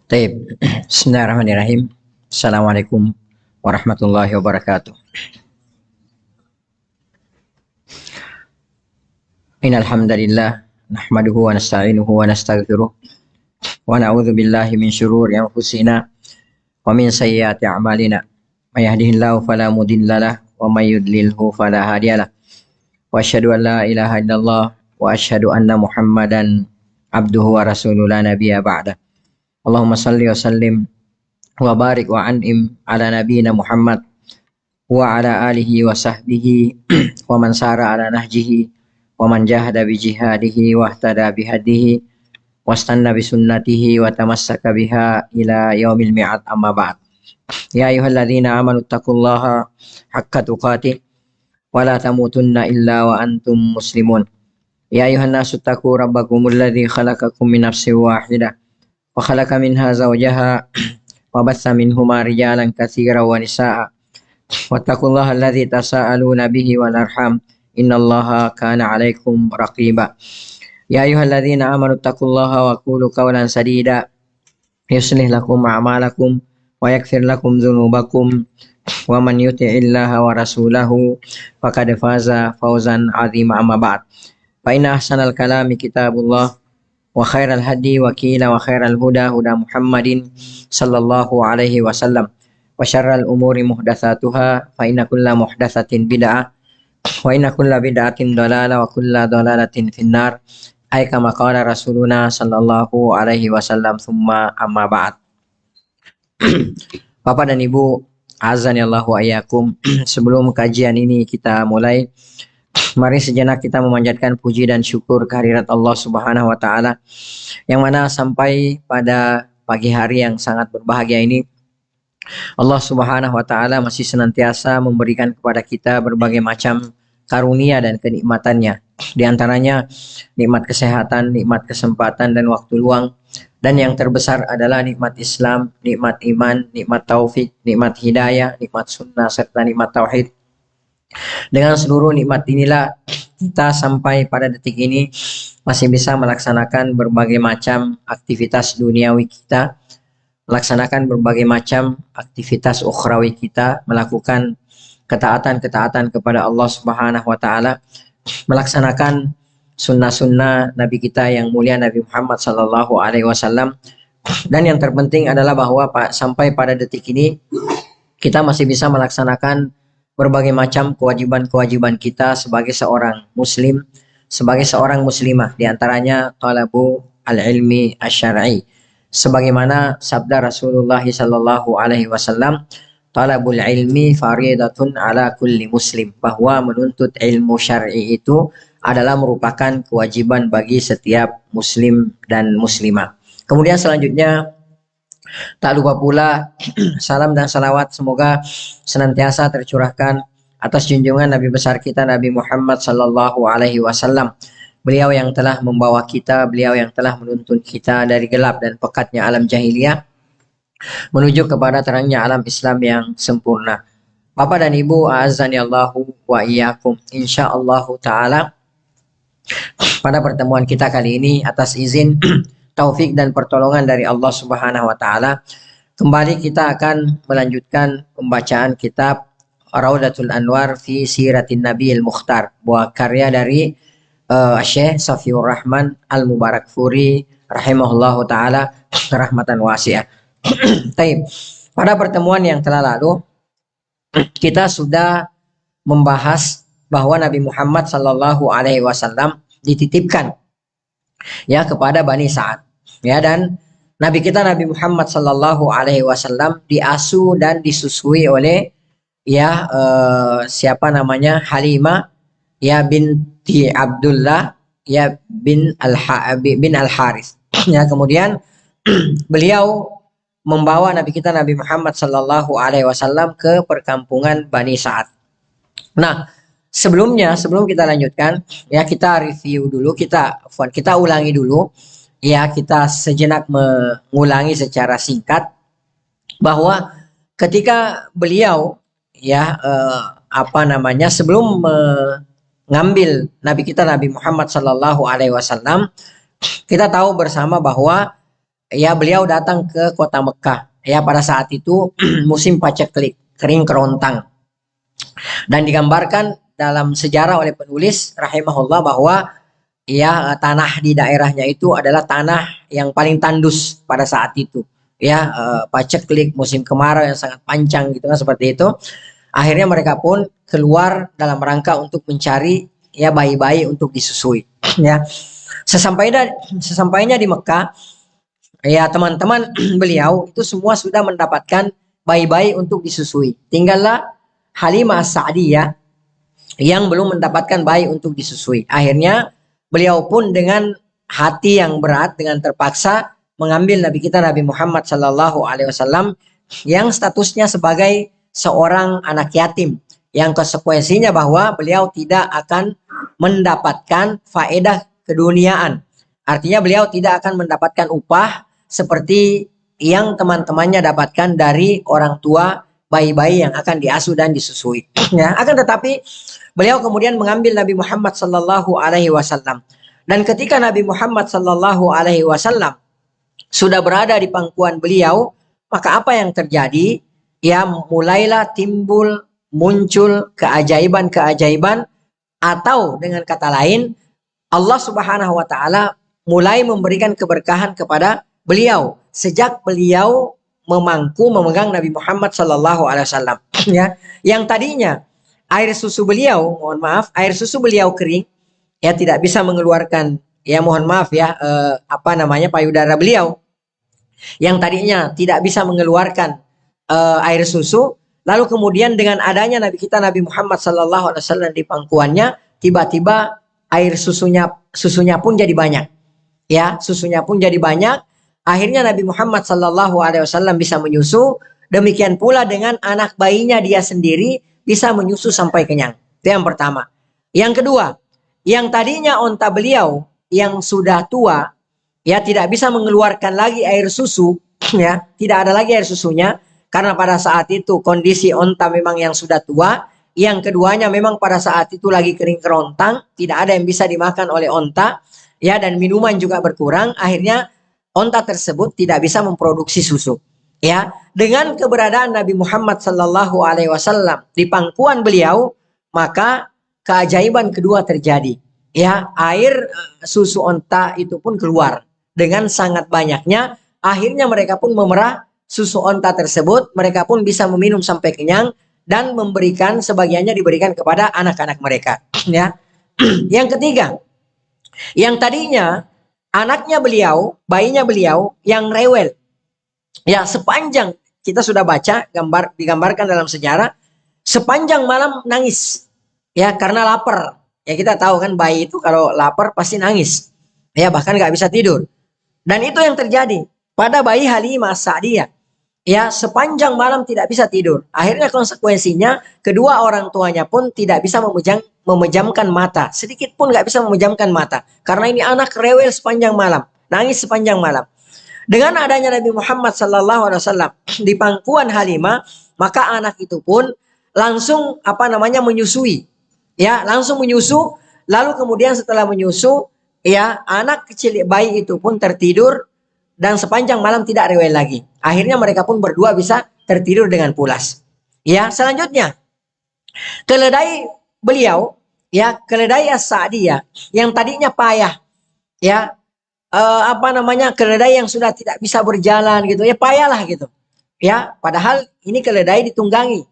Taib. Bismillahirrahmanirrahim. Assalamualaikum warahmatullahi wabarakatuh. Innal hamdalillah nahmaduhu wa nasta'inuhu wa nastaghfiruh wa na'udzu billahi min syururi anfusina wa min sayyiati a'malina. May yahdihillahu fala mudhillalah wa may yudlilhu fala hadiyalah. Wa asyhadu an la ilaha illallah wa asyhadu anna Muhammadan abduhu wa rasuluhu la nabiyya ba'da. Allahumma salli wa sallim wa barik wa an'im ala nabiyyina Muhammad wa ala alihi wa sahbihi wa man sara ala nahjihi wa man jahada bi jihadihi wa ihtada bi hadihi wastanna bi sunnatihi wa tamassaka biha ila yaumil mi'ad, amma ba'd. Ya ayyuhalladzina amanu taqullaha haqqa tuqatih wa la tamutunna illa wa antum muslimun. Ya ayyuhan nasu taqu rabbakumul ladzi khalaqakum min nafsin wahidah wa khalaqa minha zawjaha wa bassa minhuma rijalan katsiran wa nisaa'a wattaqullaha alladzi tasaaluna bihi wal arham innallaha kana 'alaikum raqiba. Ya ayyuhalladzina amanu taqullaha wa qulu qawlan sadida yuslih lakum a'malakum wa yaghfir lakum dzunubakum wa man yuti'illaha wa rasulahu faqad faza fawzan 'azima, amma ba'd. Fa inna ahsanal kalami kitabullah wa khairal hadi wa qila wa khairal huda huda Muhammadin sallallahu alaihi wasallam wa syarral umuri muhdatsatuha fa inna kulla muhdatsatin bid'ah wa inna kulla bid'atin dhalalah wa kulla dhalalatin finnar, ay kama qala rasuluna sallallahu alaihi wasallam, summa amma ba'd. Bapak dan Ibu, azanillahu wa iyyakum. Sebelum kajian ini kita mulai, mari sejenak kita memanjatkan puji dan syukur kehadirat Allah Subhanahu wa taala, yang mana sampai pada pagi hari yang sangat berbahagia ini Allah Subhanahu wa taala masih senantiasa memberikan kepada kita berbagai macam karunia dan kenikmatannya. Di antaranya nikmat kesehatan, nikmat kesempatan dan waktu luang, dan yang terbesar adalah nikmat Islam, nikmat iman, nikmat taufik, nikmat hidayah, nikmat sunnah serta nikmat tauhid. Dengan seluruh nikmat inilah kita sampai pada detik ini masih bisa melaksanakan berbagai macam aktivitas duniawi kita, melaksanakan berbagai macam aktivitas ukhrawi kita, melakukan ketaatan-ketaatan kepada Allah Subhanahu wa taala, melaksanakan sunnah-sunnah Nabi kita yang mulia Nabi Muhammad sallallahu alaihi wasallam. Dan yang terpenting adalah bahwa sampai pada detik ini kita masih bisa melaksanakan berbagai macam kewajiban-kewajiban kita sebagai seorang muslim, sebagai seorang muslimah, di antaranya talabu al-ilmi asy-syar'i. Sebagaimana sabda Rasulullah sallallahu alaihi wasallam, talabul ilmi faridatun ala kulli muslim, bahwa menuntut ilmu syar'i itu adalah merupakan kewajiban bagi setiap muslim dan muslimah. Kemudian selanjutnya, tak lupa pula salam dan salawat semoga senantiasa tercurahkan atas junjungan Nabi besar kita Nabi Muhammad sallallahu alaihi wasallam. Beliau yang telah membawa kita, beliau yang telah menuntun kita dari gelap dan pekatnya alam jahiliyah menuju kepada terangnya alam Islam yang sempurna. Bapak dan Ibu, azani Allahu wa iyyakum. Insyaallah taala pada pertemuan kita kali ini, atas izin taufik dan pertolongan dari Allah Subhanahu wa taala, kembali kita akan melanjutkan pembacaan kitab Raudatul Anwar fi Siratin Nabiyil Mukhtar, buah karya dari Syekh Safiur Rahman Al-Mubarakfuri rahimahullahu taala rahmatan wasi'ah. Taib. Pada pertemuan yang telah lalu kita sudah membahas bahwa Nabi Muhammad sallallahu alaihi wasallam dititipkan ya kepada Bani Sa'ad. Ya, dan Nabi kita Nabi Muhammad sallallahu alaihi wasallam diasuh dan disusui oleh siapa namanya, Halimah ya binti Abdullah ya bin Al Haris. Ya, kemudian beliau membawa Nabi kita Nabi Muhammad Sallallahu Alaihi Wasallam ke perkampungan Bani Sa'ad. Nah, sebelum kita lanjutkan, ya kita review dulu, kita ulangi dulu, ya kita sejenak mengulangi secara singkat bahwa ketika beliau ya sebelum mengambil Nabi kita Nabi Muhammad Sallallahu Alaihi Wasallam, kita tahu bersama bahwa ya beliau datang ke kota Mekah ya pada saat itu musim paceklik, kering kerontang, dan digambarkan dalam sejarah oleh penulis rahimahullah bahwa ya tanah di daerahnya itu adalah tanah yang paling tandus pada saat itu ya, paceklik, musim kemarau yang sangat panjang gitu kan, seperti itu. Akhirnya mereka pun keluar dalam rangka untuk mencari ya bayi-bayi untuk disusui ya. Sesampainya di Mekah, ya teman-teman beliau itu semua sudah mendapatkan bayi-bayi untuk disusui. Tinggallah Halimah As-Sa'diyah yang belum mendapatkan bayi untuk disusui. Akhirnya beliau pun dengan hati yang berat, dengan terpaksa mengambil Nabi kita Nabi Muhammad Sallallahu Alaihi Wasallam yang statusnya sebagai seorang anak yatim, yang konsekuensinya bahwa beliau tidak akan mendapatkan faedah keduniaan. Artinya beliau tidak akan mendapatkan upah seperti yang teman-temannya dapatkan dari orang tua bayi-bayi yang akan diasuh dan disusui. Ya, akan tetapi beliau kemudian mengambil Nabi Muhammad Sallallahu Alaihi Wasallam, dan ketika Nabi Muhammad Sallallahu Alaihi Wasallam sudah berada di pangkuan beliau, maka apa yang terjadi? Ya, mulailah muncul keajaiban-keajaiban, atau dengan kata lain Allah Subhanahu wa taala mulai memberikan keberkahan kepada beliau sejak beliau memegang Nabi Muhammad Sallallahu Alaihi Wasallam. Ya, yang tadinya air susu beliau kering, ya tidak bisa mengeluarkan, ya mohon maaf ya, payudara beliau yang tadinya tidak bisa mengeluarkan air susu, lalu kemudian dengan adanya Nabi kita Nabi Muhammad Sallallahu Alaihi Wasallam di pangkuannya, tiba-tiba air susunya pun jadi banyak. Ya, susunya pun jadi banyak. Akhirnya Nabi Muhammad Sallallahu Alaihi Wasallam bisa menyusu. Demikian pula dengan anak bayinya dia sendiri bisa menyusu sampai kenyang. Itu yang pertama. Yang kedua, yang tadinya onta beliau yang sudah tua, ya tidak bisa mengeluarkan lagi air susu, ya tidak ada lagi air susunya karena pada saat itu kondisi onta memang yang sudah tua. Yang keduanya memang pada saat itu lagi kering kerontang, tidak ada yang bisa dimakan oleh onta, ya, dan minuman juga berkurang. Akhirnya onta tersebut tidak bisa memproduksi susu. Ya, dengan keberadaan Nabi Muhammad Sallallahu Alaihi Wasallam di pangkuan beliau, maka keajaiban kedua terjadi. Ya, air susu onta itu pun keluar dengan sangat banyaknya. Akhirnya mereka pun memerah susu onta tersebut. Mereka pun bisa meminum sampai kenyang dan memberikan sebagiannya diberikan kepada anak-anak mereka. Ya, yang ketiga, yang tadinya anaknya beliau, bayinya beliau yang rewel. Ya, sepanjang kita sudah baca digambarkan dalam sejarah, sepanjang malam nangis. Ya, karena lapar. Ya, kita tahu kan bayi itu kalau lapar pasti nangis. Ya, bahkan nggak bisa tidur. Dan itu yang terjadi pada bayi Halimah As-Sa'diyah. Ya, sepanjang malam tidak bisa tidur. Akhirnya konsekuensinya kedua orang tuanya pun tidak bisa memejamkan mata. Sedikit pun nggak bisa memejamkan mata. Karena ini anak rewel sepanjang malam. Nangis sepanjang malam. Dengan adanya Nabi Muhammad Sallallahu Alaihi Wasallam di pangkuan Halimah, maka anak itu pun langsung menyusui, ya langsung menyusu. Lalu kemudian setelah menyusu, ya anak kecil bayi itu pun tertidur dan sepanjang malam tidak rewel lagi. Akhirnya mereka pun berdua bisa tertidur dengan pulas. Ya, selanjutnya keledai beliau, ya keledai As-Sa'diyah yang tadinya payah, ya keledai yang sudah tidak bisa berjalan gitu, ya payahlah gitu. Ya, padahal ini keledai ditunggangi.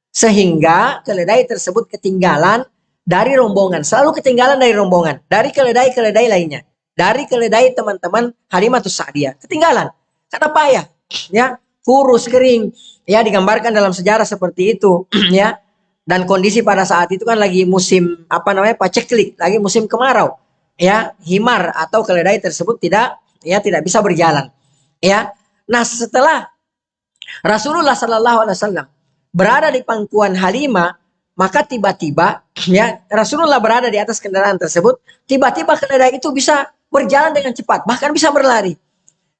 Sehingga keledai tersebut ketinggalan dari rombongan, selalu ketinggalan dari rombongan, dari keledai-keledai lainnya. Dari keledai teman-teman Halimatus Sa'diyah ketinggalan karena payah, ya, kurus kering, ya digambarkan dalam sejarah seperti itu, ya. Dan kondisi pada saat itu kan lagi musim paceklik, lagi musim kemarau. ya himar atau keledai tersebut tidak bisa berjalan. Ya. Nah, setelah Rasulullah Shallallahu Alaihi Wasallam berada di pangkuan Halimah, maka tiba-tiba ya Rasulullah berada di atas kendaraan tersebut, tiba-tiba keledai itu bisa berjalan dengan cepat, bahkan bisa berlari.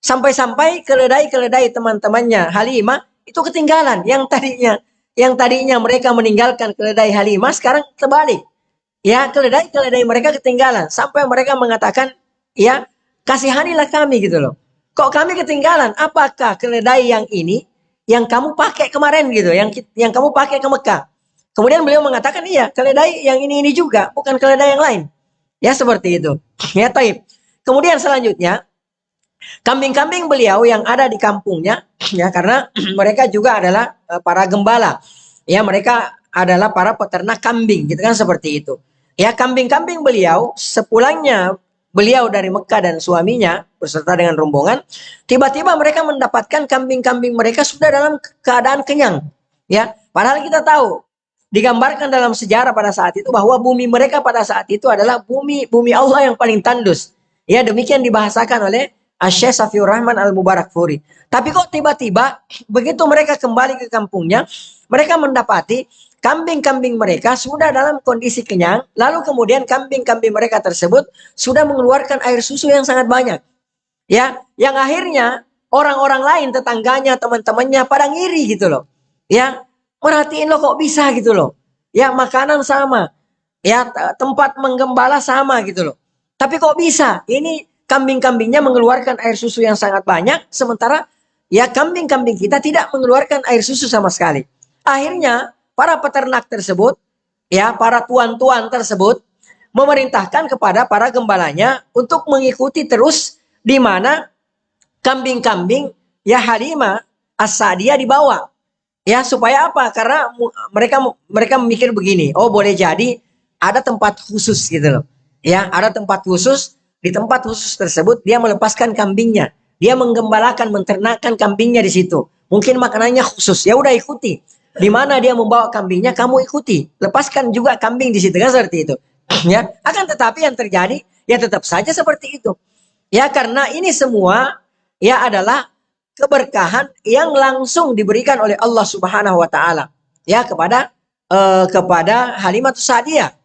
Sampai-sampai keledai-keledai teman-temannya Halimah itu ketinggalan. Yang tadinya mereka meninggalkan keledai Halimah, sekarang terbalik. Ya, keledai-keledai mereka ketinggalan sampai mereka mengatakan, ya, kasihanilah kami gitu loh. Kok kami ketinggalan? Apakah keledai yang ini yang kamu pakai kemarin gitu, yang kamu pakai ke Mekah? Kemudian beliau mengatakan, iya, keledai yang ini juga, bukan keledai yang lain. Ya, seperti itu. Ya, taib. Kemudian selanjutnya, kambing-kambing beliau yang ada di kampungnya, ya karena mereka juga adalah para gembala, ya mereka adalah para peternak kambing, gitu kan seperti itu. Ya kambing-kambing beliau sepulangnya beliau dari Mekah dan suaminya beserta dengan rombongan, tiba-tiba mereka mendapatkan kambing-kambing mereka sudah dalam keadaan kenyang. Ya, padahal kita tahu digambarkan dalam sejarah pada saat itu bahwa bumi mereka pada saat itu adalah bumi Allah yang paling tandus. Ya demikian dibahasakan oleh Syekh Safiur Rahman Al-Mubarakfuri. Tapi kok tiba-tiba begitu mereka kembali ke kampungnya, mereka mendapati kambing-kambing mereka sudah dalam kondisi kenyang, lalu kemudian kambing-kambing mereka tersebut sudah mengeluarkan air susu yang sangat banyak. Ya, yang akhirnya orang-orang lain, tetangganya, teman-temannya pada ngiri gitu loh. Ya, merhatiin lo kok bisa gitu loh. Ya, makanan sama. Ya, tempat menggembala sama gitu loh. Tapi kok bisa? Ini kambing-kambingnya mengeluarkan air susu yang sangat banyak, sementara ya kambing-kambing kita tidak mengeluarkan air susu sama sekali. Akhirnya para peternak tersebut, ya para tuan-tuan tersebut memerintahkan kepada para gembalanya untuk mengikuti terus di mana kambing-kambing ya Halimah As-Sa'diyah dibawa. Ya supaya apa? Karena mereka memikir begini, oh boleh jadi ada tempat khusus gitu loh. Ya, ada tempat khusus, di tempat khusus tersebut dia melepaskan kambingnya. Dia menggembalakan, menternakkan kambingnya di situ. Mungkin makanannya khusus. Ya udah ikuti. Di mana dia membawa kambingnya, kamu ikuti. Lepaskan juga kambing di situ kan seperti itu. Ya, akan tetapi yang terjadi ya tetap saja seperti itu. Ya, karena ini semua ya adalah keberkahan yang langsung diberikan oleh Allah Subhanahu wa taala ya kepada Halimatus Sa'diyah.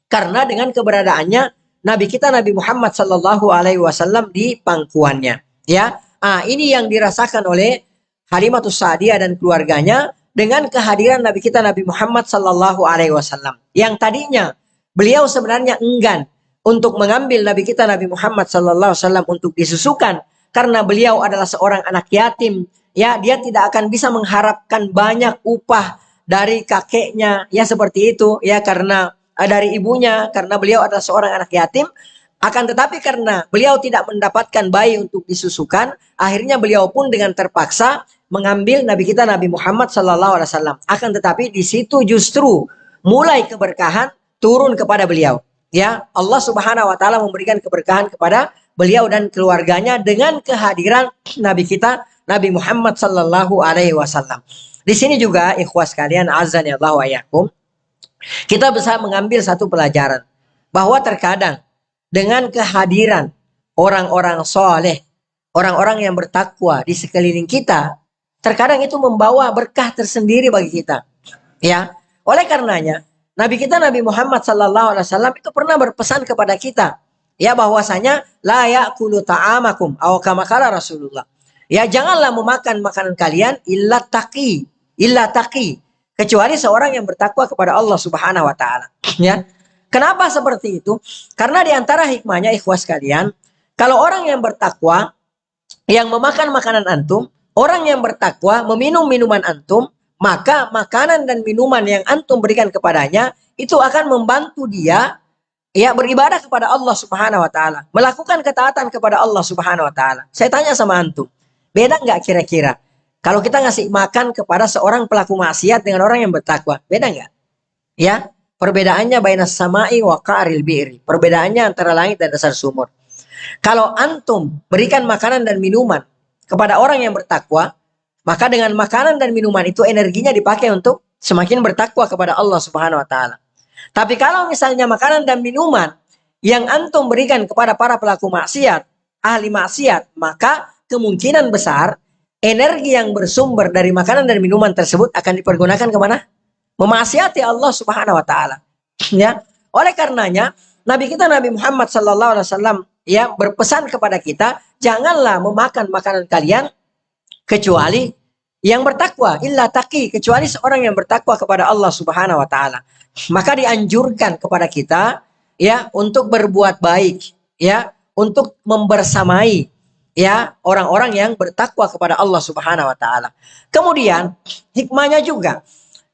Karena dengan keberadaannya Nabi kita Nabi Muhammad sallallahu alaihi wasallam di pangkuannya, ya. Ini yang dirasakan oleh Halimatus Sa'diyah dan keluarganya dengan kehadiran Nabi kita Nabi Muhammad sallallahu alaihi wasallam. Yang tadinya beliau sebenarnya enggan untuk mengambil Nabi kita Nabi Muhammad sallallahu alaihi wasallam untuk disusukan karena beliau adalah seorang anak yatim, ya dia tidak akan bisa mengharapkan banyak upah dari kakeknya, ya seperti itu, ya karena dari ibunya, karena beliau adalah seorang anak yatim. Akan tetapi karena beliau tidak mendapatkan bayi untuk disusukan, akhirnya beliau pun dengan terpaksa mengambil Nabi kita Nabi Muhammad Sallallahu Alaihi Wasallam. Akan tetapi di situ justru mulai keberkahan turun kepada beliau. Ya Allah Subhanahu Wa Taala memberikan keberkahan kepada beliau dan keluarganya dengan kehadiran Nabi kita Nabi Muhammad Sallallahu Alaihi Wasallam. Di sini juga ikhwas kalian azan ya Allah wa yakum, kita bisa mengambil satu pelajaran bahwa terkadang dengan kehadiran orang-orang soleh, orang-orang yang bertakwa di sekeliling kita, terkadang itu membawa berkah tersendiri bagi kita. Ya, oleh karenanya Nabi kita Nabi Muhammad Sallallahu Alaihi Wasallam itu pernah berpesan kepada kita, ya bahwasanya la ya'kulu ta'amakum aw kama qala Rasulullah. Ya janganlah memakan makanan kalian illa taqi, kecuali seorang yang bertakwa kepada Allah Subhanahu wa taala. Ya. Kenapa seperti itu? Karena di antara hikmahnya ikhwas kalian, kalau orang yang bertakwa yang memakan makanan antum, orang yang bertakwa meminum minuman antum, maka makanan dan minuman yang antum berikan kepadanya itu akan membantu dia ya beribadah kepada Allah Subhanahu wa taala, melakukan ketaatan kepada Allah Subhanahu wa taala. Saya tanya sama antum, beda nggak kira-kira kalau kita ngasih makan kepada seorang pelaku maksiat dengan orang yang bertakwa, beda nggak? Ya, perbedaannya bainas sama'i wa qa'ril bi'ri. Perbedaannya antara langit dan dasar sumur. Kalau antum berikan makanan dan minuman kepada orang yang bertakwa, maka dengan makanan dan minuman itu energinya dipakai untuk semakin bertakwa kepada Allah Subhanahu wa taala. Tapi kalau misalnya makanan dan minuman yang antum berikan kepada para pelaku maksiat, ahli maksiat, maka kemungkinan besar energi yang bersumber dari makanan dan minuman tersebut akan dipergunakan kemana? Memaksiati Allah Subhanahu Wa Taala. Ya, oleh karenanya Nabi kita Nabi Muhammad Sallallahu Alaihi Wasallam ya berpesan kepada kita, janganlah memakan makanan kalian kecuali yang bertakwa, illa taqi, kecuali seorang yang bertakwa kepada Allah Subhanahu Wa Taala. Maka dianjurkan kepada kita ya untuk berbuat baik, ya untuk membersamai ya orang-orang yang bertakwa kepada Allah Subhanahu Wa Taala. Kemudian hikmahnya juga,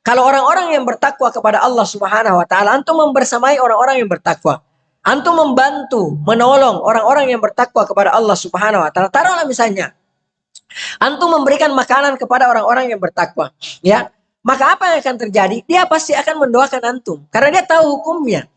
kalau orang-orang yang bertakwa kepada Allah Subhanahu Wa Taala, antum membersamai orang-orang yang bertakwa, antum membantu, menolong orang-orang yang bertakwa kepada Allah Subhanahu Wa Taala. Taruhlah misalnya antum memberikan makanan kepada orang-orang yang bertakwa, ya, maka apa yang akan terjadi? Dia pasti akan mendoakan antum, karena dia tahu hukumnya,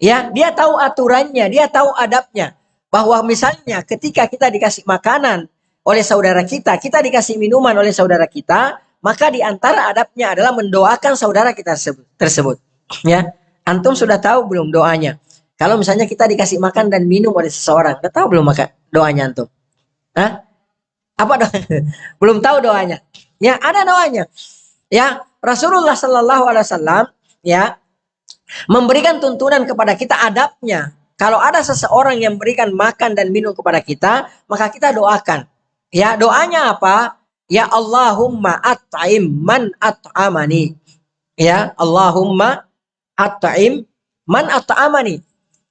ya, dia tahu aturannya, dia tahu adabnya. Bahwa misalnya ketika kita dikasih makanan oleh saudara kita, kita dikasih minuman oleh saudara kita, maka di antara adabnya adalah mendoakan saudara kita tersebut. Ya, antum sudah tahu belum doanya? Kalau misalnya kita dikasih makan dan minum oleh seseorang, udah tahu belum maka doanya antum? Hah? Apa doa? Belum tahu doanya. Ya, ada doanya. Ya, Rasulullah Sallallahu Alaihi Wasallam ya memberikan tuntunan kepada kita adabnya. Kalau ada seseorang yang memberikan makan dan minum kepada kita, maka kita doakan. Ya, doanya apa? Ya Allahumma at'im man at'amani. Ya, Allahumma at'im man at'amani.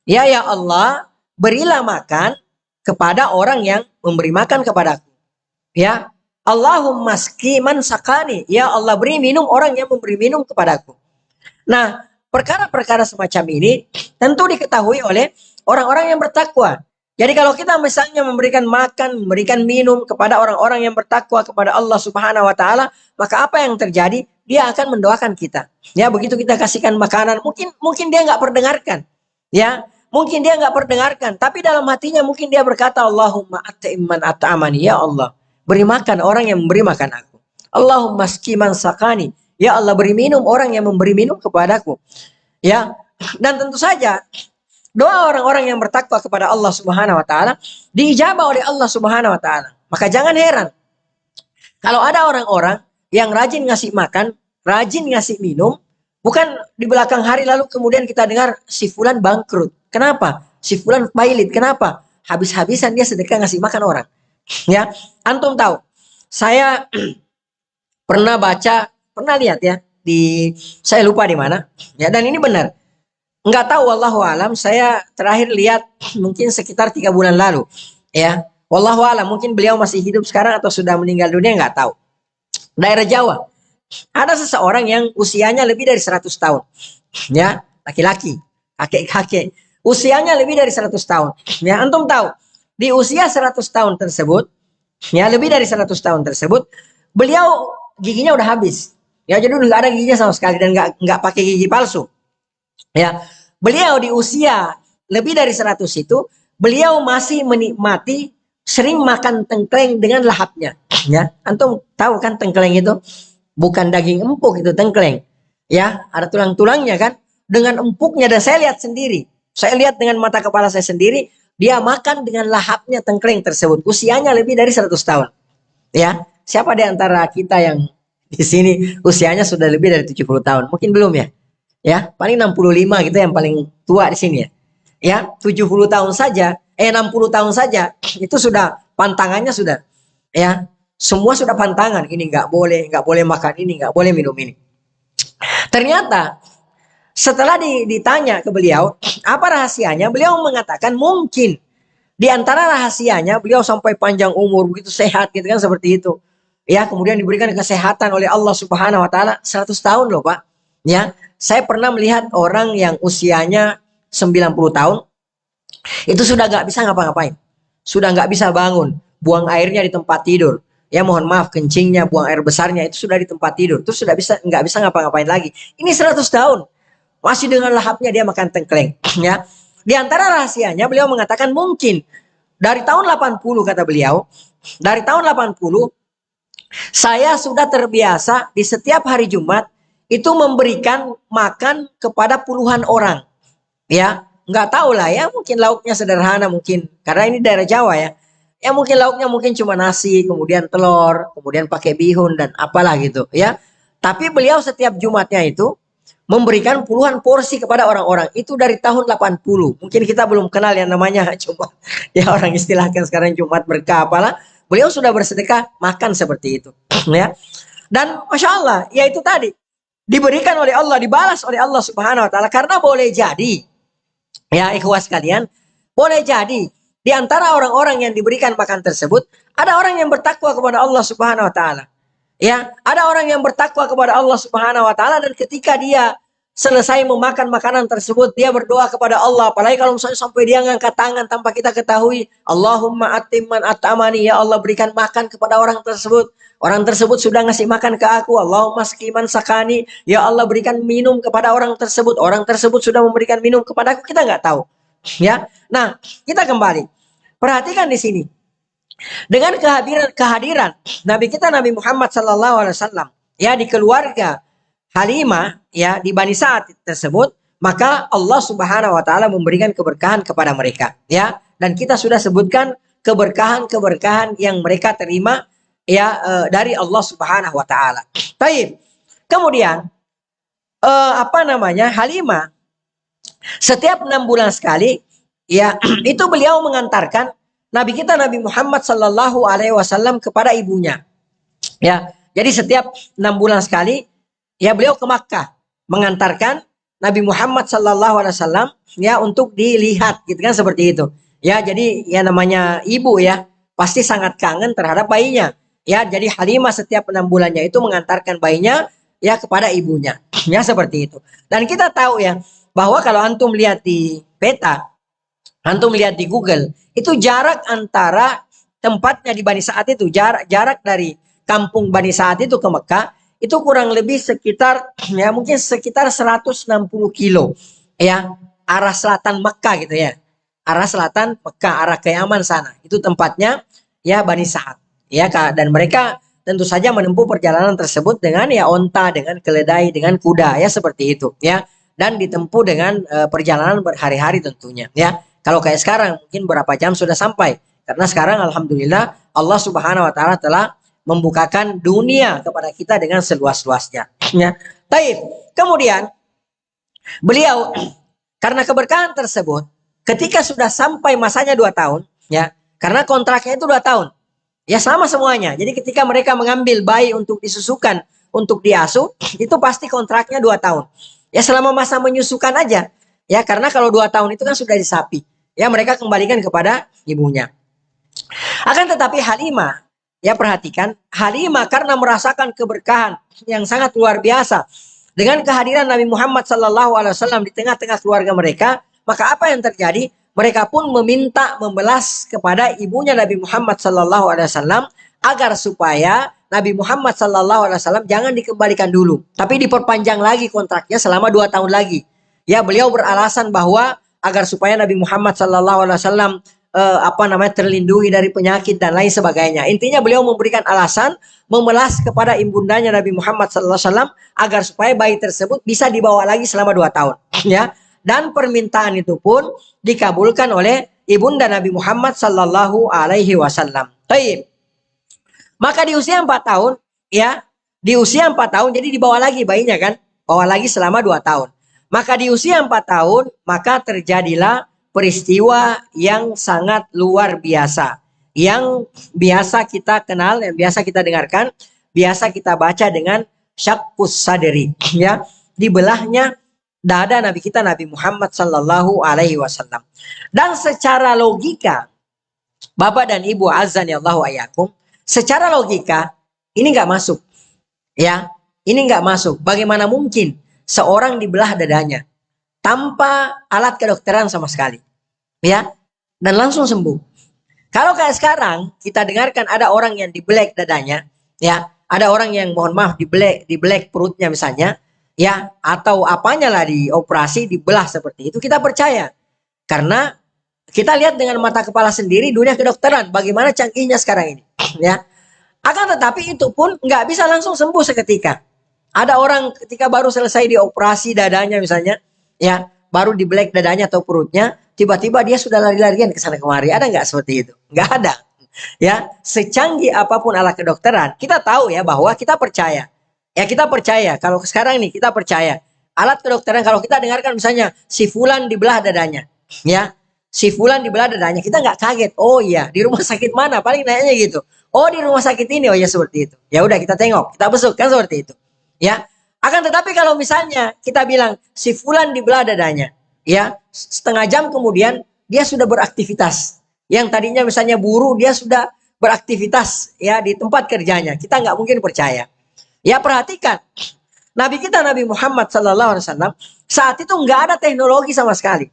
Ya Allah, berilah makan kepada orang yang memberi makan kepadaku. Ya, Allahumma ski man sakani. Ya Allah, beri minum orang yang memberi minum kepadaku. Nah, perkara-perkara semacam ini tentu diketahui oleh orang-orang yang bertakwa. Jadi kalau kita misalnya memberikan makan, memberikan minum kepada orang-orang yang bertakwa kepada Allah Subhanahu Wa Taala, maka apa yang terjadi? Dia akan mendoakan kita. Ya, begitu kita kasihkan makanan, mungkin dia nggak perdengarkan. Ya, mungkin dia nggak perdengarkan, tapi dalam hatinya mungkin dia berkata, Allahumma at'im man at'amani. Ya Allah, beri makan orang yang memberi makan aku. Allahumma ski man sakani. Ya Allah, beri minum orang yang memberi minum kepadaku. Ya, dan tentu saja doa orang-orang yang bertakwa kepada Allah Subhanahu Wa Taala diijabah oleh Allah Subhanahu Wa Taala. Maka jangan heran kalau ada orang-orang yang rajin ngasih makan, rajin ngasih minum, bukan di belakang hari lalu kemudian kita dengar si fulan bangkrut. Kenapa? Si fulan pailit. Kenapa? Habis-habisan dia sedekah ngasih makan orang. Ya, antum tahu, saya pernah baca, pernah lihat ya saya lupa di mana. Ya, dan ini benar. Enggak tahu, wallahu alam, saya terakhir lihat mungkin sekitar 3 bulan lalu. Ya, wallahu alam, mungkin beliau masih hidup sekarang atau sudah meninggal dunia, enggak tahu. Daerah Jawa. Ada seseorang yang usianya lebih dari 100 tahun. Ya, laki-laki, kakek-kakek. Usianya lebih dari 100 tahun. Ya, antum tahu, di usia 100 tahun tersebut, ya lebih dari 100 tahun tersebut, beliau giginya udah habis. Ya, jadi udah gak ada giginya sama sekali dan nggak pakai gigi palsu. Ya, beliau di usia lebih dari 100 itu, beliau masih menikmati sering makan tengkleng dengan lahapnya. Ya, antum tahu kan tengkleng itu bukan daging empuk, itu tengkleng. Ya, ada tulang-tulangnya kan, dengan empuknya, dan saya lihat sendiri. Saya lihat dengan mata kepala saya sendiri, dia makan dengan lahapnya tengkleng tersebut. Usianya lebih dari 100 tahun. Ya, siapa di antara kita yang di sini usianya sudah lebih dari 70 tahun? Mungkin belum ya. Ya, paling 65 gitu yang paling tua di sini ya. Ya, 70 tahun saja, 60 tahun saja itu sudah pantangannya sudah. Ya, semua sudah pantangan. Ini nggak boleh makan ini, nggak boleh minum ini. Ternyata setelah ditanya ke beliau, apa rahasianya? Beliau mengatakan mungkin di antara rahasianya beliau sampai panjang umur, begitu sehat gitu kan, seperti itu. Ya, kemudian diberikan kesehatan oleh Allah Subhanahu Wa Taala 100 tahun loh Pak. Ya, saya pernah melihat orang yang usianya 90 tahun itu sudah nggak bisa ngapa-ngapain, sudah nggak bisa bangun, buang airnya di tempat tidur. Ya, mohon maaf, kencingnya, buang air besarnya itu sudah di tempat tidur, terus sudah nggak bisa ngapa-ngapain lagi. Ini 100 tahun masih dengan lahapnya dia makan tengkleng. Ya, di antara rahasianya beliau mengatakan mungkin dari tahun 80, kata beliau, dari tahun 80 saya sudah terbiasa di setiap hari Jumat itu memberikan makan kepada puluhan orang. Ya, nggak tahu lah ya, mungkin lauknya sederhana mungkin karena ini daerah Jawa ya. Ya mungkin lauknya mungkin cuma nasi, kemudian telur, kemudian pakai bihun dan apalah gitu ya. Tapi beliau setiap Jumatnya itu memberikan puluhan porsi kepada orang-orang. Itu dari tahun 80. Mungkin kita belum kenal yang namanya Jumat. Ya orang istilahkan sekarang Jumat berkah apalah. Beliau sudah bersedekah makan seperti itu. Ya. Dan Masya Allah, ya itu tadi. Diberikan oleh Allah, dibalas oleh Allah Subhanahu Wa Taala. Karena boleh jadi, ya ikhwas kalian, boleh jadi di antara orang-orang yang diberikan makan tersebut, ada orang yang bertakwa kepada Allah Subhanahu Wa Taala. Ya, ada orang yang bertakwa kepada Allah Subhanahu Wa Taala dan ketika dia selesai memakan makanan tersebut, dia berdoa kepada Allah. Apalagi kalau misalnya sampai dia ngangkat tangan tanpa kita ketahui, Allahumma atimman atamani, ya Allah berikan makan kepada orang tersebut. Orang tersebut sudah ngasih makan ke aku. Allahumma skiman sakani, ya Allah berikan minum kepada orang tersebut. Orang tersebut sudah memberikan minum kepada aku, kita nggak tahu. Ya, nah kita kembali. Perhatikan di sini. Dengan kehadiran Nabi kita Nabi Muhammad sallallahu alaihi wasallam ya di keluarga Halimah ya di Bani Sa'ad tersebut, maka Allah Subhanahu wa taala memberikan keberkahan kepada mereka ya, dan kita sudah sebutkan keberkahan-keberkahan yang mereka terima ya dari Allah Subhanahu wa taala. Baik. Kemudian Halimah setiap 6 bulan sekali ya itu beliau mengantarkan Nabi kita Nabi Muhammad sallallahu alaihi wasallam kepada ibunya. Ya, jadi setiap 6 bulan sekali ya beliau ke Makkah mengantarkan Nabi Muhammad sallallahu alaihi wasallam ya untuk dilihat gitu kan, seperti itu. Ya, jadi ya namanya ibu ya pasti sangat kangen terhadap bayinya. Ya, jadi Halimah setiap 6 bulannya itu mengantarkan bayinya ya kepada ibunya. Ya, seperti itu. Dan kita tahu ya bahwa kalau antum lihat di peta, antum lihat di Google, itu jarak antara tempatnya di Bani Sa'ad itu, jarak dari kampung Bani Sa'ad itu ke Mekah, itu kurang lebih sekitar, ya mungkin sekitar 160 kilo. Ya, arah selatan Mekah gitu ya. Arah selatan Mekah, arah ke Yaman sana. Itu tempatnya ya Bani Sa'ad. Ya, dan mereka tentu saja menempuh perjalanan tersebut dengan ya onta, dengan keledai, dengan kuda, ya seperti itu. Ya, dan ditempuh dengan perjalanan berhari-hari tentunya. Ya. Kalau kayak sekarang mungkin berapa jam sudah sampai. Karena sekarang alhamdulillah Allah Subhanahu wa taala telah membukakan dunia kepada kita dengan seluas-luasnya. Ya. Baik. Kemudian beliau karena keberkahan tersebut ketika sudah sampai masanya 2 tahun, ya. Karena kontraknya itu 2 tahun. Ya sama semuanya. Jadi ketika mereka mengambil bayi untuk disusukan, untuk diasuh, itu pasti kontraknya 2 tahun. Ya selama masa menyusukan aja. Ya karena kalau 2 tahun itu kan sudah disapi. Ya mereka kembalikan kepada ibunya. Akan tetapi Halimah, ya perhatikan, Halimah karena merasakan keberkahan yang sangat luar biasa dengan kehadiran Nabi Muhammad SAW di tengah-tengah keluarga mereka, maka apa yang terjadi? Mereka pun meminta membelas kepada ibunya Nabi Muhammad SAW agar supaya Nabi Muhammad SAW jangan dikembalikan dulu, tapi diperpanjang lagi kontraknya selama 2 tahun lagi. Ya beliau beralasan bahwa agar supaya Nabi Muhammad SAW terlindungi dari penyakit dan lain sebagainya. Intinya beliau memberikan alasan memelas kepada ibundanya Nabi Muhammad SAW agar supaya bayi tersebut bisa dibawa lagi selama 2 tahun. Ya, dan permintaan itu pun dikabulkan oleh ibunda Nabi Muhammad Sallallahu Alaihi Wasallam. Baik. Maka di usia 4 tahun, ya, di usia 4 tahun, jadi dibawa lagi bayinya kan, bawa lagi selama 2 tahun. Maka di usia 4 tahun, maka terjadilah peristiwa yang sangat luar biasa. Yang biasa kita kenal, yang biasa kita dengarkan, biasa kita baca dengan syakkus sadri. Ya, dibelahnya dada Nabi kita Nabi Muhammad Sallallahu Alaihi Wasallam. Dan secara logika, Bapak dan Ibu azan ya Allahu ayakum, secara logika ini nggak masuk. Ya, ini nggak masuk. Bagaimana mungkin seorang dibelah dadanya tanpa alat kedokteran sama sekali, ya, dan langsung sembuh. Kalau kayak sekarang kita dengarkan ada orang yang dibelek dadanya, ya, ada orang yang mohon maaf dibelek perutnya misalnya, ya, atau apanya lah dioperasi dibelah seperti itu, kita percaya karena kita lihat dengan mata kepala sendiri dunia kedokteran bagaimana canggihnya sekarang ini, ya. Akan tetapi itu pun nggak bisa langsung sembuh seketika. Ada orang ketika baru selesai dioperasi dadanya misalnya, ya, baru di black dadanya atau perutnya, tiba-tiba dia sudah lari-larian ke sana kemari. Ada nggak seperti itu? Nggak ada. Ya, secanggih apapun alat kedokteran, kita tahu ya bahwa kita percaya. Ya kita percaya. Kalau sekarang nih kita percaya. Alat kedokteran kalau kita dengarkan misalnya si fulan dibelah dadanya, ya. Si fulan dibelah dadanya, kita nggak kaget. Oh iya, di rumah sakit mana? Paling nanya gitu. Oh di rumah sakit ini. Oh ya seperti itu. Ya udah kita tengok, kita besuk kan seperti itu. Ya. Akan tetapi kalau misalnya kita bilang si fulan dibelah dadanya, ya setengah jam kemudian dia sudah beraktivitas. Yang tadinya misalnya buruh, dia sudah beraktivitas ya di tempat kerjanya. Kita nggak mungkin percaya. Ya perhatikan, Nabi kita Nabi Muhammad SAW saat itu nggak ada teknologi sama sekali.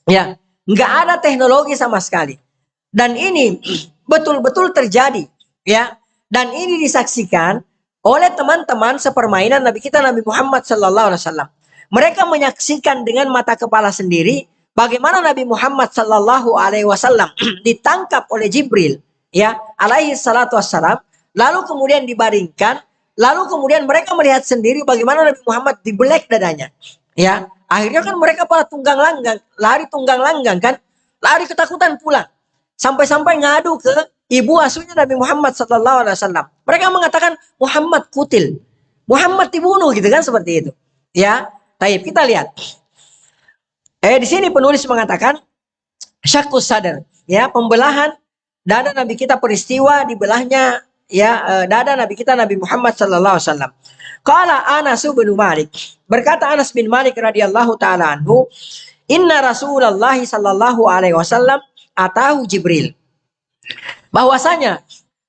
Ya, nggak ada teknologi sama sekali. Dan ini betul-betul terjadi. Ya, dan ini disaksikan oleh teman-teman sepermainan Nabi kita Nabi Muhammad SAW. Mereka menyaksikan dengan mata kepala sendiri bagaimana Nabi Muhammad SAW ditangkap oleh Jibril, ya, alaihi salatu wassalam, lalu kemudian dibaringkan, lalu kemudian mereka melihat sendiri bagaimana Nabi Muhammad dibelek dadanya, ya. Akhirnya kan mereka pada tunggang langgang, lari tunggang langgang kan, lari ketakutan pulang, sampai-sampai ngadu ke ibu asuhnya Nabi Muhammad SAW. Mereka mengatakan Muhammad kutil, Muhammad dibunuh gitu kan seperti itu, ya. Taib, kita lihat. Di sini penulis mengatakan syakus sadar, ya, pembelahan dada Nabi kita, peristiwa dibelahnya ya dada Nabi kita Nabi Muhammad sallallahu alaihi wasallam. Qala Anas bin Malik, berkata Anas bin Malik radhiyallahu taala anhu, inna Rasulullah sallallahu alaihi wasallam atahu Jibril. Bahwasanya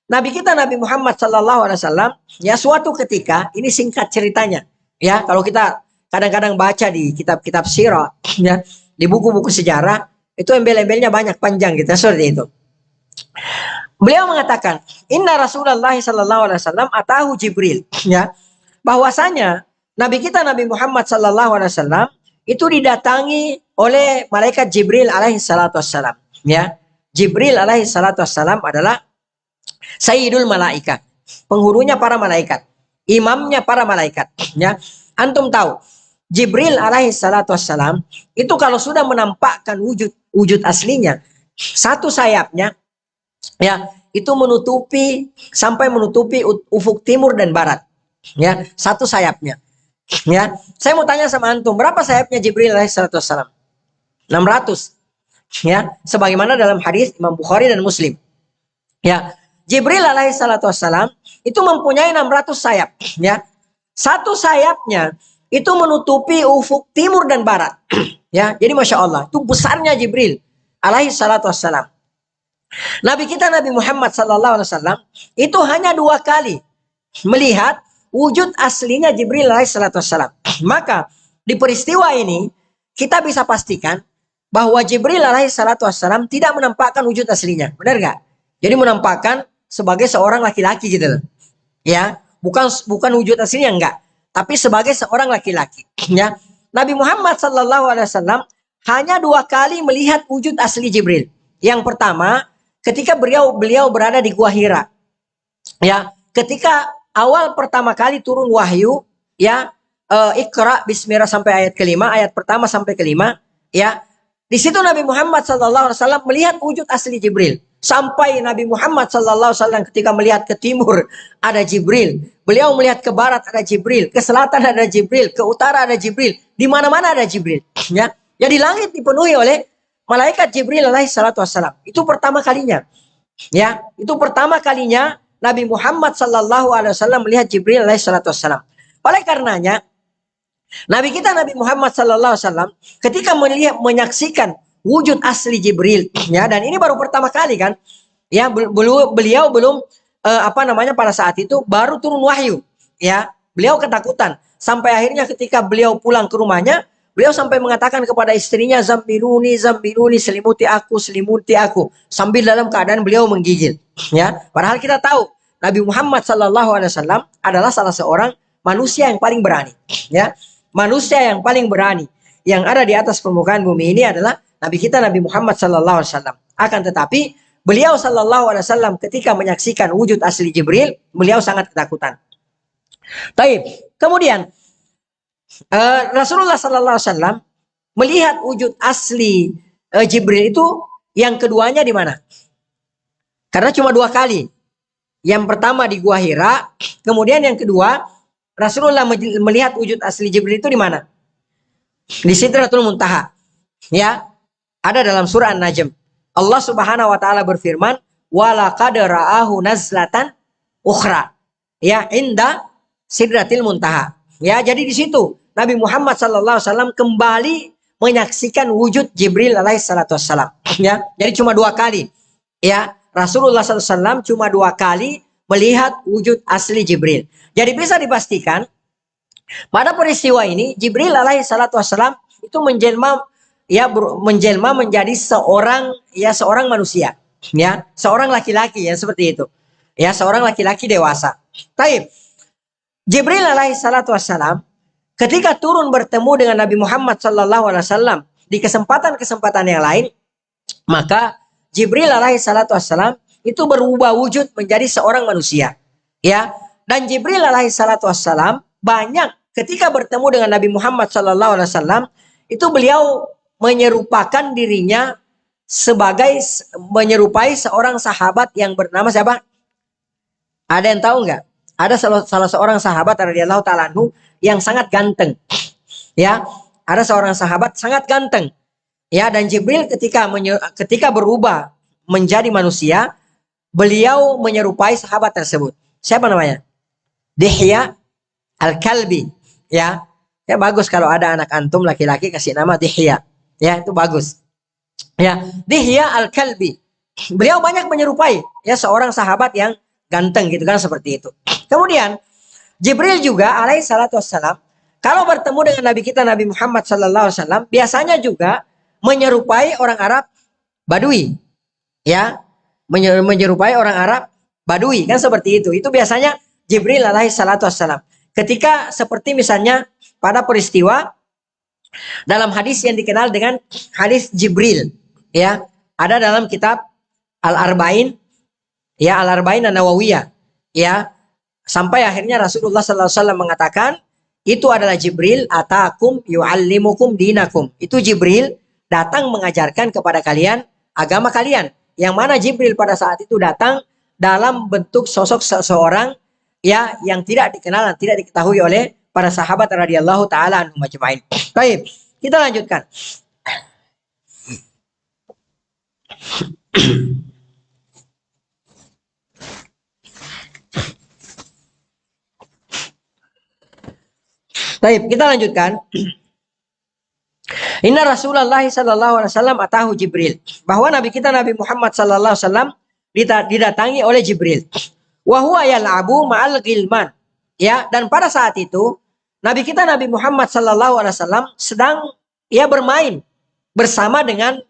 Nabi kita Nabi Muhammad sallallahu alaihi wasallam ya suatu ketika, ini singkat ceritanya, ya, kalau kita kadang-kadang baca di kitab-kitab sirah, ya, di buku-buku sejarah, itu embel-embelnya banyak panjang gitu, seperti itu. Beliau mengatakan, inna Rasulullah sallallahu alaihi wasallam atahu Jibril, ya, bahwasanya Nabi kita Nabi Muhammad sallallahu alaihi wasallam itu didatangi oleh malaikat Jibril alaihi salatu wassalam, ya. Jibril alaihi salatu wassalam adalah Sayyidul Malaikat, pengurunya para malaikat, imamnya para malaikat, ya. Antum tahu, Jibril alaihi salatu wassalam itu kalau sudah menampakkan wujud aslinya, satu sayapnya, ya, itu menutupi sampai menutupi ufuk timur dan barat, ya, satu sayapnya, ya. Saya mau tanya sama antum, berapa sayapnya Jibril alaihi salatu wassalam? 600, ya, sebagaimana dalam hadis Imam Bukhari dan Muslim, ya. Jibril alaihi salatu wassalam itu mempunyai 600 sayap, ya. Satu sayapnya itu menutupi ufuk timur dan barat, ya. Jadi masya Allah, itu besarnya Jibril alaihi salatu wassalam. Nabi kita Nabi Muhammad sallallahu alaihi wasallam itu hanya 2 kali melihat wujud aslinya Jibril alaihi salatu wassalam. Maka di peristiwa ini kita bisa pastikan bahwa Jibril alaihi salatu wassalam tidak menampakkan wujud aslinya, benar nggak? Jadi menampakkan sebagai seorang laki-laki gitu loh, ya. Bukan wujud aslinya, enggak, tapi sebagai seorang laki-laki, ya. Nabi Muhammad sallallahu alaihi wasallam hanya 2 kali melihat wujud asli Jibril. Yang pertama, ketika beliau berada di Gua Hira, ya, ketika awal pertama kali turun wahyu, ya, Iqra bismillah sampai ayat kelima, ayat pertama sampai kelima, ya. Di situ Nabi Muhammad sallallahu alaihi wasallam melihat wujud asli Jibril. Sampai Nabi Muhammad sallallahu alaihi wasallam ketika melihat ke timur ada Jibril, beliau melihat ke barat ada Jibril, ke selatan ada Jibril, ke utara ada Jibril, di mana-mana ada Jibril, ya. Jadi langit dipenuhi oleh malaikat Jibril alaihi salatu wassalam. Itu pertama kalinya, ya. Itu pertama kalinya Nabi Muhammad sallallahu alaihi wasallam melihat Jibril alaihi salatu wassalam. Oleh karenanya Nabi kita Nabi Muhammad sallallahu alaihi wasallam ketika menyaksikan wujud asli Jibril, ya, dan ini baru pertama kali kan, ya, beliau belum pada saat itu baru turun wahyu, ya. Beliau ketakutan sampai akhirnya ketika beliau pulang ke rumahnya, beliau sampai mengatakan kepada istrinya, zambiluni zambiluni, selimuti aku sambil dalam keadaan beliau menggigil, ya. Padahal kita tahu Nabi Muhammad sallallahu alaihi wasallam adalah salah seorang manusia yang paling berani, ya. Manusia yang paling berani yang ada di atas permukaan bumi ini adalah Nabi kita Nabi Muhammad sallallahu alaihi wasallam. Akan tetapi beliau sallallahu alaihi wasallam ketika menyaksikan wujud asli Jibril, beliau sangat ketakutan. Taib. Kemudian Rasulullah sallallahu alaihi wasallam melihat wujud asli Jibril itu yang keduanya di mana? Karena cuma 2 kali. Yang pertama di Gua Hira, kemudian yang kedua Rasulullah melihat wujud asli Jibril itu di mana? Di Sidratul Muntaha. Ya, ada dalam surah An-Najm. Allah Subhanahu wa taala berfirman, "Wa laqad ra'ahu nazlatan ukhra." Ya, inda Sidratil Muntaha. Ya, jadi di situ Nabi Muhammad sallallahu alaihi wasallam kembali menyaksikan wujud Jibril alaihi salatu wassalam. Ya, jadi cuma 2 kali. Ya, Rasulullah SAW cuma 2 kali melihat wujud asli Jibril. Jadi bisa dipastikan pada peristiwa ini Jibril alaihi salatu wassalam itu menjelma menjadi seorang manusia, ya, seorang laki-laki, ya, seperti itu. Ya, seorang laki-laki dewasa. Taib. Jibril alaihi salatu wassalam ketika turun bertemu dengan Nabi Muhammad sallallahu alaihi wasallam di kesempatan-kesempatan yang lain, maka Jibril alaihi salatu wassalam itu berubah wujud menjadi seorang manusia. Ya, dan Jibril alaihi salatu wassalam banyak ketika bertemu dengan Nabi Muhammad sallallahu alaihi wasallam itu beliau menyerupakan dirinya menyerupai seorang sahabat yang bernama siapa? Ada yang tahu nggak? Ada salah seorang sahabat radhiyallahu ta'ala anhu yang sangat ganteng. Ya, ada seorang sahabat sangat ganteng. Ya, dan Jibril ketika berubah menjadi manusia, beliau menyerupai sahabat tersebut. Siapa namanya? Dihya Al-Kalbi. Ya, ya bagus kalau ada anak antum laki-laki kasih nama Dihya. Ya, itu bagus. Ya, Dihya Al-Kalbi. Beliau banyak menyerupai ya seorang sahabat yang ganteng gitu kan, seperti itu. Kemudian Jibril juga alaihi salatu wassalam kalau bertemu dengan Nabi kita Nabi Muhammad sallallahu alaihi wasallam biasanya juga menyerupai orang Arab Badui. Ya, menyerupai orang Arab Badui kan, seperti itu. Itu biasanya Jibril alaihi salatu wassalam. Ketika seperti misalnya pada peristiwa dalam hadis yang dikenal dengan hadis Jibril, ya, ada dalam kitab Al-Arba'in, ya, Al-Arba'in An-Nawawiyah, ya, sampai akhirnya Rasulullah sallallahu alaihi wasallam mengatakan itu adalah Jibril atakum yu'allimukum dinakum. Itu Jibril datang mengajarkan kepada kalian agama kalian. Yang mana Jibril pada saat itu datang dalam bentuk sosok seseorang ya yang tidak dikenal dan tidak diketahui oleh para sahabat radhiyallahu taala anhum ajmain. Baik, kita lanjutkan. Baik, kita lanjutkan. Inna Rasulullah sallallahu alaihi wasallam atahu Jibril. Bahwa Nabi kita Nabi Muhammad sallallahu alaihi wasallam didatangi oleh Jibril. Wa huwa yal'abu ma'al ghilman. Ya, dan pada saat itu Nabi kita Nabi Muhammad sallallahu alaihi wasallam sedang bermain bersama dengan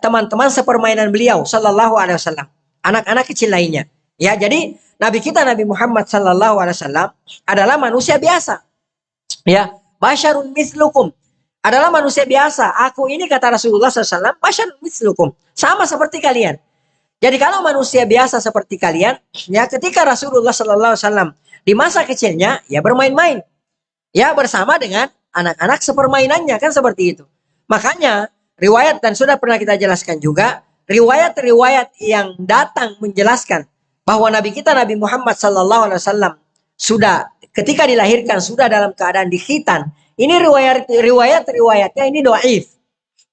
teman-teman sepermainan beliau sallallahu alaihi wasallam, anak-anak kecil lainnya. Ya, jadi Nabi kita Nabi Muhammad sallallahu alaihi wasallam adalah manusia biasa. Ya, basyarun mislukum, adalah manusia biasa. Aku ini kata Rasulullah SAW, basyarun mislukum, sama seperti kalian. Jadi kalau manusia biasa seperti kalian, ya ketika Rasulullah SAW di masa kecilnya, ya bermain-main, ya bersama dengan anak-anak sepermainannya, kan seperti itu. Makanya riwayat, dan sudah pernah kita jelaskan juga, riwayat-riwayat yang datang menjelaskan bahwa Nabi kita Nabi Muhammad SAW sudah ketika dilahirkan sudah dalam keadaan dikhitan. Ini riwayatnya ini dhaif.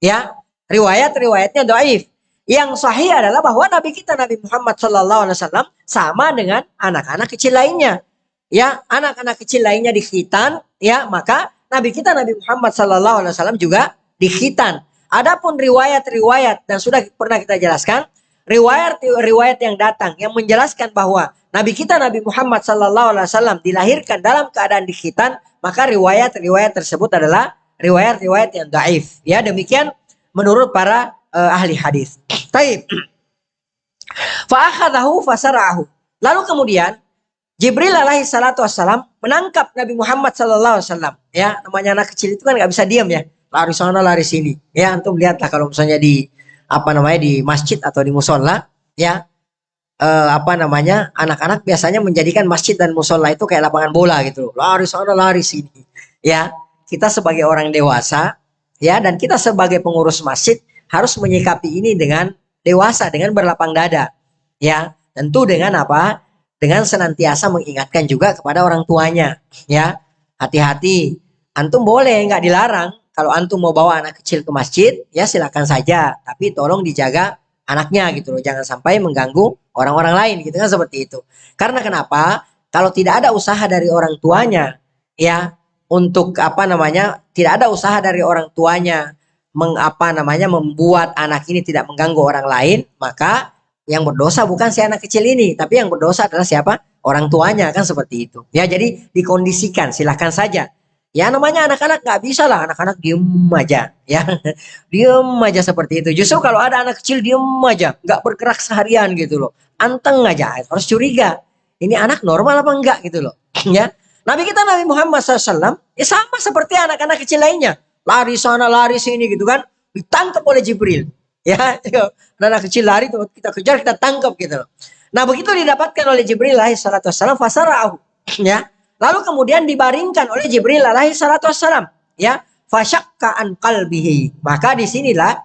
Ya, riwayatnya dhaif. Yang sahih adalah bahwa Nabi kita Nabi Muhammad SAW sama dengan anak-anak kecil lainnya. Ya, anak-anak kecil lainnya dikhitan, ya, maka Nabi kita Nabi Muhammad SAW juga dikhitan. Adapun riwayat-riwayat, dan sudah pernah kita jelaskan, riwayat yang datang yang menjelaskan bahwa Nabi kita Nabi Muhammad SAW dilahirkan dalam keadaan dikhitan, maka riwayat-riwayat tersebut adalah riwayat-riwayat yang dhaif. Ya, demikian menurut para ahli hadis. Taib. Fa akhadahu fasarahu. Lalu kemudian Jibril alaihi salatu wassalam menangkap Nabi Muhammad sallallahu alaihi wasallam. Ya, namanya anak kecil itu kan nggak bisa diam ya. Lari sana lari sini. Ya, antum lihatlah kalau misalnya di di masjid atau di musola, ya, anak-anak biasanya menjadikan masjid dan musola itu kayak lapangan bola gitu. Lari sana lari sini. Ya, kita sebagai orang dewasa, Ya, dan kita sebagai pengurus masjid harus menyikapi ini dengan dewasa, dengan berlapang dada. Ya, tentu dengan apa? Dengan senantiasa mengingatkan juga kepada orang tuanya. Ya, hati-hati. Antum boleh, nggak dilarang. Kalau antum mau bawa anak kecil ke masjid, ya silakan saja. Tapi tolong dijaga anaknya gitu loh. Jangan sampai mengganggu orang-orang lain gitu kan, seperti itu. Karena kenapa? Kalau tidak ada usaha dari orang tuanya, ya untuk apa namanya, tidak ada usaha dari orang tuanya membuat anak ini tidak mengganggu orang lain, maka yang berdosa bukan si anak kecil ini, tapi yang berdosa adalah siapa? Orang tuanya, kan seperti itu. Ya, jadi dikondisikan, silahkan saja. Ya namanya anak-anak nggak bisa lah, anak-anak diem aja, ya diem aja seperti itu. Justru kalau ada anak kecil diem aja, nggak bergerak seharian gitu loh, anteng aja, harus curiga. Ini anak normal apa enggak gitu loh, ya. Nabi kita Nabi Muhammad SAW ya sama seperti anak-anak kecil lainnya, lari sana lari sini gitu kan, ditangkap oleh Jibril. Ya, anak kecil lari kita kejar, kita tangkap gitu loh. Nah begitu didapatkan oleh Jibril alaihi salatu wassalam, fasara'ahu, ya. Lalu kemudian dibaringkan oleh Jibril alaihi salatu wassalam, ya, fasyakka an qalbihi. Maka disinilah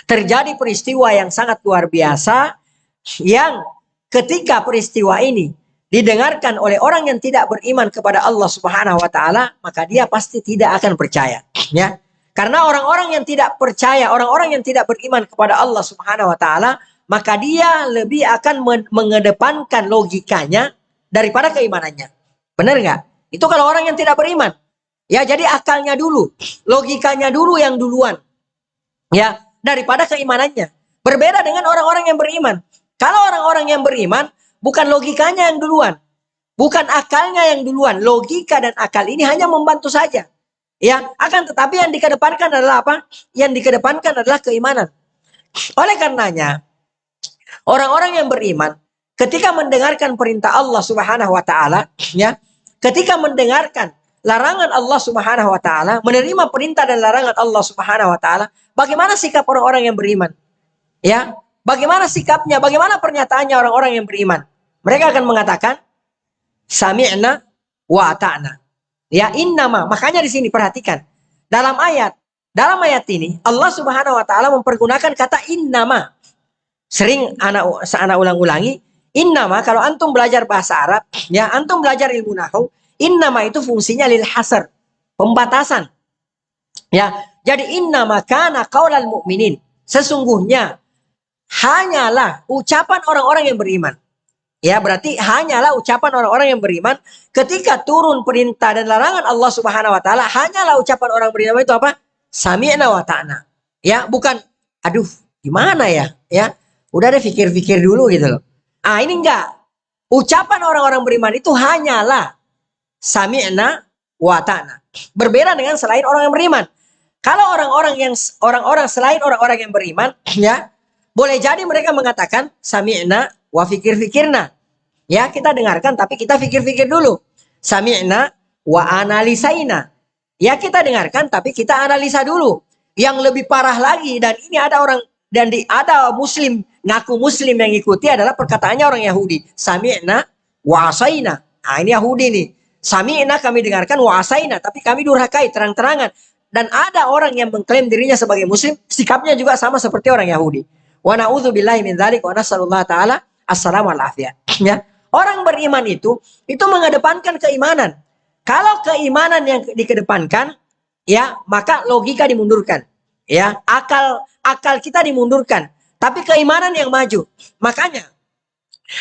terjadi peristiwa yang sangat luar biasa, yang ketika peristiwa ini didengarkan oleh orang yang tidak beriman kepada Allah Subhanahu wa taala, maka dia pasti tidak akan percaya, ya. Karena orang-orang yang tidak percaya, orang-orang yang tidak beriman kepada Allah Subhanahu wa taala, maka dia lebih akan mengedepankan logikanya daripada keimanannya. Benar nggak? Itu kalau orang yang tidak beriman. Ya, jadi akalnya dulu, logikanya dulu yang duluan. Ya, daripada keimanannya. Berbeda dengan orang-orang yang beriman. Kalau orang-orang yang beriman, bukan logikanya yang duluan, bukan akalnya yang duluan. Logika dan akal ini hanya membantu saja. Ya, akan tetapi yang dikedepankan adalah apa? Yang dikedepankan adalah keimanan. Oleh karenanya, orang-orang yang beriman ketika mendengarkan perintah Allah Subhanahu wa taala, ya, ketika mendengarkan larangan Allah Subhanahu wa taala, menerima perintah dan larangan Allah Subhanahu wa taala, bagaimana sikap orang-orang yang beriman? Ya, bagaimana sikapnya? Bagaimana pernyataannya orang-orang yang beriman? Mereka akan mengatakan sami'na wa ata'na. Ya, innama. Makanya di sini perhatikan. Dalam ayat ini Allah Subhanahu wa taala mempergunakan kata innama. Sering anak ulang-ulangi, innama. Kalau antum belajar bahasa Arab, ya, antum belajar ilmu nahwu, innama itu fungsinya lil hasr, pembatasan. Ya, jadi innama kana qaulal mu'minin. Sesungguhnya hanyalah ucapan orang-orang yang beriman. Ya, berarti hanyalah ucapan orang-orang yang beriman ketika turun perintah dan larangan Allah Subhanahu wa taala, hanyalah ucapan orang beriman itu apa? Sami'na wa ta'na. Ya, bukan aduh, gimana ya? Ya, udah deh pikir-pikir dulu gitu loh. Ah, ini enggak. Ucapan orang-orang beriman itu hanyalah sami'na wa ta'na. Berbeda dengan selain orang yang beriman. Kalau orang-orang selain orang-orang yang beriman, ya, boleh jadi mereka mengatakan sami'na wa fikir-fikirna. Ya, kita dengarkan tapi kita fikir-fikir dulu. Sami'na wa analisaina. Ya, kita dengarkan tapi kita analisa dulu. Yang lebih parah lagi, dan ini ada orang dan ada muslim, ngaku muslim yang ikuti, adalah perkataannya orang Yahudi. Sami'na wa asaina. Nah, ini Yahudi nih. Sami'na, kami dengarkan, wa asaina, tapi kami durhakai terang-terangan. Dan ada orang yang mengklaim dirinya sebagai muslim, sikapnya juga sama seperti orang Yahudi. Wa na'udzubillahi min dzalik wa nasallallahu taala assalamu alaihi. Ya. Orang beriman itu mengedepankan keimanan. Kalau keimanan yang dikedepankan, ya, maka logika dimundurkan. Ya, akal kita dimundurkan, tapi keimanan yang maju. Makanya,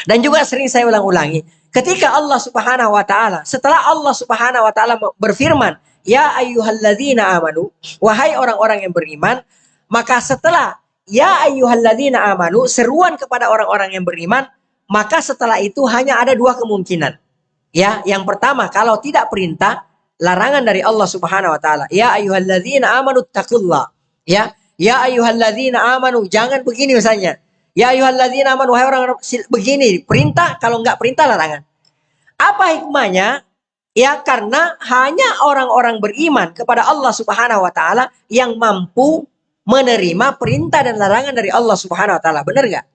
dan juga sering saya ulang-ulangi, ketika Allah Subhanahu wa taala, setelah Allah Subhanahu wa taala berfirman, ya ayyuhalladzina amanu, wahai orang-orang yang beriman, maka setelah ya ayyuhalladzina amanu, seruan kepada orang-orang yang beriman, maka setelah itu hanya ada dua kemungkinan. Ya, yang pertama, kalau tidak perintah, larangan dari Allah Subhanahu wa taala, ya ayyuhalladzina amanu taqullah. Ya ayyuhalladzina amanu, jangan begini misalnya. Ya ayyuhalladzina amanu, wahai orang-orang, begini perintah, kalau enggak perintah larangan. Apa hikmahnya? Ya, karena hanya orang-orang beriman kepada Allah Subhanahu wa taala yang mampu menerima perintah dan larangan dari Allah Subhanahu wa taala. Benar enggak?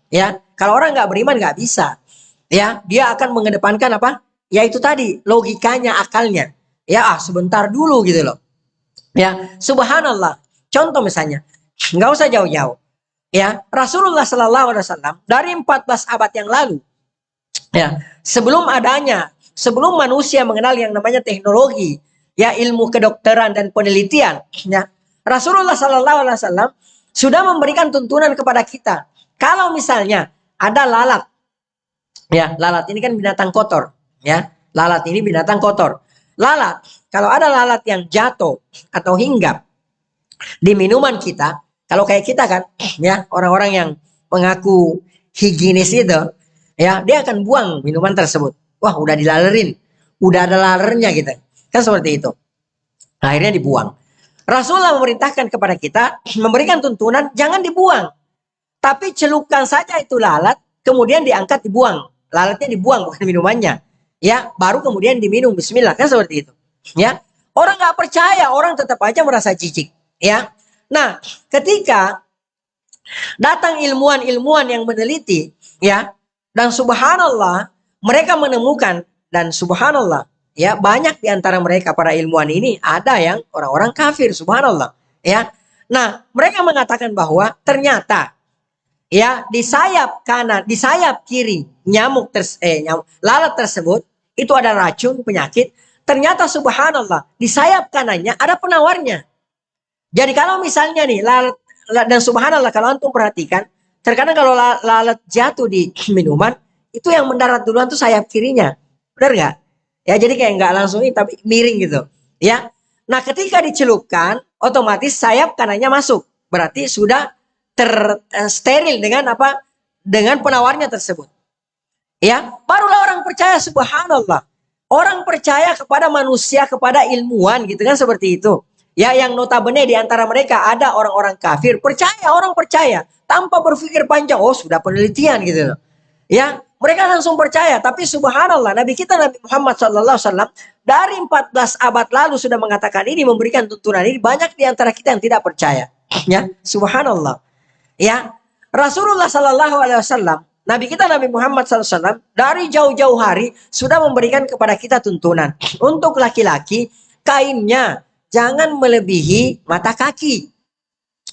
Ya, kalau orang enggak beriman enggak bisa. Ya, dia akan mengedepankan apa? Ya itu tadi, logikanya, akalnya. Ya, sebentar dulu gitu loh. Ya, subhanallah. Contoh misalnya, nggak usah jauh-jauh. Ya, Rasulullah Sallallahu Alaihi Wasallam dari 14 abad yang lalu, ya, sebelum manusia mengenal yang namanya teknologi, ya, ilmu kedokteran dan penelitian, ya, Rasulullah Sallallahu Alaihi Wasallam sudah memberikan tuntunan kepada kita. Kalau misalnya ada lalat, ya, lalat ini kan binatang kotor, ya, lalat ini binatang kotor. Lalat, kalau ada lalat yang jatuh atau hinggap di minuman kita, kalau kayak kita kan, ya, orang-orang yang mengaku higienis itu, ya, dia akan buang minuman tersebut. Wah, udah dilalerin, udah ada lalernya gitu, kan seperti itu. Akhirnya dibuang. Rasulullah memerintahkan kepada kita, memberikan tuntunan, jangan dibuang, tapi celupkan saja itu lalat, kemudian diangkat dibuang. Lalatnya dibuang, bukan minumannya. Ya, baru kemudian diminum. Bismillah, kan seperti itu. Ya, orang nggak percaya, orang tetap aja merasa jijik. Ya, nah, ketika datang ilmuwan-ilmuwan yang meneliti, ya, dan subhanallah, mereka menemukan, dan subhanallah, ya, banyak di antara mereka para ilmuwan ini ada yang orang-orang kafir, subhanallah. Ya, nah, mereka mengatakan bahwa ternyata, ya, di sayap kanan, di sayap kiri lalat tersebut itu ada racun penyakit. Ternyata subhanallah, di sayap kanannya ada penawarnya. Jadi kalau misalnya nih lalat, dan subhanallah kalau antum perhatikan, terkadang kalau lalat jatuh di minuman, itu yang mendarat duluan tuh sayap kirinya. Benar nggak? Ya, jadi kayak nggak langsung ini tapi miring gitu. Ya. Nah, ketika dicelupkan, otomatis sayap kanannya masuk. Berarti sudah tersteril dengan apa? Dengan penawarnya tersebut. Ya, barulah orang percaya, subhanallah. Orang percaya kepada manusia, kepada ilmuwan gitu kan, seperti itu. Ya, yang notabene di antara mereka ada orang-orang kafir, percaya, orang percaya tanpa berpikir panjang. Oh, sudah penelitian gitu loh. Ya, mereka langsung percaya. Tapi subhanallah, Nabi kita Nabi Muhammad SAW dari 14 abad lalu sudah mengatakan ini, memberikan tuntunan ini. Banyak di antara kita yang tidak percaya. Ya, subhanallah. Ya, Rasulullah Sallallahu Alaihi Wasallam, Nabi kita Nabi Muhammad SAW dari jauh-jauh hari sudah memberikan kepada kita tuntunan untuk laki-laki, kainnya jangan melebihi mata kaki.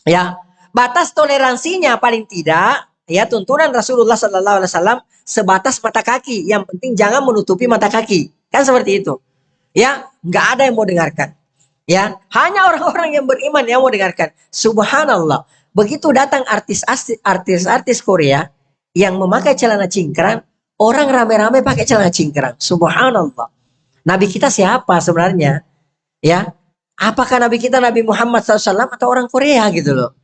Ya, batas toleransinya paling tidak, ya, tuntunan Rasulullah Sallallahu Alaihi Wasallam sebatas mata kaki. Yang penting jangan menutupi mata kaki, kan seperti itu. Ya, nggak ada yang mau dengarkan. Ya, hanya orang-orang yang beriman yang mau dengarkan. Subhanallah. Begitu datang artis-artis Korea yang memakai celana cingkrang, orang rame-rame pakai celana cingkrang. Subhanallah. Nabi kita siapa sebenarnya? Ya, apakah Nabi kita Nabi Muhammad SAW atau orang Korea gitu loh?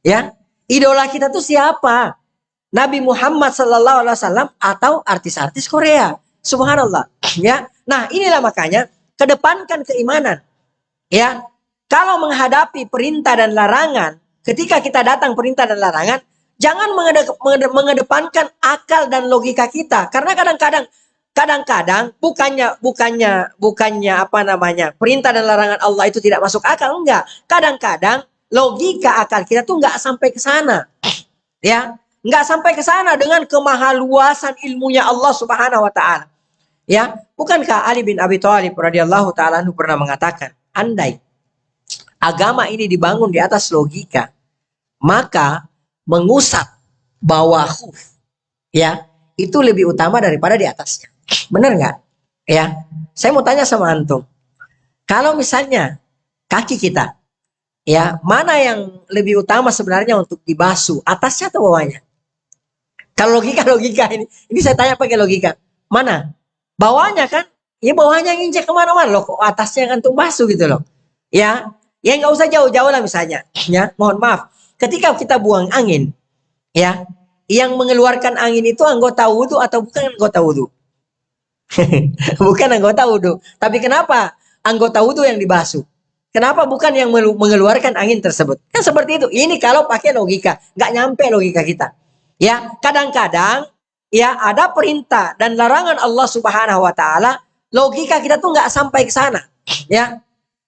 Ya, idola kita tuh siapa? Nabi Muhammad SAW atau artis-artis Korea? Subhanallah. Ya, nah inilah makanya kedepankan keimanan. Ya, kalau menghadapi perintah dan larangan, ketika kita datang perintah dan larangan, jangan mengedepankan akal dan logika kita, karena kadang-kadang bukannya apa namanya, perintah dan larangan Allah itu tidak masuk akal, enggak. Kadang-kadang logika akal kita tuh enggak sampai ke sana. Ya, enggak sampai ke sana dengan kemahaluasan ilmunya Allah Subhanahu wa taala. Ya, bukankah Ali bin Abi Thalib radhiyallahu taala pernah mengatakan, andai agama ini dibangun di atas logika, maka mengusap bawah khuf, ya, itu lebih utama daripada di atasnya. Benar nggak? Ya, saya mau tanya sama antum, kalau misalnya kaki kita, ya, mana yang lebih utama sebenarnya untuk dibasuh, atasnya atau bawahnya? Kalau logika ini saya tanya pakai logika, mana? Bawahnya kan? Ya, bawahnya nginjek kemana-mana loh, kok atasnya yang antum basuh gitu loh. Ya, ya nggak usah jauh-jauh lah misalnya. Ya, mohon maaf. Ketika kita buang angin, ya, yang mengeluarkan angin itu anggota wudhu atau bukan anggota wudhu? Bukan anggota wudhu. Tapi kenapa anggota wudhu yang dibasuh? Kenapa bukan yang mengeluarkan angin tersebut? Kan seperti itu. Ini kalau pakai logika, nggak nyampe logika kita. Ya, kadang-kadang, ya, ada perintah dan larangan Allah Subhanahu Wa Taala, logika kita tuh nggak sampai ke sana. Ya,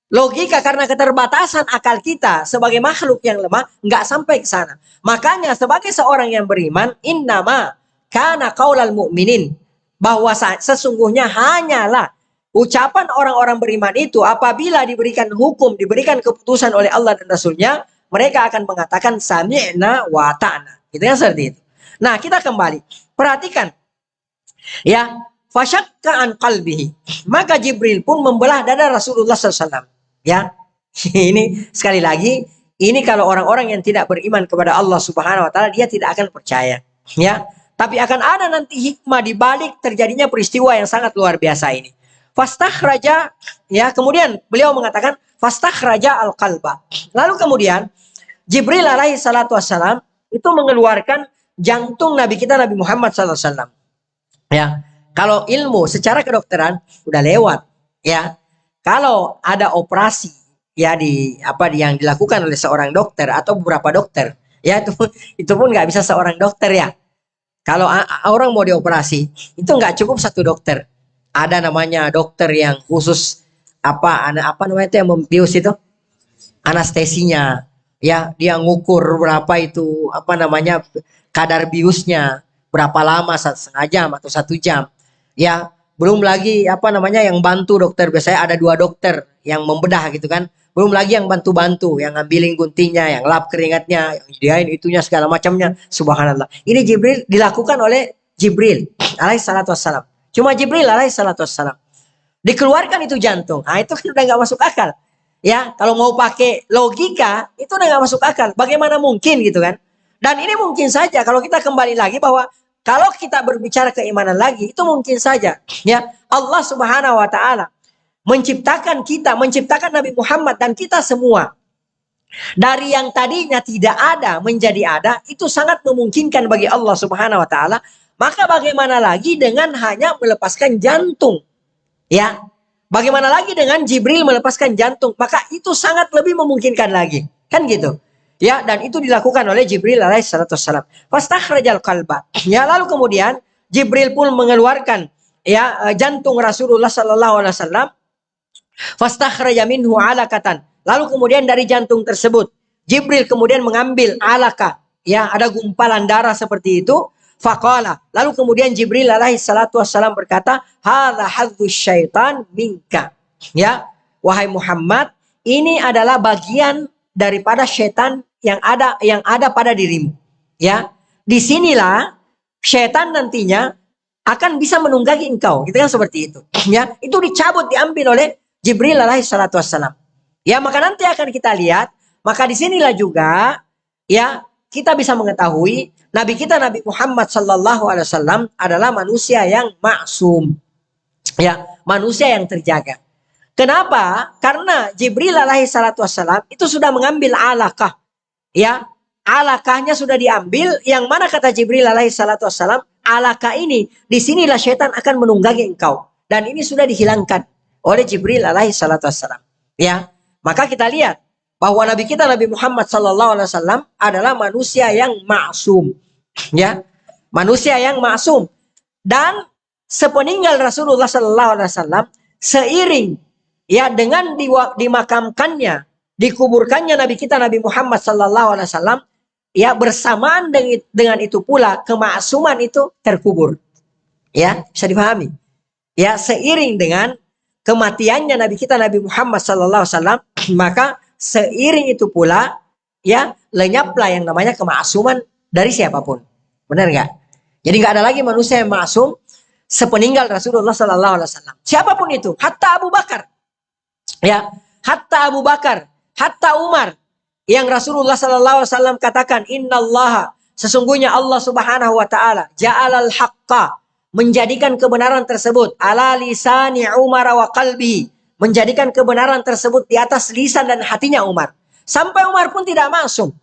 logika karena keterbatasan akal kita sebagai makhluk yang lemah nggak sampai ke sana. Makanya sebagai seorang yang beriman, innama kana qaulal mu'minin, bahwa sesungguhnya hanyalah ucapan orang-orang beriman itu apabila diberikan hukum, diberikan keputusan oleh Allah dan Rasulnya, mereka akan mengatakan sami'na wa ta'na. Gitu kan seperti itu. Nah, kita kembali. Perhatikan. Ya, fasyakka an qalbihi. Maka Jibril pun membelah dada Rasulullah SAW. Ya, ini sekali lagi, ini kalau orang-orang yang tidak beriman kepada Allah Subhanahu wa taala, dia tidak akan percaya. Ya, tapi akan ada nanti hikmah di balik terjadinya peristiwa yang sangat luar biasa ini. Fastakhraja, ya, kemudian beliau mengatakan fastakhraja al-qalba. Lalu kemudian Jibril alaihi salatu wassalam itu mengeluarkan jantung Nabi kita Nabi Muhammad sallallahu alaihi wasallam. Ya, kalau ilmu secara kedokteran udah lewat, ya. Kalau ada operasi ya yang dilakukan oleh seorang dokter atau beberapa dokter, ya itu pun nggak bisa seorang dokter ya. Kalau orang mau dioperasi itu nggak cukup satu dokter. Ada namanya dokter yang khusus apa namanya itu yang membius itu anestesinya, ya dia ngukur berapa itu kadar biusnya berapa lama, setengah jam atau 1 jam, ya belum lagi yang bantu dokter, biasanya ada 2 dokter yang membedah gitu kan, belum lagi yang bantu-bantu yang ngambilin guntingnya, yang lap keringatnya, yang diain itunya segala macamnya. Subhanallah, ini Jibril dilakukan oleh Jibril alaihi salatu wassalam. Cuma Jibril alaihi salatu wassalam dikeluarkan itu jantung. Nah, itu kan udah nggak masuk akal. Ya, kalau mau pakai logika itu udah nggak masuk akal. Bagaimana mungkin gitu kan? Dan ini mungkin saja kalau kita kembali lagi bahwa kalau kita berbicara keimanan lagi itu mungkin saja. Ya, Allah Subhanahu wa taala menciptakan kita, menciptakan Nabi Muhammad dan kita semua dari yang tadinya tidak ada menjadi ada, itu sangat memungkinkan bagi Allah Subhanahu wa taala. Maka bagaimana lagi dengan hanya melepaskan jantung? Ya, bagaimana lagi dengan Jibril melepaskan jantung? Maka itu sangat lebih memungkinkan lagi. Kan gitu. Ya, dan itu dilakukan oleh Jibril alaihissalam. Fastakhrajal qalba. Ya, lalu kemudian Jibril pun mengeluarkan jantung Rasulullah sallallahu alaihi wasallam. Fastakhraja minhu alaqatan. Lalu kemudian dari jantung tersebut Jibril kemudian mengambil alaka. Ya, ada gumpalan darah seperti itu. Faqala, lalu kemudian Jibril alaihi salatu wassalam berkata, hadza hadzuz syaitan minka. Ya, wahai Muhammad, ini adalah bagian daripada syaitan yang ada pada dirimu. Ya, disinilah syaitan nantinya akan bisa menunggangi engkau. Gitu kan seperti itu. Ya, itu dicabut, diambil oleh Jibril alaihi salatu wassalam. Ya, maka nanti akan kita lihat, maka disinilah juga ya kita bisa mengetahui Nabi kita Nabi Muhammad sallallahu alaihi wasallam adalah manusia yang maksum. Ya, manusia yang terjaga. Kenapa? Karena Jibril alaihi salatu wassalam itu sudah mengambil alaqah. Ya, alaqahnya sudah diambil, yang mana kata Jibril alaihi salatu wassalam, alaqah ini disinilah syaitan akan menunggangi engkau. Dan ini sudah dihilangkan oleh Jibril alaihi salatu wassalam. Ya, maka kita lihat bahwa Nabi kita Nabi Muhammad sallallahu alaihi wasallam adalah manusia yang maksum. Ya, manusia yang maksum. Dan sepeninggal Rasulullah sallallahu alaihi wasallam, seiring ya dengan dimakamkannya, dikuburkannya Nabi kita Nabi Muhammad sallallahu alaihi wasallam, ya bersamaan dengan itu pula kemaksuman itu terkubur. Ya, bisa dipahami. Ya, seiring dengan kematiannya Nabi kita Nabi Muhammad sallallahu alaihi wasallam, maka seiring itu pula ya lenyaplah yang namanya kemaksuman dari siapapun. Benar nggak? Jadi nggak ada lagi manusia yang maksum sepeninggal Rasulullah sallallahu alaihi wasallam. Siapapun itu, hatta Abu Bakar. Ya, hatta Abu Bakar, hatta Umar, yang Rasulullah sallallahu alaihi wasallam katakan, innallaha, sesungguhnya Allah Subhanahu wa taala ja'alal haqqa, menjadikan kebenaran tersebut ala lisani Umar wa qalbi, menjadikan kebenaran tersebut di atas lisan dan hatinya Umar. Sampai Umar pun tidak maksum.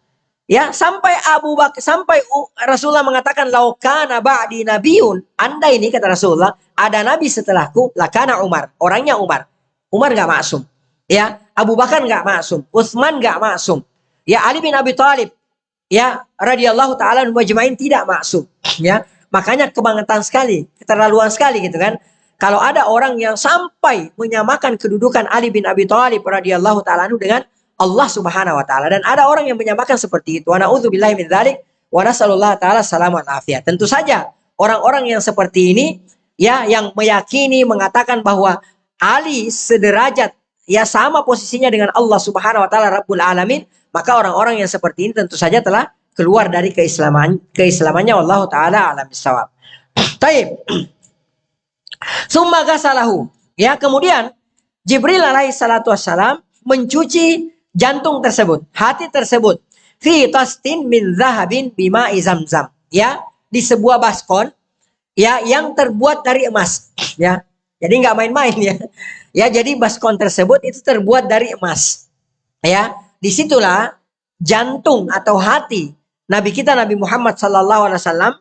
Ya, sampai Abu Bakar, sampai Rasulullah mengatakan laukana ba'di nabiyun, anda ini kata Rasulullah ada nabi setelahku, lakana Umar, orangnya Umar. Umar enggak maksum. Ya, Abu Bakar enggak maksum, Utsman enggak maksum. Ya, Ali bin Abi Thalib ya radhiyallahu taala majma'in tidak maksum. Ya, makanya kebangetan sekali, keterlaluan sekali gitu kan. Kalau ada orang yang sampai menyamakan kedudukan Ali bin Abi Thalib radhiyallahu taala dengan Allah Subhanahu wa taala, dan ada orang yang menyamakan seperti itu. Wa na'udzubillahi min dzalik wa nasallallahu taala salaman afiyah. Tentu saja orang-orang yang seperti ini ya yang meyakini mengatakan bahwa Ali sederajat, ya sama posisinya dengan Allah Subhanahu wa taala Rabbul Alamin, maka orang-orang yang seperti ini tentu saja telah keluar dari keislamannya, Allah taala alam bisawab. Taib. Summa ghasalahu. Ya, kemudian Jibril alaihi salatu wassalam mencuci jantung tersebut, hati tersebut, fi tastin min zahabin bima'i zamzam. Ya, di sebuah baskon ya yang terbuat dari emas, ya. Jadi nggak main-main ya. Ya, jadi baskon tersebut itu terbuat dari emas. Ya, disitulah jantung atau hati Nabi kita Nabi Muhammad sallallahu alaihi wasallam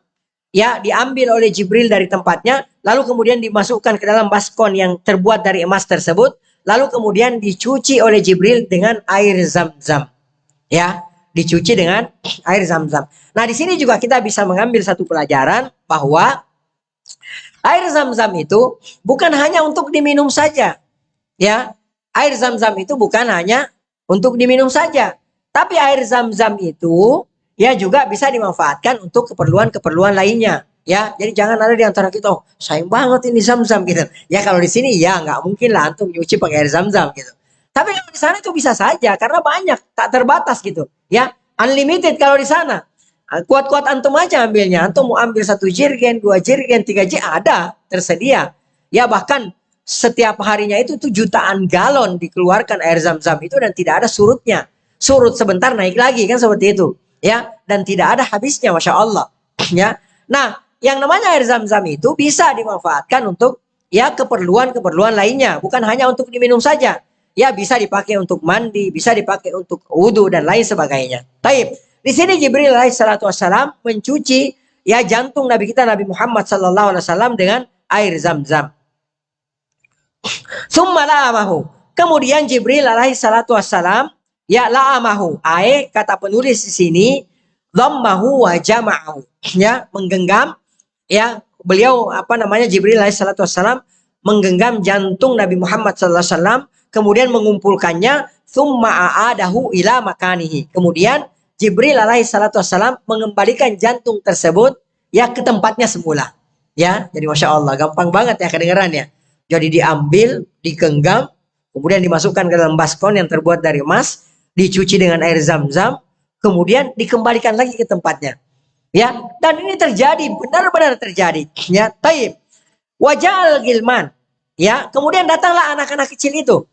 ya diambil oleh Jibril dari tempatnya, lalu kemudian dimasukkan ke dalam baskon yang terbuat dari emas tersebut, lalu kemudian dicuci oleh Jibril dengan air zam-zam. Ya, dicuci dengan air zam-zam. Nah, di sini juga kita bisa mengambil satu pelajaran bahwa air zam-zam itu bukan hanya untuk diminum saja. Ya, air zam-zam itu bukan hanya untuk diminum saja, tapi air zam-zam itu ya juga bisa dimanfaatkan untuk keperluan-keperluan lainnya. Ya, jadi jangan ada di antara kita, oh, sayang banget ini zam-zam gitu. Ya, kalau di sini ya nggak mungkin lah antum nyuci pakai air zam-zam gitu. Tapi kalau di sana itu bisa saja karena banyak, tak terbatas gitu. Ya, unlimited kalau di sana. Kuat-kuat antum aja ambilnya. Antum mau ambil 1 jerigen, 2 jerigen, 3 jerigen ada tersedia. Ya, bahkan setiap harinya itu jutaan galon dikeluarkan air zam-zam itu dan tidak ada surutnya. Surut sebentar naik lagi kan seperti itu. Ya, dan tidak ada habisnya, masya Allah. Ya, nah yang namanya air zam-zam itu bisa dimanfaatkan untuk ya keperluan-keperluan lainnya, bukan hanya untuk diminum saja. Ya, bisa dipakai untuk mandi, bisa dipakai untuk wudhu dan lain sebagainya. Taib. Di sini Jibril alaihissalatu wassalam mencuci ya jantung Nabi kita Nabi Muhammad sallallahu alaihi wasallam dengan air zam-zam. Summa la'amahu. Kemudian Jibril alaihissalatu wassalam ya la'amahu. Kata penulis di sini dhammahu wa jama'ahu. Ya, menggenggam ya beliau Jibril alaihissalatu wassalam menggenggam jantung Nabi Muhammad sallallahu alaihi wasallam, kemudian mengumpulkannya, summa a'adahu ila makanihi. Kemudian Jibril alaihissalatu wassalam mengembalikan jantung tersebut ya ke tempatnya semula. Ya, jadi masya Allah gampang banget ya kedengarannya. Jadi diambil, digenggam, kemudian dimasukkan ke dalam baskon yang terbuat dari emas, dicuci dengan air zam-zam, kemudian dikembalikan lagi ke tempatnya. Ya, dan ini terjadi, benar-benar terjadi. Ya, taib. Wajal gilman. Ya, kemudian datanglah anak-anak kecil itu.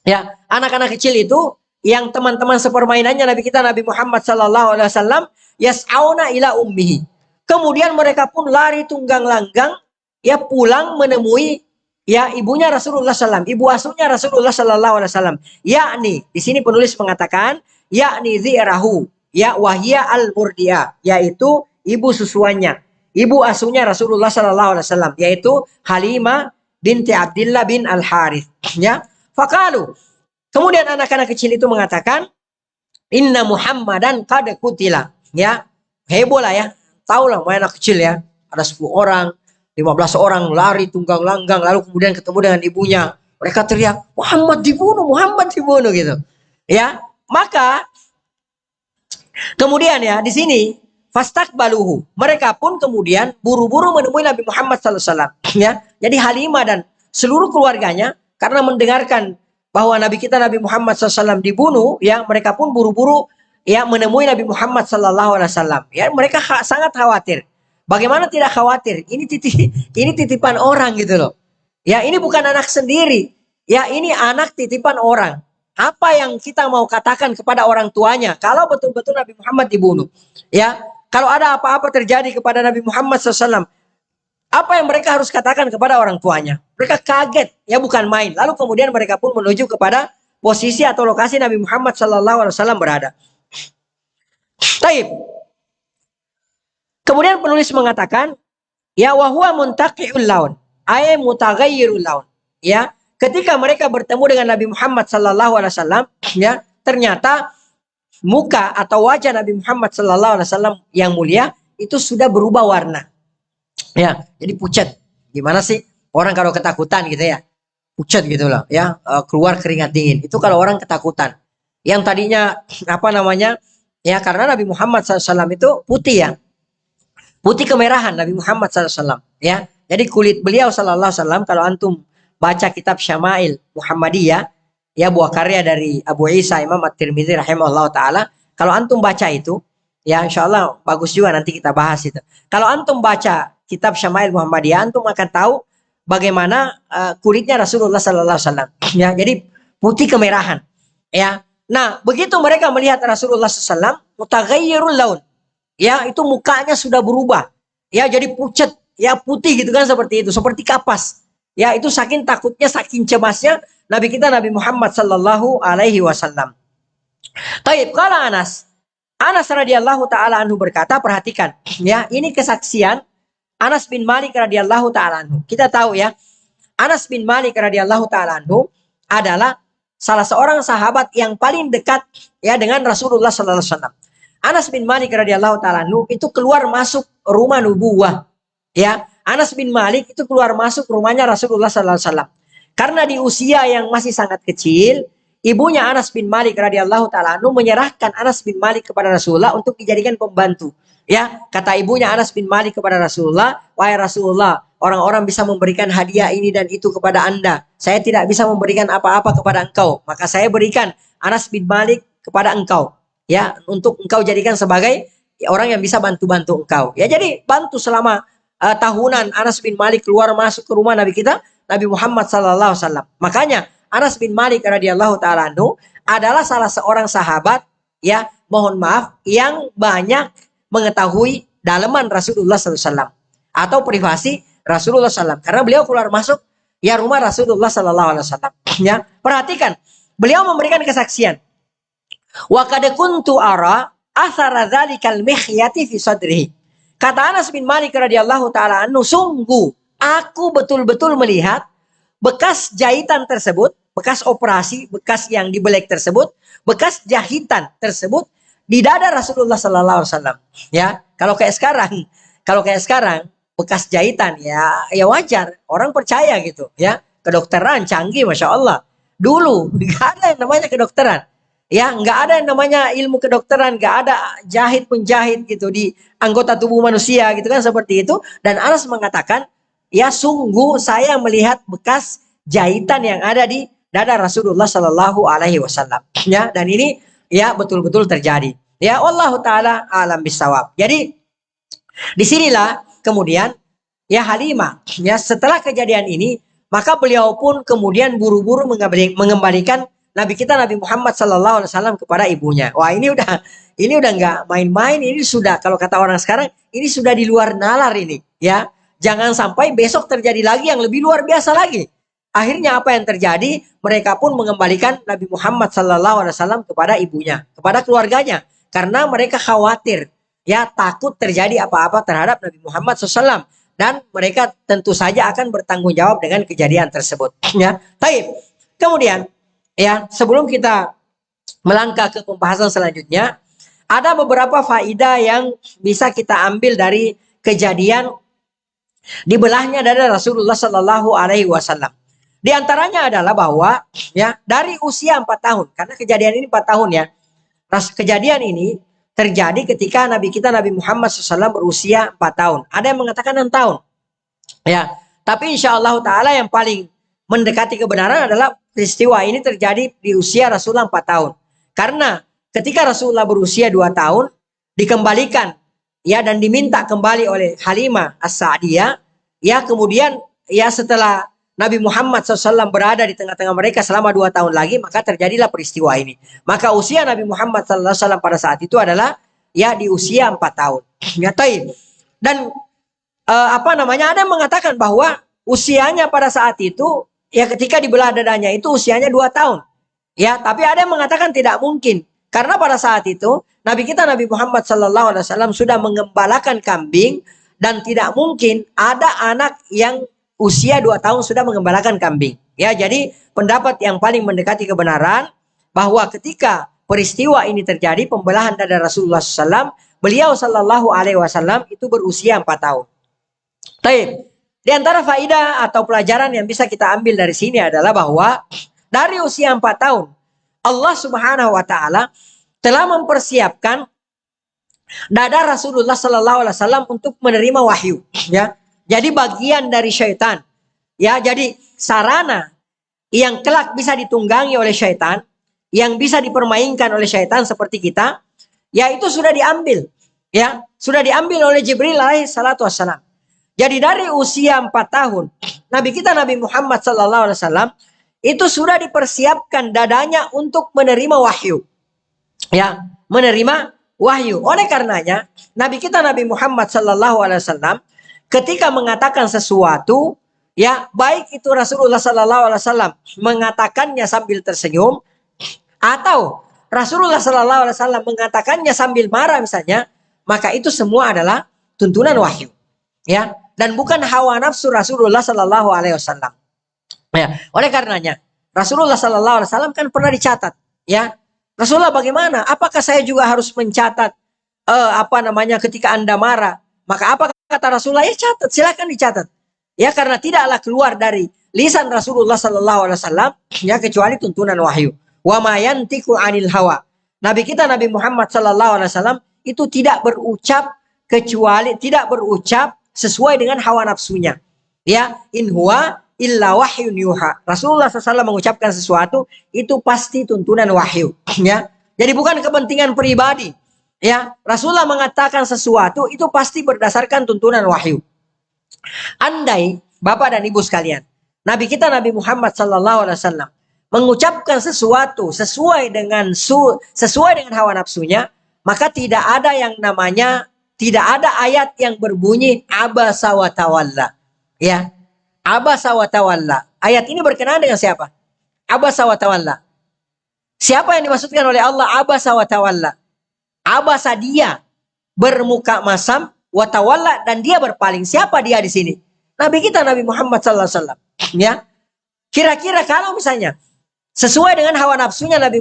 Ya, anak-anak kecil itu yang teman-teman sepermainannya Nabi kita Nabi Muhammad sallallahu alaihi wasallam, yas'auna ila ummihi. Kemudian mereka pun lari tunggang langgang ya pulang menemui ya ibunya Rasulullah SAW, ibu asuhnya Rasulullah sallallahu alaihi wasallam. Yakni di sini penulis mengatakan yakni zi'rahu ya wahia al-murdiah, yaitu ibu susuannya, ibu asuhnya Rasulullah sallallahu alaihi wasallam, yaitu Halimah binti Abdullah bin Al-Harith. Ya, faqalu. Kemudian anak-anak kecil itu mengatakan, Inna Muhammadan qad qutila. Ya, heboh lah ya. Tahu lah anak kecil ya. Ada 10 orang, 15 orang lari tunggang langgang, lalu kemudian ketemu dengan ibunya. Mereka teriak, Muhammad dibunuh gitu. Ya, maka kemudian ya di sini fastaqbaluhu. Mereka pun kemudian buru-buru menemui Nabi Muhammad sallallahu alaihi wasallam. Ya, jadi Halimah dan seluruh keluarganya karena mendengarkan bahwa Nabi kita Nabi Muhammad SAW dibunuh, ya mereka pun buru-buru ya menemui Nabi Muhammad SAW. Ya, mereka sangat khawatir. Bagaimana tidak khawatir? Ini titipan orang gitu loh. Ya, ini bukan anak sendiri. Ya, ini anak titipan orang. Apa yang kita mau katakan kepada orang tuanya kalau betul-betul Nabi Muhammad dibunuh? Ya, kalau ada apa-apa terjadi kepada Nabi Muhammad SAW, apa yang mereka harus katakan kepada orang tuanya? Mereka kaget, ya bukan main. Lalu kemudian mereka pun menuju kepada posisi atau lokasi Nabi Muhammad SAW berada. Taib. Kemudian penulis mengatakan, ya wahwa muntaqi'ul laun, ay mutaghayyirul laun. Ya, ketika mereka bertemu dengan Nabi Muhammad SAW, ya ternyata muka atau wajah Nabi Muhammad SAW yang mulia itu sudah berubah warna. Ya, jadi pucat. Gimana sih orang kalau ketakutan gitu ya? Pucat gitu loh, ya, keluar keringat dingin. Itu kalau orang ketakutan. Yang tadinya Ya, karena Nabi Muhammad SAW itu putih ya. Putih kemerahan Nabi Muhammad SAW, ya. Jadi kulit beliau sallallahu alaihi wasallam kalau antum baca kitab Syama'il Muhammadiyah, ya buah karya dari Abu Isa Imam At-Tirmidzi rahimahullah taala. Kalau antum baca itu, ya insya Allah bagus juga, nanti kita bahas itu. Kalau antum baca kitab Syama'il Muhammadiyah, antum akan tahu bagaimana kulitnya Rasulullah Sallallahu Alaihi Wasallam. Ya, jadi putih kemerahan. Ya, nah begitu mereka melihat Rasulullah SAW, mutaghayyirul laun. Ya, itu mukanya sudah berubah. Ya, jadi pucat, ya putih gitu kan, seperti itu, seperti kapas. Ya, itu saking takutnya, saking cemasnya Nabi kita Nabi Muhammad Sallallahu Alaihi Wasallam. Taib, kalau Anas radhiyallahu taala anhu berkata, perhatikan, ya, ini kesaksian Anas bin Malik radhiyallahu taala anhu. Kita tahu ya, Anas bin Malik radhiyallahu taala anhu adalah salah seorang sahabat yang paling dekat ya dengan Rasulullah sallallahu alaihi wasallam. Anas bin Malik radhiyallahu taala anhu itu keluar masuk rumah nubuwah. Ya, Anas bin Malik itu keluar masuk rumahnya Rasulullah sallallahu alaihi wasallam. Karena di usia yang masih sangat kecil, ibunya Anas bin Malik radhiyallahu taala anhu menyerahkan Anas bin Malik kepada Rasulullah untuk dijadikan pembantu. Ya, kata ibunya Anas bin Malik kepada Rasulullah, "Wahai Rasulullah, orang-orang bisa memberikan hadiah ini dan itu kepada Anda. Saya tidak bisa memberikan apa-apa kepada engkau. Maka saya berikan Anas bin Malik kepada engkau. Ya, untuk engkau jadikan sebagai orang yang bisa bantu-bantu engkau." Ya, jadi bantu selama tahunan Anas bin Malik keluar masuk ke rumah Nabi kita, Nabi Muhammad sallallahu alaihi wasallam. Makanya Anas bin Malik radhiyallahu taala anhu adalah salah seorang sahabat, ya, mohon maaf, yang banyak mengetahui dalaman Rasulullah sallallahu alaihi wasallam atau privasi Rasulullah SAW, karena beliau keluar masuk ya rumah Rasulullah Sallallahu Alaihi Wasallam. Ya, perhatikan, beliau memberikan kesaksian. Wa qad kuntu ara athara dzalikal mikhyati fi sadrihi. Kata Anas bin Malik radhiyallahu taala anhu, sungguh aku betul-betul melihat bekas jahitan tersebut, bekas operasi, bekas yang dibelek tersebut, bekas jahitan tersebut di dada Rasulullah Sallallahu Alaihi Wasallam. Ya, kalau kayak sekarang bekas jahitan ya wajar, orang percaya gitu ya, kedokteran canggih masya Allah. Dulu nggak ada yang namanya kedokteran, ya nggak ada yang namanya ilmu kedokteran, nggak ada jahit penjahit gitu di anggota tubuh manusia gitu kan, seperti itu. Dan Anas mengatakan, ya sungguh saya melihat bekas jahitan yang ada di dada Rasulullah Sallallahu Alaihi Wasallam. Ya, dan ini ya betul-betul terjadi. Ya, wallahu taala alam bisawab. Jadi disinilah kemudian ya Halimah, ya setelah kejadian ini, maka beliau pun kemudian buru-buru mengembalikan Nabi kita Nabi Muhammad Sallallahu Alaihi Wasallam kepada ibunya. Wah, ini udah nggak main-main, ini sudah, kalau kata orang sekarang, ini sudah di luar nalar ini, ya. Jangan sampai besok terjadi lagi yang lebih luar biasa lagi. Akhirnya apa yang terjadi? Mereka pun mengembalikan Nabi Muhammad Sallallahu Alaihi Wasallam kepada ibunya, kepada keluarganya, karena mereka khawatir, ya takut terjadi apa-apa terhadap Nabi Muhammad SAW, dan mereka tentu saja akan bertanggung jawab dengan kejadian tersebut. Ya, baik. Kemudian, ya sebelum kita melangkah ke pembahasan selanjutnya, ada beberapa faedah yang bisa kita ambil dari kejadian dibelahnya dada Rasulullah Sallallahu Alaihi Wasallam. Di antaranya adalah bahwa ya dari usia 4 tahun, karena kejadian ini 4 tahun ya. Kejadian ini terjadi ketika Nabi kita Nabi Muhammad SAW berusia 4 tahun. Ada yang mengatakan 6 tahun. Ya, tapi insya Allah Ta'ala yang paling mendekati kebenaran adalah peristiwa ini terjadi di usia Rasulullah 4 tahun. Karena ketika Rasulullah berusia 2 tahun, dikembalikan ya dan diminta kembali oleh Halimah As-Sa'diyah, ya kemudian ya setelah Nabi Muhammad SAW berada di tengah-tengah mereka selama 2 tahun lagi, maka terjadilah peristiwa ini. Maka usia Nabi Muhammad SAW pada saat itu adalah ya di usia 4 tahun. Ya, dan ada yang mengatakan bahwa usianya pada saat itu ya ketika dibelah dadanya itu usianya 2 tahun. Ya, tapi ada yang mengatakan tidak mungkin, karena pada saat itu Nabi kita Nabi Muhammad SAW sudah mengembalakan kambing, dan tidak mungkin ada anak yang usia 2 tahun sudah mengembalakan kambing. Ya, jadi pendapat yang paling mendekati kebenaran bahwa ketika peristiwa ini terjadi, pembelahan dada Rasulullah SAW, beliau Sallallahu Alaihi Wasallam itu berusia 4 tahun. Taib. Di antara faedah atau pelajaran yang bisa kita ambil dari sini adalah bahwa dari usia 4 tahun, Allah Subhanahu Wa Taala telah mempersiapkan dada Rasulullah Sallallahu Alaihi Wasallam untuk menerima wahyu. Ya. Jadi bagian dari syaitan Ya, jadi sarana yang kelak bisa ditunggangi oleh syaitan, yang bisa dipermainkan oleh syaitan seperti kita, ya itu sudah diambil. Ya, sudah diambil oleh Jibril alaihi salatu wassalam. Jadi dari usia 4 tahun, Nabi kita Nabi Muhammad sallallahu alaihi wasallam itu sudah dipersiapkan dadanya untuk menerima wahyu. Ya, menerima wahyu. Oleh karenanya, Nabi kita Nabi Muhammad sallallahu alaihi wasallam ketika mengatakan sesuatu, ya, baik itu Rasulullah sallallahu alaihi wasallam mengatakannya sambil tersenyum atau Rasulullah sallallahu alaihi wasallam mengatakannya sambil marah misalnya, maka itu semua adalah tuntunan wahyu. Ya, dan bukan hawa nafsu Rasulullah sallallahu alaihi wasallam. Ya, oleh karenanya Rasulullah sallallahu alaihi wasallam kan pernah dicatat, ya. Rasulullah bagaimana? Apakah saya juga harus mencatat ketika Anda marah? Maka apa kata Rasulullah? Ya catat, silakan dicatat. Ya, karena tidaklah keluar dari lisan Rasulullah sallallahu alaihi wasallam ya kecuali tuntunan wahyu. Wa ma yantiqu 'anil hawa. Nabi kita Nabi Muhammad sallallahu alaihi wasallam itu tidak berucap sesuai dengan hawa nafsunya. Ya, in huwa illa wahyun yuha. Rasulullah SAW mengucapkan sesuatu itu pasti tuntunan wahyu. Ya, jadi bukan kepentingan pribadi. Ya, Rasulullah mengatakan sesuatu itu pasti berdasarkan tuntunan wahyu. Andai Bapak dan Ibu sekalian, Nabi kita Nabi Muhammad SAW mengucapkan sesuatu sesuai dengan hawa nafsunya, maka tidak ada ayat yang berbunyi abasa wa tawalla. Ya, abasa wa tawalla. Ayat ini berkenaan dengan siapa? Abasa wa tawalla. Siapa yang dimaksudkan oleh Allah abasa wa tawalla? Abasa, dia bermuka masam, wa tawalla, dan dia berpaling. Siapa dia di sini? Nabi kita Nabi Muhammad sallallahu alaihi wasallam. Ya. Kira-kira kalau misalnya sesuai dengan hawa nafsunya Nabi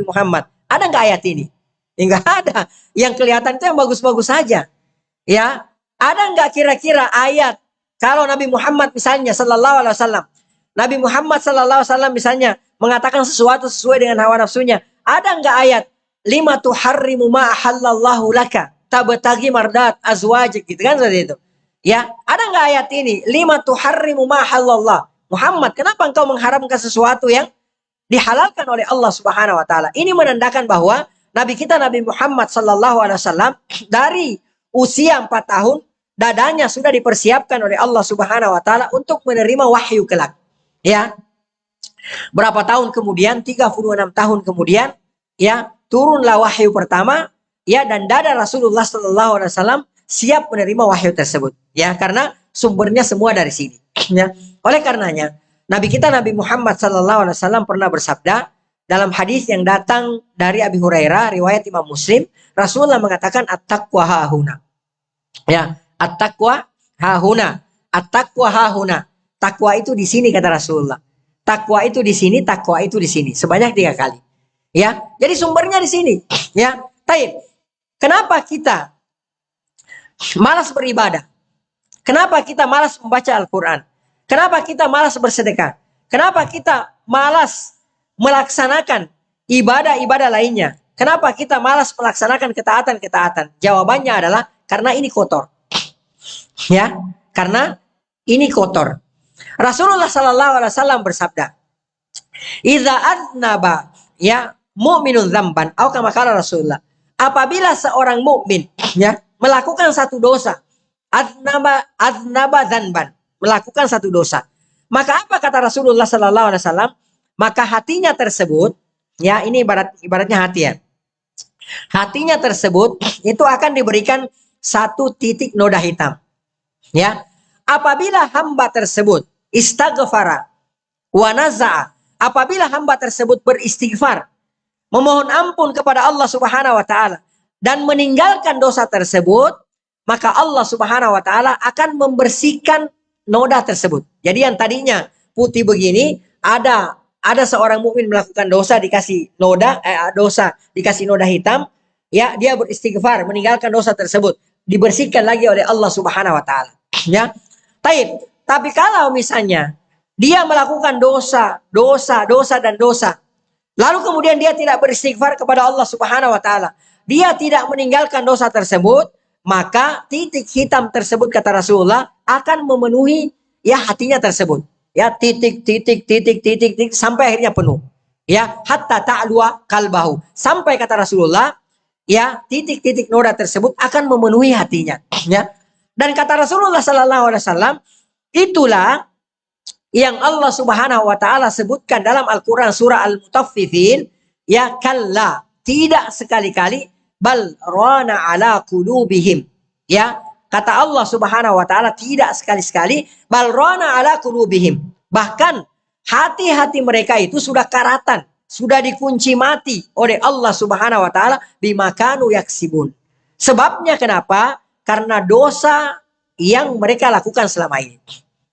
Muhammad, ada nggak ayat ini? Enggak ada. Yang kelihatan itu yang bagus-bagus saja. Ya, ada nggak kira-kira ayat kalau Nabi Muhammad misalnya sallallahu alaihi wasallam, Nabi Muhammad sallallahu alaihi wasallam misalnya mengatakan sesuatu sesuai dengan hawa nafsunya, ada nggak ayat lima tuharrimu ma ahallallahu laka tabtaghi mardat azwajik, gitu kan, seperti itu. Ya, ada nggak ayat ini lima tuharrimu ma ahallallah, Muhammad, kenapa engkau mengharamkan sesuatu yang dihalalkan oleh Allah Subhanahu wa taala? Ini menandakan bahwa Nabi kita Nabi Muhammad sallallahu alaihi wasallam dari usia 4 tahun dadanya sudah dipersiapkan oleh Allah Subhanahu wa taala untuk menerima wahyu kelak. Ya. Berapa tahun kemudian? 36 tahun kemudian, ya, turunlah wahyu pertama, ya, dan dada Rasulullah sallallahu alaihi wasallam siap menerima wahyu tersebut. Ya, karena sumbernya semua dari sini. Ya. Oleh karenanya, Nabi kita Nabi Muhammad sallallahu alaihi wasallam pernah bersabda dalam hadis yang datang dari Abi Hurairah riwayat Imam Muslim, Rasulullah mengatakan at-taqwa hahuna. Ya, at-taqwa hahuna. At-taqwa hahuna. Takwa itu di sini kata Rasulullah. Takwa itu di sini, takwa itu di sini. Sebanyak 3 kali. Ya, jadi sumbernya di sini. Ya, taib. Kenapa kita malas beribadah? Kenapa kita malas membaca Al-Quran? Kenapa kita malas bersedekah? Kenapa kita malas melaksanakan ibadah-ibadah lainnya? Kenapa kita malas melaksanakan ketaatan-ketaatan? Jawabannya adalah karena ini kotor. Ya, karena ini kotor. Rasulullah sallallahu alaihi wasallam bersabda, "Idza adnaba ya mu'minun dzamban," atau kama qala Rasulullah, apabila seorang mukmin ya melakukan satu dosa, adnaba dzanban, melakukan satu dosa, maka apa kata Rasulullah sallallahu alaihi wasallam? Maka hatinya tersebut, ya, ini ibaratnya hati, ya. Hatinya tersebut itu akan diberikan 1 titik noda hitam. Ya. Apabila hamba tersebut istaghfara wa naza'a, apabila hamba tersebut beristighfar, memohon ampun kepada Allah Subhanahu wa taala dan meninggalkan dosa tersebut, maka Allah Subhanahu wa taala akan membersihkan noda tersebut. Jadi yang tadinya putih begini, ada seorang mukmin melakukan dosa dikasih noda hitam, ya, dia beristighfar meninggalkan dosa tersebut, dibersihkan lagi oleh Allah Subhanahu wa taala. Ya. Tapi kalau misalnya dia melakukan dosa, lalu kemudian dia tidak beristighfar kepada Allah Subhanahu wa taala, dia tidak meninggalkan dosa tersebut, maka titik hitam tersebut kata Rasulullah akan memenuhi ya hatinya tersebut. Ya, titik titik titik titik titik sampai akhirnya penuh. Ya, hatta ta'lua kalbahu. Sampai kata Rasulullah, ya, titik-titik noda tersebut akan memenuhi hatinya, ya. Dan kata Rasulullah sallallahu alaihi wasallam, itulah yang Allah Subhanahu wa taala sebutkan dalam Al-Qur'an surah Al-Mutaffifin, ya, kalla, tidak sekali-kali, bal rana ala qulubihim. Ya, kata Allah Subhanahu wa taala tidak sekali-sekali, bal rana ala qulubihim. Bahkan hati-hati mereka itu sudah karatan, sudah dikunci mati oleh Allah Subhanahu wa taala bima kanu yaksibun. Sebabnya kenapa? Karena dosa yang mereka lakukan selama ini.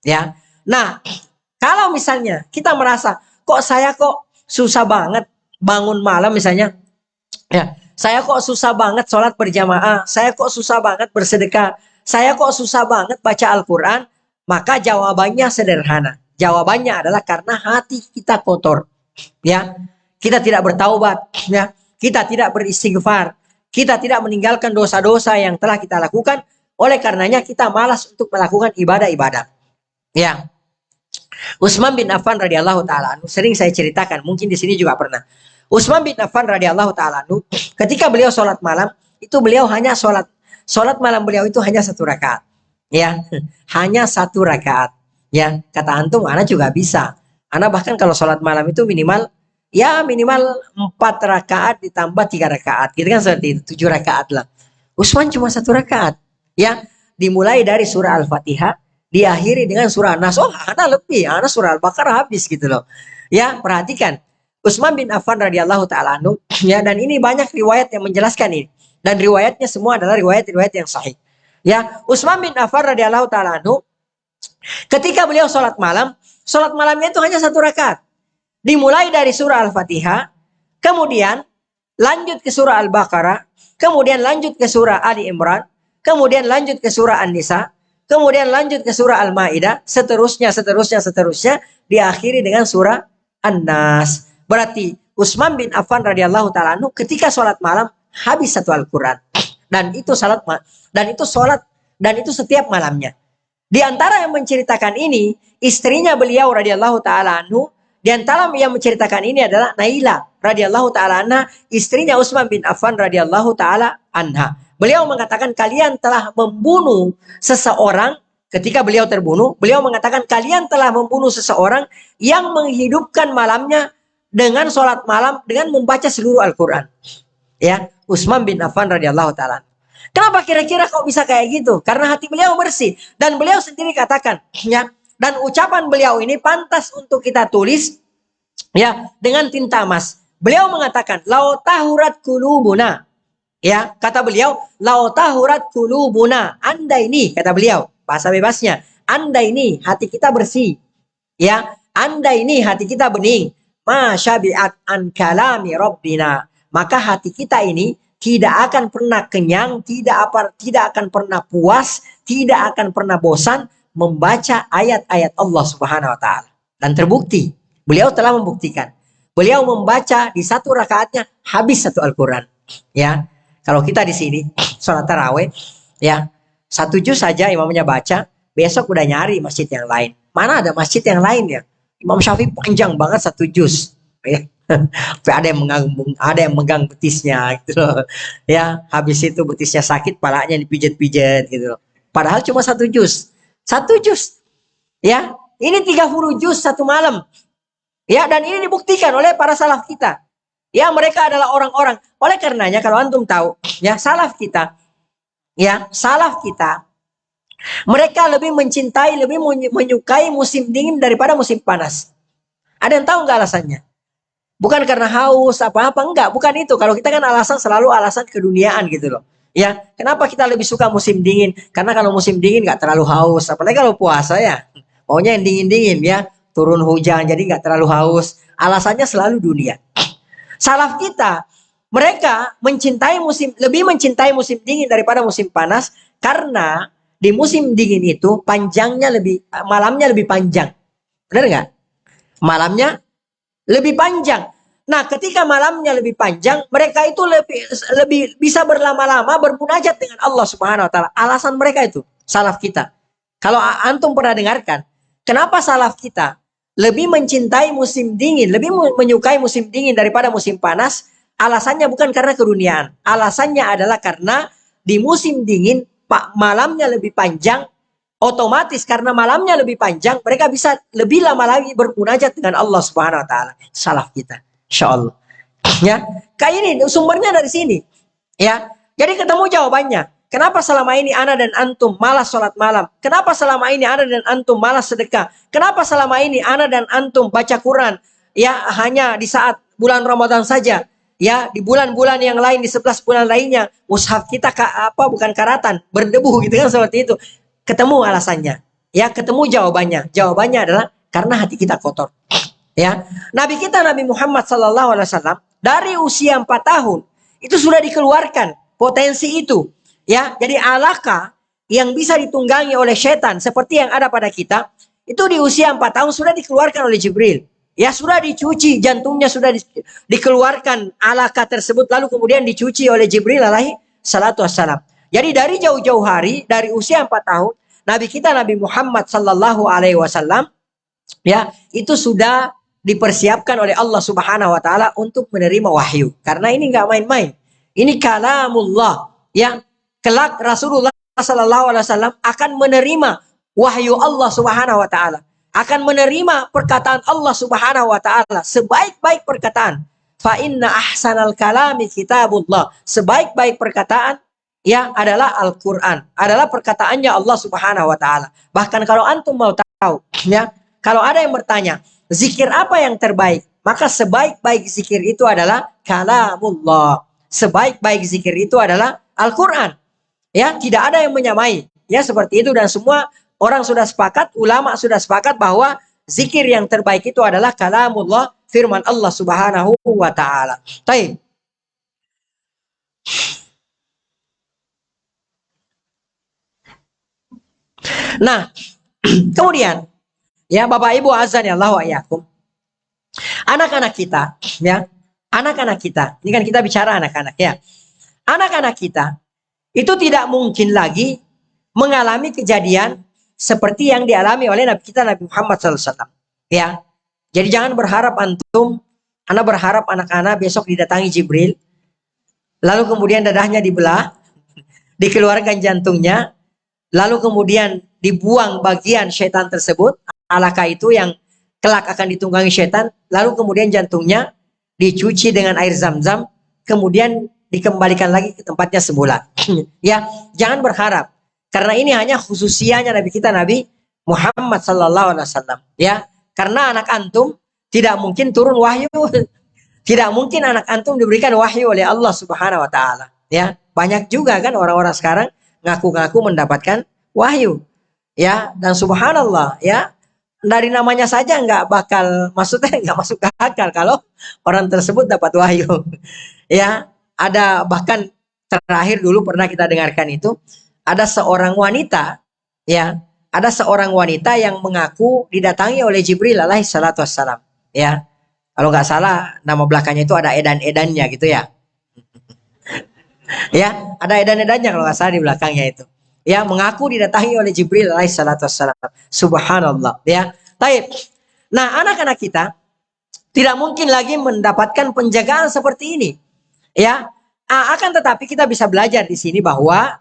Ya. Nah, kalau misalnya kita merasa kok saya kok susah banget bangun malam misalnya, ya, saya kok susah banget sholat berjamaah, saya kok susah banget bersedekah, saya kok susah banget baca Al-Quran, maka jawabannya sederhana. Jawabannya adalah karena hati kita kotor, ya. Kita tidak bertaubat, ya. Kita tidak beristighfar, kita tidak meninggalkan dosa-dosa yang telah kita lakukan. Oleh karenanya kita malas untuk melakukan ibadah-ibadah, ya. Utsman bin Affan radhiyallahu taala anhu, sering saya ceritakan, mungkin di sini juga pernah. Utsman bin Affan radhiyallahu taala anhu, ketika beliau sholat malam, itu beliau hanya sholat malam beliau itu hanya 1 rakaat. Ya, hanya 1 rakaat. Ya, kata antum, ana juga bisa. Ana bahkan kalau sholat malam itu minimal 4 rakaat ditambah 3 rakaat. Gitu kan, seperti itu, 7 rakaat lah. Utsman cuma 1 rakaat. Ya, dimulai dari surah Al-Fatihah, diakhiri dengan surah An-Nas. Oh, ana lebih, ana surah Al-Baqarah habis gitu loh. Ya, perhatikan. Utsman bin Affan radhiyallahu taala anhu, ya, dan ini banyak riwayat yang menjelaskan ini. Dan riwayatnya semua adalah riwayat-riwayat yang sahih. Ya, Utsman bin Affan radhiyallahu taala anhu, ketika beliau sholat malamnya itu hanya 1 rakaat. Dimulai dari surah Al-Fatihah, kemudian lanjut ke surah Al-Baqarah, kemudian lanjut ke surah Ali Imran, kemudian lanjut ke surah An-Nisa, kemudian lanjut ke surah Al-Maidah, seterusnya, diakhiri dengan surah An-Nas. Berarti Utsman bin Affan radhiyallahu taala anhu ketika sholat malam habis 1 Al-Quran. Dan itu setiap malamnya. Di antara yang menceritakan ini, istrinya beliau radhiyallahu taala anhu, di antara yang menceritakan ini adalah Naila radhiyallahu taala anha, istrinya Utsman bin Affan radhiyallahu taala anha. Beliau mengatakan, kalian telah membunuh seseorang. Ketika beliau terbunuh, beliau mengatakan, kalian telah membunuh seseorang yang menghidupkan malamnya dengan sholat malam, dengan membaca seluruh Al-Quran. Ya, Utsman bin Affan radhiyallahu taala. Kenapa kira-kira kok bisa kayak gitu? Karena hati beliau bersih. Dan beliau sendiri katakan, ya, dan ucapan beliau ini pantas untuk kita tulis, ya, dengan tinta emas. Beliau mengatakan, lau tahurat qulubuna. Ya, kata beliau, lau tahurat qulubuna. Andai ini, kata beliau, bahasa bebasnya, andai ini hati kita bersih. Ya, andai ini hati kita bening. Masyabi'at an kalami rabbina. Maka hati kita ini tidak akan pernah kenyang, tidak akan pernah puas, tidak akan pernah bosan membaca ayat-ayat Allah Subhanahu wa taala. Dan terbukti, beliau telah membuktikan. Beliau membaca di 1 rakaatnya habis 1 Al-Quran. Ya. Kalau kita di sini sholat tarawih, ya, 1 juz saja imamnya baca, besok udah nyari masjid yang lain. Mana ada masjid yang lain ya? Imam Syafi'i panjang banget 1 juz. Ya. Ada yang megang betisnya gitu loh. Ya, habis itu betisnya sakit, palanya dipijat-pijat gitu loh. Padahal cuma 1 juz. 1 juz. Ya, ini 30 juz 1 malam. Ya, dan ini dibuktikan oleh para salaf kita. Ya, mereka adalah orang-orang. Oleh karenanya kalau antum tahu, ya, salaf kita, mereka lebih mencintai, lebih menyukai musim dingin daripada musim panas. Ada yang tahu nggak alasannya? Bukan karena haus apa-apa, enggak, bukan itu. Kalau kita kan selalu alasan keduniaan gitu loh. Ya, kenapa kita lebih suka musim dingin? Karena kalau musim dingin nggak terlalu haus, apalagi kalau puasa ya. Maunya yang dingin-dingin ya, turun hujan jadi nggak terlalu haus. Alasannya selalu dunia. Salaf kita, mereka lebih mencintai musim dingin daripada musim panas, karena di musim dingin itu malamnya lebih panjang. Benar nggak? Malamnya lebih panjang. Nah, ketika malamnya lebih panjang, mereka itu lebih bisa berlama-lama bermunajat dengan Allah Subhanahu wa taala. Alasan mereka itu, salaf kita. Kalau antum pernah dengarkan, kenapa salaf kita lebih mencintai musim dingin, lebih menyukai musim dingin daripada musim panas? Alasannya bukan karena keduniaan. Alasannya adalah karena di musim dingin malamnya lebih panjang, otomatis karena malamnya lebih panjang, mereka bisa lebih lama lagi bermunajat dengan Allah Subhanahu wa taala. Salaf kita. Insyaallah. Ya, kayak ini sumbernya dari sini. Ya. Jadi ketemu jawabannya. Kenapa selama ini ana dan antum malas sholat malam? Kenapa selama ini ana dan antum malas sedekah? Kenapa selama ini ana dan antum baca Quran ya hanya di saat bulan Ramadan saja? Ya, di bulan-bulan yang lain, di 11 bulan lainnya, mushaf kita bukan karatan, berdebu gitu kan, seperti itu. Ketemu alasannya. Ya, ketemu jawabannya. Jawabannya adalah karena hati kita kotor. Ya, Nabi kita Nabi Muhammad SAW dari usia 4 tahun itu sudah dikeluarkan potensi itu. Ya, jadi alaka yang bisa ditunggangi oleh setan seperti yang ada pada kita itu di usia 4 tahun sudah dikeluarkan oleh Jibril. Ya, sudah dicuci, jantungnya sudah dikeluarkan alaka tersebut, lalu kemudian dicuci oleh Jibril alaihi salatu wassalam. Jadi dari jauh-jauh hari, dari usia 4 tahun, Nabi kita Nabi Muhammad sallallahu alaihi wasallam ya, itu sudah dipersiapkan oleh Allah Subhanahu wa taala untuk menerima wahyu. Karena ini enggak main-main. Ini kalamullah, ya. Kelak Rasulullah sallallahu alaihi wasallam akan menerima wahyu Allah Subhanahu wa taala, akan menerima perkataan Allah Subhanahu wa taala, sebaik-baik perkataan. Fa inna ahsanal kalami kitabullah. Sebaik-baik perkataan ya adalah Al-Qur'an, adalah perkataannya Allah Subhanahu wa taala. Bahkan kalau antum mau tahu, ya, kalau ada yang bertanya, zikir apa yang terbaik? Maka sebaik-baik zikir itu adalah kalamullah. Sebaik-baik zikir itu adalah Al-Qur'an. Ya, tidak ada yang menyamai. Ya, seperti itu, dan semua orang sudah sepakat, ulama sudah sepakat bahwa zikir yang terbaik itu adalah kalamullah, firman Allah Subhanahu wa taala. Baik. Nah, kemudian ya Bapak Ibu azan ya Allah wa iyyakum. Anak-anak kita, ya. Anak-anak kita. Ini kan kita bicara anak-anak ya. Anak-anak kita itu tidak mungkin lagi mengalami kejadian seperti yang dialami oleh Nabi kita Nabi Muhammad SAW. Ya, jadi jangan berharap antum, anak berharap anak-anak besok didatangi Jibril, lalu kemudian dadahnya dibelah, dikeluarkan jantungnya, lalu kemudian dibuang bagian syaitan tersebut, alaka itu yang kelak akan ditunggangi syaitan, lalu kemudian jantungnya dicuci dengan air zam-zam, kemudian dikembalikan lagi ke tempatnya semula. Ya, jangan berharap. Karena ini hanya khususianya Nabi kita Nabi Muhammad sallallahu alaihi wasallam. Ya, karena anak antum tidak mungkin turun wahyu. Tidak mungkin anak antum diberikan wahyu oleh Allah Subhanahu wa taala. Ya, banyak juga kan orang-orang sekarang ngaku-ngaku mendapatkan wahyu. Ya, dan subhanallah, ya, dari namanya saja nggak bakal, maksudnya nggak masuk akal kalau orang tersebut dapat wahyu. Ya, ada bahkan terakhir dulu pernah kita dengarkan itu, ada seorang wanita, ya, ada seorang wanita yang mengaku didatangi oleh Jibril alaihi salatu wassalam. Ya, kalau nggak salah nama belakangnya itu ada edan-edannya gitu ya. Ya, ada edan-edannya kalau nggak salah di belakangnya itu. Ya, mengaku didatangi oleh Jibril alaihi salatu wassalam. Subhanallah, ya. Baik. Nah, anak-anak kita tidak mungkin lagi mendapatkan penjagaan seperti ini. Ya, akan tetapi kita bisa belajar di sini bahwa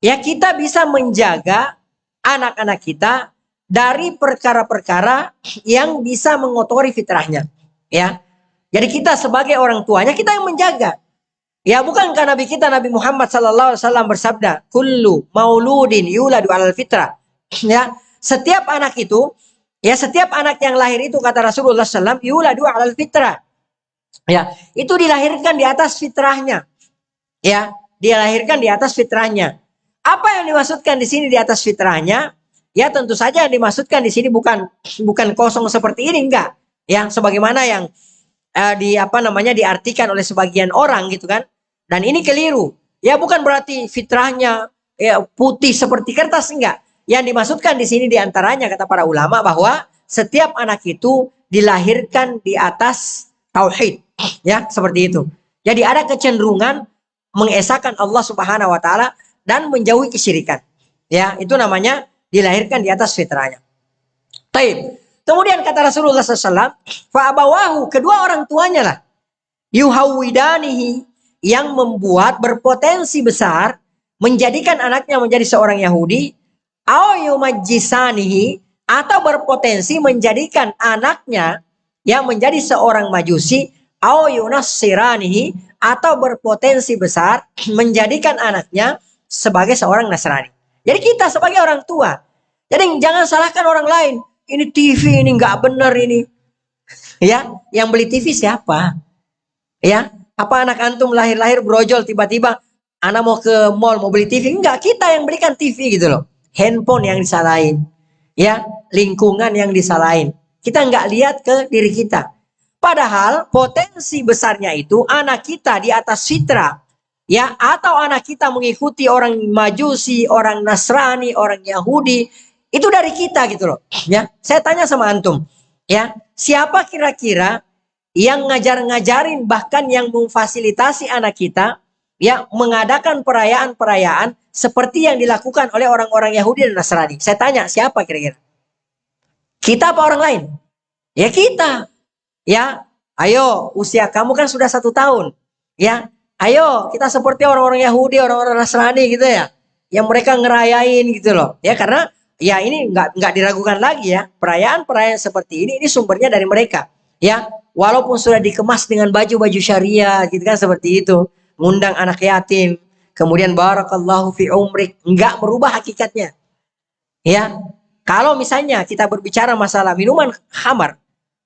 ya kita bisa menjaga anak-anak kita dari perkara-perkara yang bisa mengotori fitrahnya. Ya, jadi kita sebagai orang tuanya kita yang menjaga. Ya, bukankah Nabi kita Nabi Muhammad sallallahu alaihi wasallam bersabda, "Kullu mauludin yuladu 'alal fitrah." Ya, setiap anak itu, ya setiap anak yang lahir itu kata Rasulullah sallallahu alaihi wasallam yuladu 'alal fitrah. Ya, itu dilahirkan di atas fitrahnya. Ya, dilahirkan di atas fitrahnya. Apa yang dimaksudkan di sini di atas fitrahnya? Ya, tentu saja yang dimaksudkan di sini bukan kosong seperti ini, enggak. Ya, sebagaimana yang diartikan oleh sebagian orang gitu kan. Dan ini keliru. Ya, bukan berarti fitrahnya ya putih seperti kertas, enggak. Yang dimaksudkan di sini diantaranya kata para ulama bahwa setiap anak itu dilahirkan di atas tauhid. Ya, seperti itu. Jadi ada kecenderungan mengesahkan Allah Subhanahu wa taala dan menjauhi kesyirikan. Ya, itu namanya dilahirkan di atas fitrahnya. Taib. Kemudian kata Rasulullah SAW, fa'abawahu, kedua orang tuanya lah, yuhawidanihi, yang membuat berpotensi besar menjadikan anaknya menjadi seorang Yahudi, au yumajjisanihi, atau berpotensi menjadikan anaknya yang menjadi seorang Majusi, au yunassiranihi, atau berpotensi besar menjadikan anaknya sebagai seorang Nasrani. Jadi kita sebagai orang tua, jadi jangan salahkan orang lain. Ini TV ini nggak benar ini. Ya, yang beli TV siapa? Ya, apa anak antum lahir-lahir brojol tiba-tiba anak mau ke mall mau beli TV? Enggak, kita yang belikan TV gitu loh. Handphone yang disalahin. Ya, lingkungan yang disalahin. Kita nggak lihat ke diri kita. Padahal potensi besarnya itu anak kita di atas fitrah, ya, atau anak kita mengikuti orang Majusi, orang Nasrani, orang Yahudi, itu dari kita gitu loh. Ya, saya tanya sama antum, ya, siapa kira-kira yang ngajarin bahkan yang memfasilitasi anak kita, ya, mengadakan perayaan-perayaan seperti yang dilakukan oleh orang-orang Yahudi dan Nasrani? Saya tanya, siapa kira-kira? Kita apa orang lain? Ya kita. Ya, ayo, usia kamu kan sudah 1 tahun. Ya, ayo kita seperti orang-orang Yahudi, orang-orang Nasrani gitu ya, yang mereka ngerayain gitu loh. Ya, karena ya ini nggak diragukan lagi ya, perayaan-perayaan seperti ini sumbernya dari mereka. Ya, walaupun sudah dikemas dengan baju-baju syariah gitu kan seperti itu, ngundang anak yatim, kemudian barakallahu fi umrik, nggak merubah hakikatnya. Ya, kalau misalnya kita berbicara masalah minuman khamar,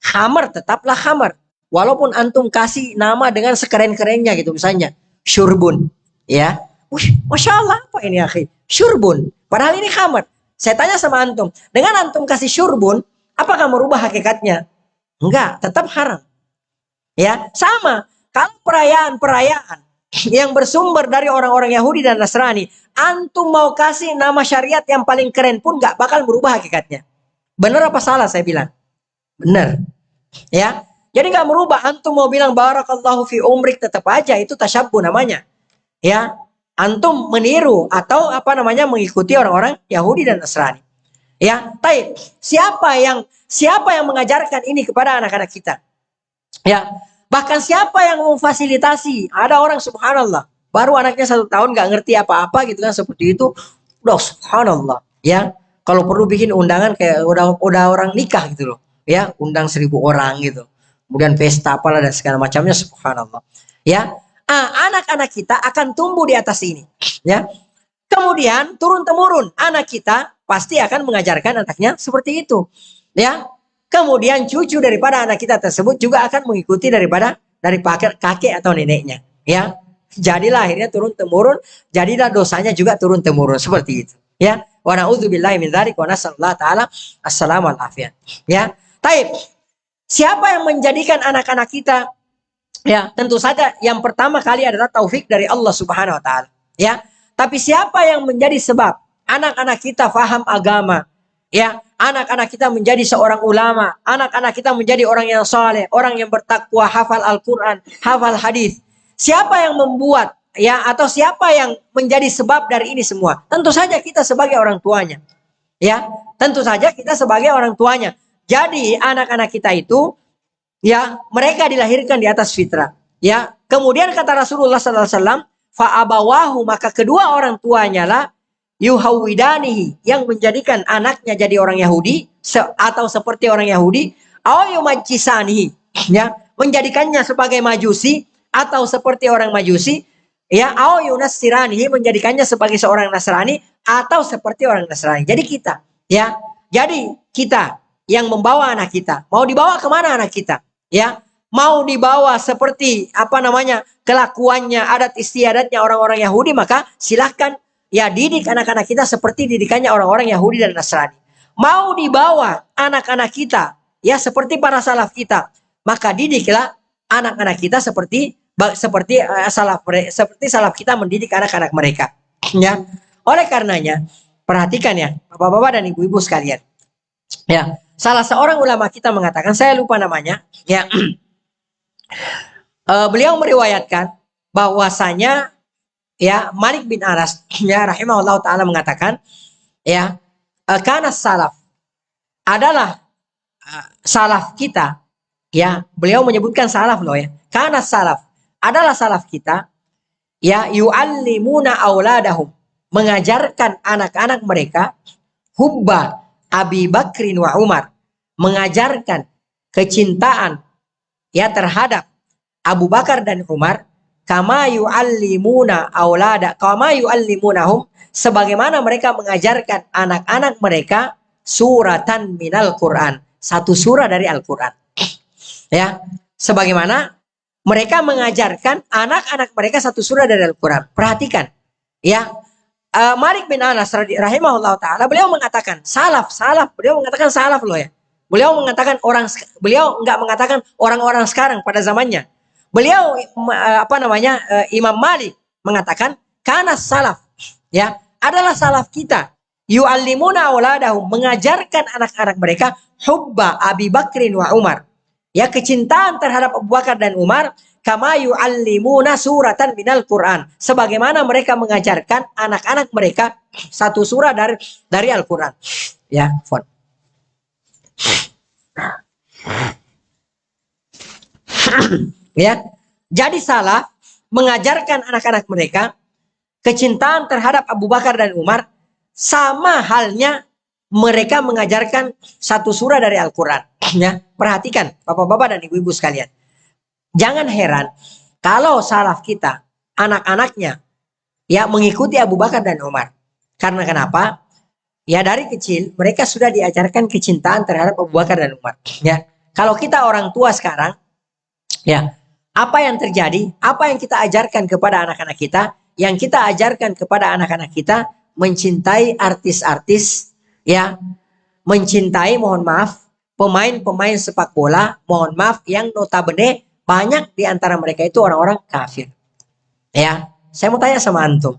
khamar tetaplah khamar. Walaupun antum kasih nama dengan sekeren-kerennya gitu misalnya. Syurbun. Ya. Wih, Masya Allah apa ini akhi? Syurbun. Padahal ini khamar. Saya tanya sama antum. Dengan antum kasih syurbun, apakah merubah hakikatnya? Enggak, tetap haram. Ya, sama. Kalau perayaan-perayaan yang bersumber dari orang-orang Yahudi dan Nasrani, antum mau kasih nama syariat yang paling keren pun enggak bakal merubah hakikatnya. Benar apa salah saya bilang? Benar. Ya. Jadi nggak merubah. Antum mau bilang barakallahu fi umrik, tetap aja itu tasyabbuh namanya. Ya. Antum meniru atau apa namanya mengikuti orang-orang Yahudi dan Nasrani. Ya. Taib. Siapa yang mengajarkan ini kepada anak-anak kita? Ya. Bahkan siapa yang memfasilitasi? Ada orang subhanallah baru anaknya 1 tahun nggak ngerti apa-apa gitu kan seperti itu. Udah subhanallah. Ya. Kalau perlu bikin undangan kayak udah orang nikah gitu loh. Ya, undang 1.000 orang gitu, kemudian pesta apalah dan segala macamnya, subhanallah. Ya, anak-anak kita akan tumbuh di atas ini. Ya, kemudian turun temurun anak kita pasti akan mengajarkan anaknya seperti itu. Ya, kemudian cucu daripada anak kita tersebut juga akan mengikuti dari kakek atau neneknya. Ya, jadilah akhirnya turun temurun, jadilah dosanya juga turun temurun seperti itu. Ya, wa na'udzubillahi min dzalik wa nasallallahu taala assalamu alaikum. Ya. Taib. Siapa yang menjadikan anak-anak kita? Ya, tentu saja yang pertama kali adalah taufik dari Allah Subhanahu wa taala. Ya. Tapi siapa yang menjadi sebab anak-anak kita faham agama? Ya, anak-anak kita menjadi seorang ulama, anak-anak kita menjadi orang yang saleh, orang yang bertakwa, hafal Al-Qur'an, hafal hadis. Siapa yang membuat ya atau siapa yang menjadi sebab dari ini semua? Tentu saja kita sebagai orang tuanya. Ya, tentu saja kita sebagai orang tuanya. Jadi anak-anak kita itu ya mereka dilahirkan di atas fitrah. Ya, kemudian kata Rasulullah sallallahu alaihi wasallam, fa abawahu, maka kedua orang tuanya lah yuhawidanihi, yang menjadikan anaknya jadi orang Yahudi atau seperti orang Yahudi, au yumajjisanihi, ya, menjadikannya sebagai Majusi atau seperti orang Majusi, ya, au yunassiranihi, menjadikannya sebagai seorang Nasrani atau seperti orang Nasrani. Jadi kita, ya, jadi kita yang membawa anak kita, mau dibawa kemana anak kita? Ya, mau dibawa seperti apa namanya kelakuannya, adat istiadatnya orang-orang Yahudi, maka silahkan ya didik anak-anak kita seperti didikannya orang-orang Yahudi dan Nasrani. Mau dibawa anak-anak kita ya seperti para salaf kita, maka didiklah anak-anak kita seperti salaf kita mendidik anak-anak mereka. Ya, oleh karenanya perhatikan ya bapak-bapak dan ibu-ibu sekalian. Ya, salah seorang ulama kita mengatakan, saya lupa namanya, ya, beliau meriwayatkan bahwasanya ya Malik bin Anas ya rahimahullah taala mengatakan ya Karena salaf adalah salaf kita, ya, beliau menyebutkan salaf loh ya. Karena salaf adalah salaf kita, ya, yu'allimuna auladahum, mengajarkan anak-anak mereka hubba Abi Bakrin wa Umar, mengajarkan kecintaan, ya, terhadap Abu Bakar dan Umar, kama yu'allimunahum, sebagaimana mereka mengajarkan anak-anak mereka suratan minal Quran, satu surah dari Al-Quran. Ya, sebagaimana mereka mengajarkan anak-anak mereka satu surah dari Al-Quran. Perhatikan, ya. Malik bin Anas rahimahullah taala, beliau mengatakan salaf, beliau mengatakan salaf loh ya. Beliau mengatakan beliau enggak mengatakan orang-orang sekarang pada zamannya. Beliau Imam Malik mengatakan karena salaf, ya, adalah salaf kita, yu'allimuna auladahum, mengajarkan anak-anak mereka hubba Abi Bakrin wa Umar, ya, kecintaan terhadap Abu Bakar dan Umar, kama yu'allimuna suratan minal Quran, sebagaimana mereka mengajarkan anak-anak mereka satu surah dari Al-Quran. Ya, fon. Ya, jadi salah mengajarkan anak-anak mereka kecintaan terhadap Abu Bakar dan Umar, sama halnya mereka mengajarkan satu surah dari Al-Quran. Ya, perhatikan bapak-bapak dan ibu-ibu sekalian. Jangan heran kalau salaf kita, anak-anaknya, ya, mengikuti Abu Bakar dan Umar. Karena kenapa? Ya, dari kecil mereka sudah diajarkan kecintaan terhadap Abu Bakar dan Umar. Ya, kalau kita orang tua sekarang, ya, apa yang terjadi? Apa yang kita ajarkan kepada anak-anak kita? Yang kita ajarkan kepada anak-anak kita mencintai artis-artis, ya, mencintai, mohon maaf, pemain-pemain sepak bola, mohon maaf, yang notabene banyak di antara mereka itu orang-orang kafir. Ya, saya mau tanya sama antum,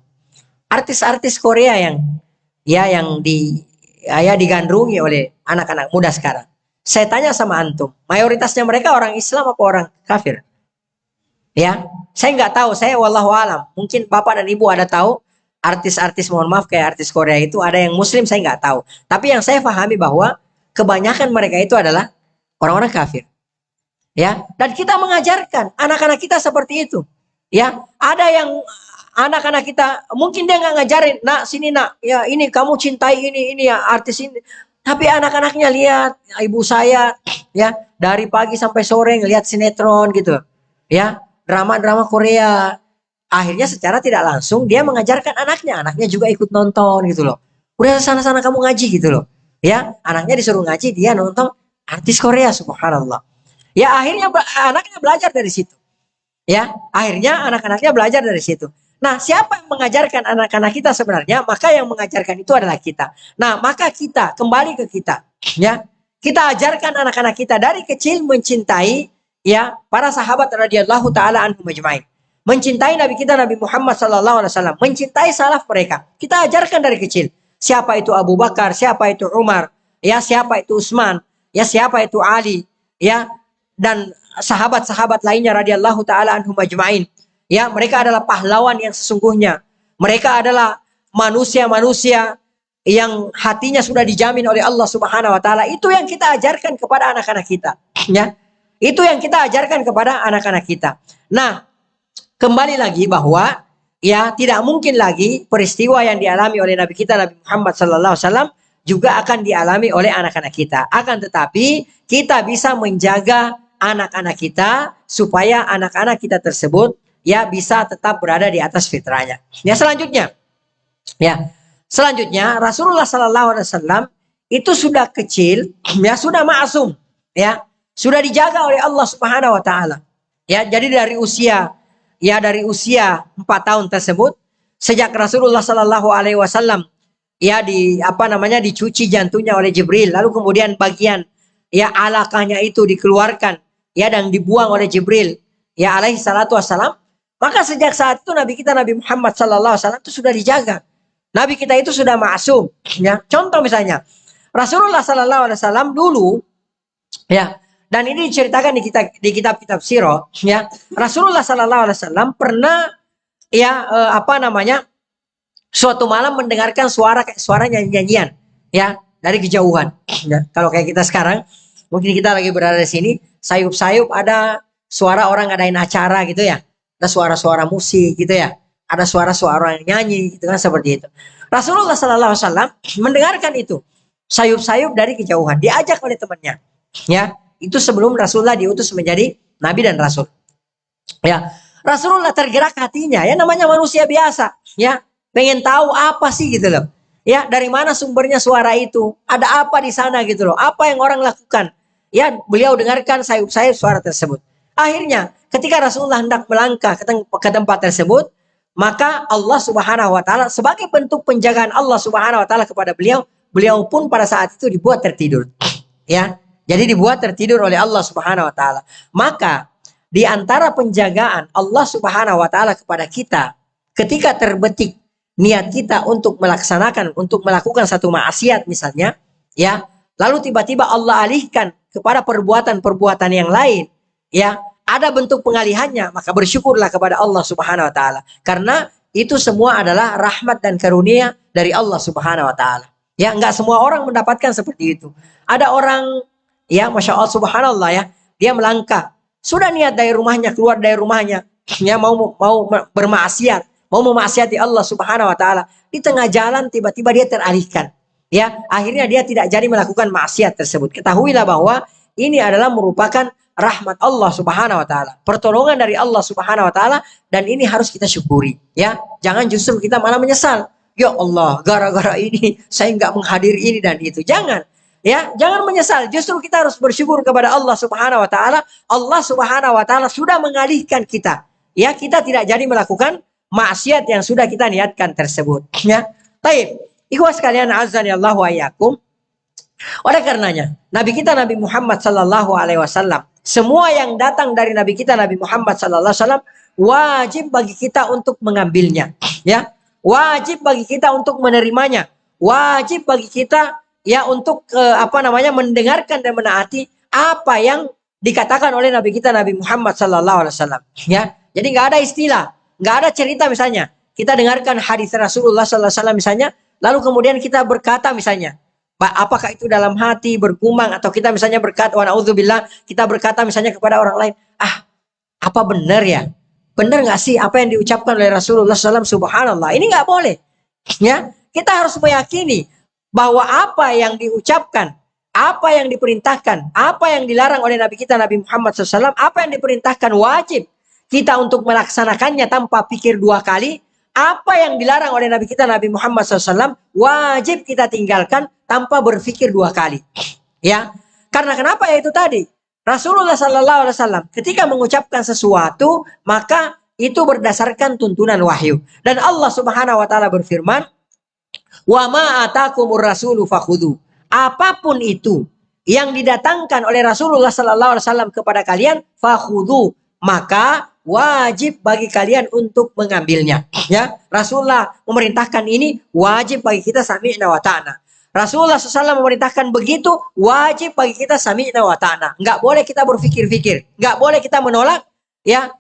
artis-artis Korea yang digandrungi oleh anak-anak muda sekarang. Saya tanya sama antum, mayoritasnya mereka orang Islam apa orang kafir? Ya, saya nggak tahu, saya wallahu alam. Mungkin bapak dan ibu ada tahu artis-artis, mohon maaf, kayak artis Korea itu ada yang Muslim, saya nggak tahu. Tapi yang saya pahami bahwa kebanyakan mereka itu adalah orang-orang kafir. Ya, dan kita mengajarkan anak-anak kita seperti itu. Ya, ada yang anak-anak kita mungkin dia nggak ngajarin, nak sini nak, ya ini kamu cintai ini ya artis ini. Tapi anak-anaknya lihat ibu saya, ya, dari pagi sampai sore ngelihat sinetron gitu, ya, drama-drama Korea. Akhirnya secara tidak langsung dia mengajarkan anaknya juga ikut nonton gitu loh. Udah sana-sana kamu ngaji gitu loh. Ya, anaknya disuruh ngaji, dia nonton artis Korea, subhanallah. Ya, akhirnya anaknya belajar dari situ. Ya, akhirnya anak-anaknya belajar dari situ. Nah, siapa yang mengajarkan anak-anak kita sebenarnya? Maka yang mengajarkan itu adalah kita. Nah, maka kita kembali ke kita, ya. Kita ajarkan anak-anak kita dari kecil mencintai, ya, para sahabat radhiyallahu taala anhum ajmain. Mencintai Nabi kita Nabi Muhammad sallallahu alaihi wasallam, mencintai salaf mereka. Kita ajarkan dari kecil. Siapa itu Abu Bakar, siapa itu Umar, ya, siapa itu Utsman, ya, siapa itu Ali, ya, dan sahabat-sahabat lainnya radhiyallahu taala anhum ajmain. Ya, mereka adalah pahlawan yang sesungguhnya. Mereka adalah manusia-manusia yang hatinya sudah dijamin oleh Allah Subhanahu wa taala. Itu yang kita ajarkan kepada anak-anak kita, ya. Itu yang kita ajarkan kepada anak-anak kita. Nah, kembali lagi bahwa, ya, tidak mungkin lagi peristiwa yang dialami oleh Nabi kita Nabi Muhammad sallallahu alaihi wasallam juga akan dialami oleh anak-anak kita. Akan tetapi kita bisa menjaga anak-anak kita supaya anak-anak kita tersebut, ya, bisa tetap berada di atas fitrahnya. Ya, selanjutnya, Rasulullah Sallallahu Alaihi Wasallam itu sudah kecil, ya, sudah ma'asum, ya, sudah dijaga oleh Allah Subhanahu Wa Taala. Ya, jadi dari usia 4 tahun tersebut, sejak Rasulullah Sallallahu Alaihi Wasallam, ya, dicuci jantungnya oleh Jibril, lalu kemudian bagian, ya, alakahnya itu dikeluarkan, ya, dan dibuang oleh Jibril, ya, alaihi salatu wassalam. Maka sejak saat itu Nabi kita Nabi Muhammad sallallahu alaihi wasallam itu sudah dijaga. Nabi kita itu sudah ma'asum, ya. Contoh misalnya Rasulullah sallallahu alaihi wasallam dulu, ya, dan ini diceritakan di kitab-kitab sirah, ya. Rasulullah sallallahu alaihi wasallam pernah, ya, suatu malam mendengarkan suara nyanyian, ya, dari kejauhan. Ya, kalau kayak kita sekarang, mungkin kita lagi berada di sini, sayup-sayup ada suara orang ngadain acara gitu ya, ada suara-suara musik gitu ya, ada suara-suara yang nyanyi gitu kan, seperti itu. Rasulullah Sallallahu Alaihi Wasallam mendengarkan itu, sayup-sayup dari kejauhan, diajak oleh temannya, ya, itu sebelum Rasulullah diutus menjadi nabi dan rasul. Ya, Rasulullah tergerak hatinya, ya, namanya manusia biasa, ya, pengen tahu apa sih gitu loh. Ya, dari mana sumbernya suara itu? Ada apa di sana gitu loh? Apa yang orang lakukan? Ya, beliau dengarkan sayup-sayup suara tersebut. Akhirnya, ketika Rasulullah hendak melangkah ke tempat tersebut, maka Allah Subhanahu wa taala sebagai bentuk penjagaan Allah Subhanahu wa taala kepada beliau, beliau pun pada saat itu dibuat tertidur. Ya. Jadi dibuat tertidur oleh Allah Subhanahu wa taala. Maka di antara penjagaan Allah Subhanahu wa taala kepada kita ketika terbetik niat kita untuk melakukan satu maksiat misalnya, ya, lalu tiba-tiba Allah alihkan kepada perbuatan-perbuatan yang lain, ya, ada bentuk pengalihannya, maka bersyukurlah kepada Allah Subhanahu wa taala, karena itu semua adalah rahmat dan karunia dari Allah Subhanahu wa taala. Ya, enggak semua orang mendapatkan seperti itu. Ada orang, ya, Masya Allah, subhanallah, ya, dia melangkah, sudah niat dari rumahnya, keluar dari rumahnya, ya, mau bermaksiat, mau memaksiati Allah Subhanahu wa taala. Di tengah jalan tiba-tiba dia teralihkan. Ya, akhirnya dia tidak jadi melakukan maksiat tersebut. Ketahuilah bahwa ini adalah merupakan rahmat Allah Subhanahu wa taala, pertolongan dari Allah Subhanahu wa taala, dan ini harus kita syukuri, ya. Jangan justru kita malah menyesal. Ya Allah, gara-gara ini saya nggak menghadiri ini dan itu. Jangan. Ya, jangan menyesal. Justru kita harus bersyukur kepada Allah Subhanahu wa taala. Allah Subhanahu wa taala sudah mengalihkan kita. Ya, kita tidak jadi melakukan maksiat yang sudah kita niatkan tersebut. Ya. Baik. Ikhwas sekalian, azani Allah wa iyyakum. Oleh karenanya, Nabi kita Nabi Muhammad sallallahu alaihi wasallam, semua yang datang dari Nabi kita Nabi Muhammad sallallahu alaihi wasallam wajib bagi kita untuk mengambilnya, ya. Wajib bagi kita untuk menerimanya. Wajib bagi kita, ya, untuk mendengarkan dan menaati apa yang dikatakan oleh Nabi kita Nabi Muhammad sallallahu alaihi wasallam, ya. Jadi nggak ada istilah, nggak ada cerita misalnya. Kita dengarkan hadis Rasulullah sallallahu alaihi wasallam misalnya, lalu kemudian kita berkata misalnya, apakah itu dalam hati bergumam, atau kita misalnya berkata, wa na'udzubillah, kita berkata misalnya kepada orang lain, apa benar ya? Benar nggak sih apa yang diucapkan oleh Rasulullah SAW? Subhanallah, ini nggak boleh. Ya, kita harus meyakini bahwa apa yang diucapkan, apa yang diperintahkan, apa yang dilarang oleh Nabi kita Nabi Muhammad SAW, apa yang diperintahkan wajib kita untuk melaksanakannya tanpa pikir dua kali. Apa yang dilarang oleh Nabi kita Nabi Muhammad SAW wajib kita tinggalkan tanpa berpikir dua kali. Ya, karena kenapa? Ya itu tadi, Rasulullah SAW ketika mengucapkan sesuatu maka itu berdasarkan tuntunan wahyu, dan Allah Subhanahu Wa Taala berfirman, wa ma atakumur rasulu fakhudhu. Apapun itu yang didatangkan oleh Rasulullah SAW kepada kalian, fakhudhu, maka wajib bagi kalian untuk mengambilnya. Ya, Rasulullah memerintahkan ini, wajib bagi kita sami'na wa ta'na. Rasulullah SAW memerintahkan begitu, wajib bagi kita sami'na wa ta'na. Enggak boleh kita berpikir-pikir, enggak boleh kita menolak, ya,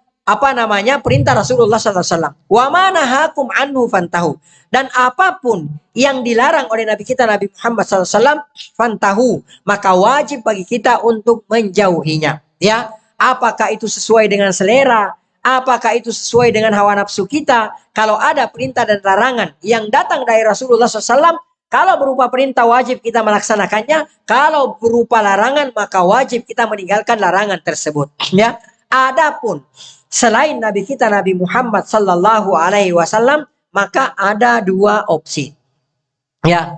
perintah Rasulullah SAW. Wa ma nahakum anhu fantahu. Dan apapun yang dilarang oleh Nabi kita Nabi Muhammad SAW, fantahu, maka wajib bagi kita untuk menjauhinya. Ya. Apakah itu sesuai dengan selera? Apakah itu sesuai dengan hawa nafsu kita? Kalau ada perintah dan larangan yang datang dari Rasulullah SAW, kalau berupa perintah wajib kita melaksanakannya. Kalau berupa larangan maka wajib kita meninggalkan larangan tersebut. Ya. Adapun selain Nabi kita Nabi Muhammad Sallallahu Alaihi Wasallam, maka ada dua opsi. Ya.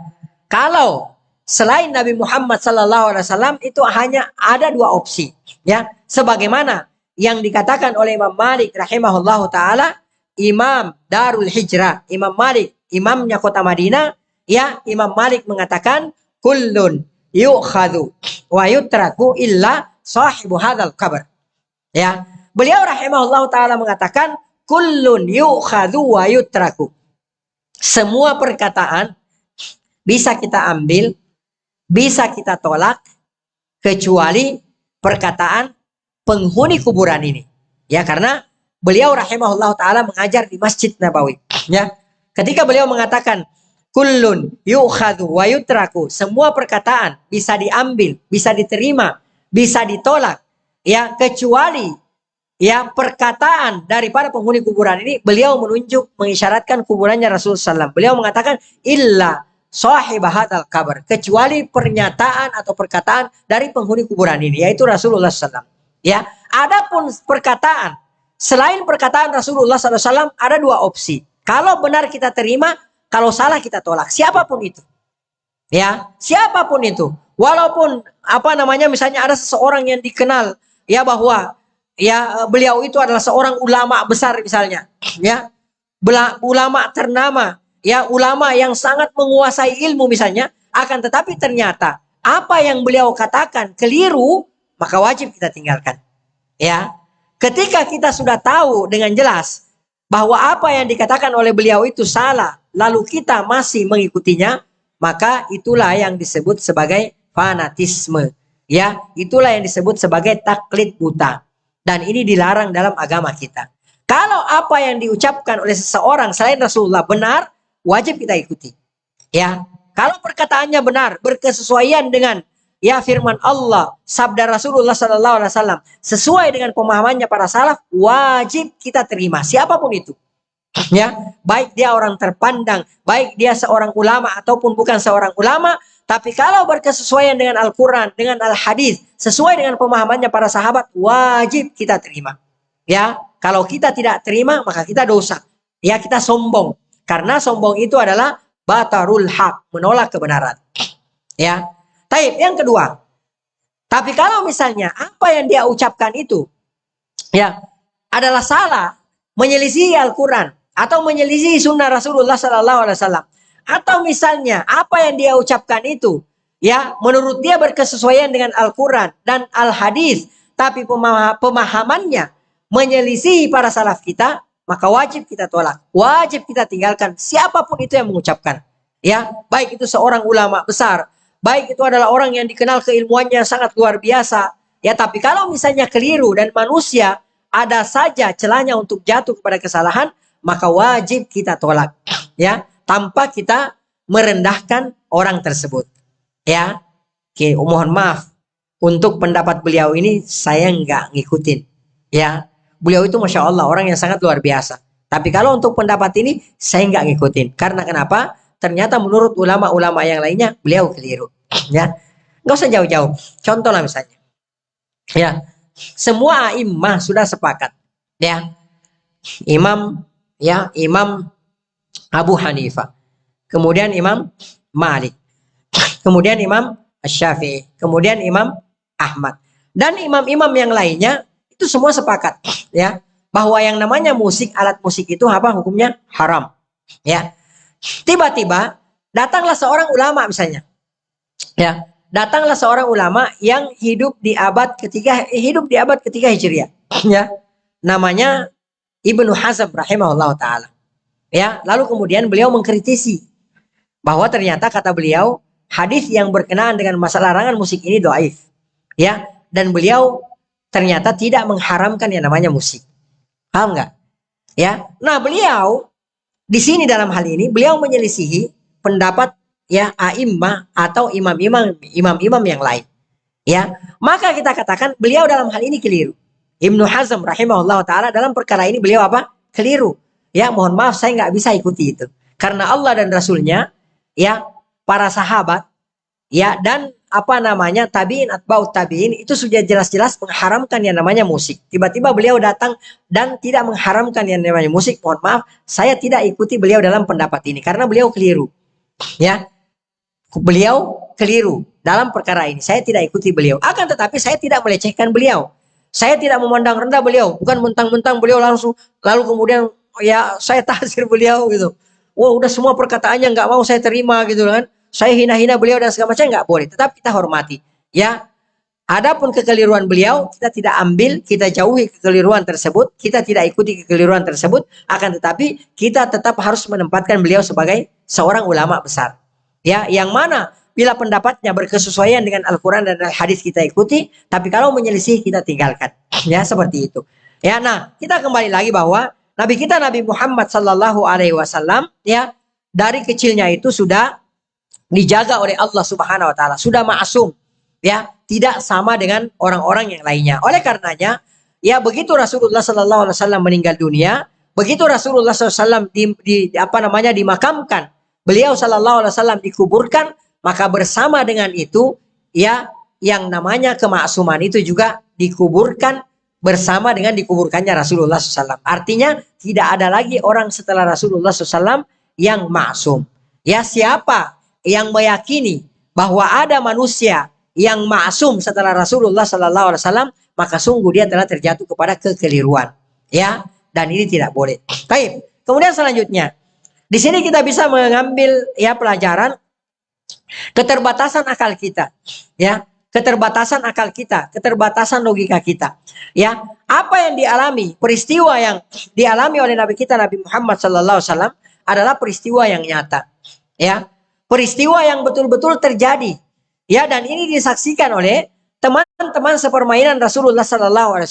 Kalau selain Nabi Muhammad Sallallahu Alaihi Wasallam itu hanya ada dua opsi. Ya, sebagaimana yang dikatakan oleh Imam Malik rahimahullahu taala, Imam Darul Hijrah, Imam Malik, imamnya kota Madinah, ya, Imam Malik mengatakan, kullun yu'khadhu wa yutraku illa sahibu hadzal qabr. Ya, beliau rahimahullahu taala mengatakan, kullun yu'khadhu wa yutraku. Semua perkataan bisa kita ambil, bisa kita tolak, kecuali perkataan penghuni kuburan ini. Ya, karena beliau rahimahullah ta'ala mengajar di Masjid Nabawi. Ya, ketika beliau mengatakan kullun yu'khadhu wa yutraku. Semua perkataan bisa diambil, bisa diterima, bisa ditolak. Ya, kecuali ya perkataan daripada penghuni kuburan ini. Beliau menunjuk, mengisyaratkan kuburannya Rasulullah SAW. Beliau mengatakan illa sahibahat al-qabr, kecuali pernyataan atau perkataan dari penghuni kuburan ini, yaitu Rasulullah SAW. Ya, adapun perkataan selain perkataan Rasulullah SAW ada dua opsi. Kalau benar kita terima, kalau salah kita tolak. Siapapun itu. Ya, siapapun itu. Walaupun misalnya ada seseorang yang dikenal ya bahwa ya beliau itu adalah seorang ulama besar misalnya, ya. Ulama ternama, ya, ulama yang sangat menguasai ilmu misalnya, akan tetapi ternyata apa yang beliau katakan keliru, maka wajib kita tinggalkan. Ya. Ketika kita sudah tahu dengan jelas bahwa apa yang dikatakan oleh beliau itu salah, lalu kita masih mengikutinya, maka itulah yang disebut sebagai fanatisme. Ya, itulah yang disebut sebagai taklid buta. Dan ini dilarang dalam agama kita. Kalau apa yang diucapkan oleh seseorang selain Rasulullah benar, wajib kita ikuti. Ya, kalau perkataannya benar, berkesesuaian dengan ya firman Allah, sabda Rasulullah SAW, sesuai dengan pemahamannya para salaf, wajib kita terima siapapun itu. Ya, baik dia orang terpandang, baik dia seorang ulama ataupun bukan seorang ulama, tapi kalau berkesesuaian dengan Al-Quran, dengan Al-Hadis, sesuai dengan pemahamannya para sahabat, wajib kita terima. Ya, kalau kita tidak terima, maka kita dosa. Ya, kita sombong. Karena sombong itu adalah batarul haq, menolak kebenaran. Ya. Taib, yang kedua. Tapi kalau misalnya apa yang dia ucapkan itu ya adalah salah, menyelisih Al-Quran atau menyelisih sunnah Rasulullah SAW, atau misalnya apa yang dia ucapkan itu ya menurut dia berkesesuaian dengan Al-Quran dan Al-Hadis, tapi pemahamannya menyelisih para salaf kita, maka wajib kita tolak, wajib kita tinggalkan siapapun itu yang mengucapkan. Ya, baik itu seorang ulama besar, baik itu adalah orang yang dikenal keilmuannya sangat luar biasa. Ya, tapi kalau misalnya keliru dan manusia ada saja celahnya untuk jatuh kepada kesalahan, maka wajib kita tolak. Ya, tanpa kita merendahkan orang tersebut. Ya, oke, mohon maaf untuk pendapat beliau ini saya nggak ngikutin. Ya, beliau itu masya Allah orang yang sangat luar biasa. Tapi kalau untuk pendapat ini saya nggak ngikutin. Karena kenapa? Ternyata menurut ulama-ulama yang lainnya beliau keliru. Ya, nggak usah jauh-jauh. Contoh lah misalnya. Ya, semua imam sudah sepakat. Ya, Imam Abu Hanifah, kemudian Imam Malik, kemudian Imam Syafi'i, kemudian Imam Ahmad, dan imam-imam yang lainnya itu semua sepakat. Ya, bahwa yang namanya musik, alat musik itu apa hukumnya? Haram. Ya. Tiba-tiba datanglah seorang ulama misalnya. Ya, datanglah seorang ulama yang hidup di abad ketiga Hijriah. Ya. Namanya Ibnu Hazm rahimahullah taala. Ya, lalu kemudian beliau mengkritisi bahwa ternyata kata beliau hadis yang berkenaan dengan masalah larangan musik ini dhaif. Ya, dan beliau ternyata tidak mengharamkan yang namanya musik. Paham nggak? Ya. Nah, beliau di sini dalam hal ini beliau menyelisihi pendapat ya a'immah atau imam-imam yang lain. Ya, maka kita katakan beliau dalam hal ini keliru. Ibnu Hazm rahimahullah taala dalam perkara ini beliau apa? Keliru. Ya, mohon maaf saya nggak bisa ikuti itu. Karena Allah dan Rasulnya, ya, para sahabat, ya, dan tabiin atba'ut tabiin itu sudah jelas-jelas mengharamkan yang namanya musik. Tiba-tiba beliau datang dan tidak mengharamkan yang namanya musik. Mohon maaf, saya tidak ikuti beliau dalam pendapat ini karena beliau keliru. Ya, beliau keliru dalam perkara ini. Saya tidak ikuti beliau. Akan tetapi saya tidak melecehkan beliau. Saya tidak memandang rendah beliau. Bukan mentang-mentang beliau langsung lalu kemudian ya saya tahzir beliau gitu. Wah, udah semua perkataannya nggak mau saya terima gitu kan. Saya hina-hina beliau dan segala macam, nggak boleh. Tetap kita hormati. Ya, adapun kekeliruan beliau kita tidak ambil, kita jauhi kekeliruan tersebut, kita tidak ikuti kekeliruan tersebut. Akan tetapi kita tetap harus menempatkan beliau sebagai seorang ulama besar. Ya, yang mana bila pendapatnya berkesesuaian dengan Al-Quran dan Hadis kita ikuti, tapi kalau menyelisih kita tinggalkan. Ya, seperti itu. Ya, nah kita kembali lagi bahwa Nabi kita Nabi Muhammad Sallallahu Alaihi Wasallam ya dari kecilnya itu sudah dijaga oleh Allah Subhanahu wa taala, sudah ma'asum, ya, tidak sama dengan orang-orang yang lainnya. Oleh karenanya, ya begitu Rasulullah sallallahu alaihi wasallam meninggal dunia, begitu Rasulullah SAW dimakamkan, beliau sallallahu alaihi wasallam dikuburkan, maka bersama dengan itu, ya, yang namanya kemaksuman itu juga dikuburkan bersama dengan dikuburkannya Rasulullah SAW. Artinya tidak ada lagi orang setelah Rasulullah SAW yang maksum. Ya, siapa yang meyakini bahwa ada manusia yang maksum setelah Rasulullah SAW, maka sungguh dia telah terjatuh kepada kekeliruan. Ya, dan ini tidak boleh. Baik. Kemudian selanjutnya, di sini kita bisa mengambil ya pelajaran keterbatasan akal kita. Ya, keterbatasan akal kita, keterbatasan logika kita. Ya, apa yang dialami, peristiwa yang dialami oleh Nabi kita Nabi Muhammad SAW adalah peristiwa yang nyata. Ya, peristiwa yang betul-betul terjadi. Ya, dan ini disaksikan oleh teman-teman sepermainan Rasulullah SAW.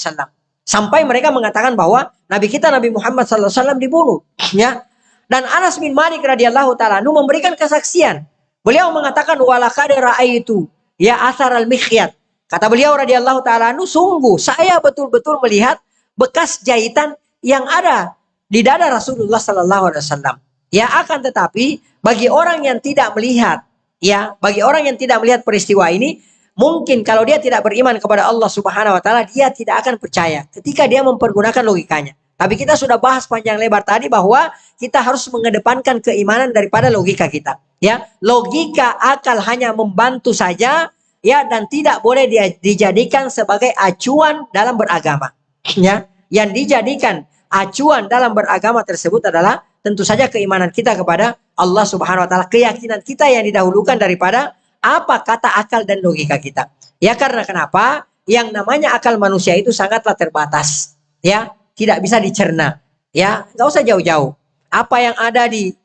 Sampai mereka mengatakan bahwa Nabi kita Nabi Muhammad SAW dibunuh. Ya, dan Anas bin Malik radhiyallahu taala memberikan kesaksian. Beliau mengatakan walaqad ra'aitu ya asar al-mikhyat. Kata beliau radhiyallahu taala, sungguh saya betul-betul melihat bekas jahitan yang ada di dada Rasulullah sallallahu alaihi wasallam. Ya, akan tetapi bagi orang yang tidak melihat, ya, bagi orang yang tidak melihat peristiwa ini, mungkin kalau dia tidak beriman kepada Allah Subhanahu wa taala, dia tidak akan percaya ketika dia mempergunakan logikanya. Tapi kita sudah bahas panjang lebar tadi bahwa kita harus mengedepankan keimanan daripada logika kita. Ya, logika akal hanya membantu saja, ya, dan tidak boleh dijadikan sebagai acuan dalam beragama. Ya, yang dijadikan acuan dalam beragama tersebut adalah tentu saja keimanan kita kepada Allah Subhanahu wa taala, keyakinan kita yang didahulukan daripada apa kata akal dan logika kita. Ya, karena kenapa? Yang namanya akal manusia itu sangatlah terbatas. Ya, tidak bisa dicerna. Ya, nggak usah jauh-jauh. Apa yang ada di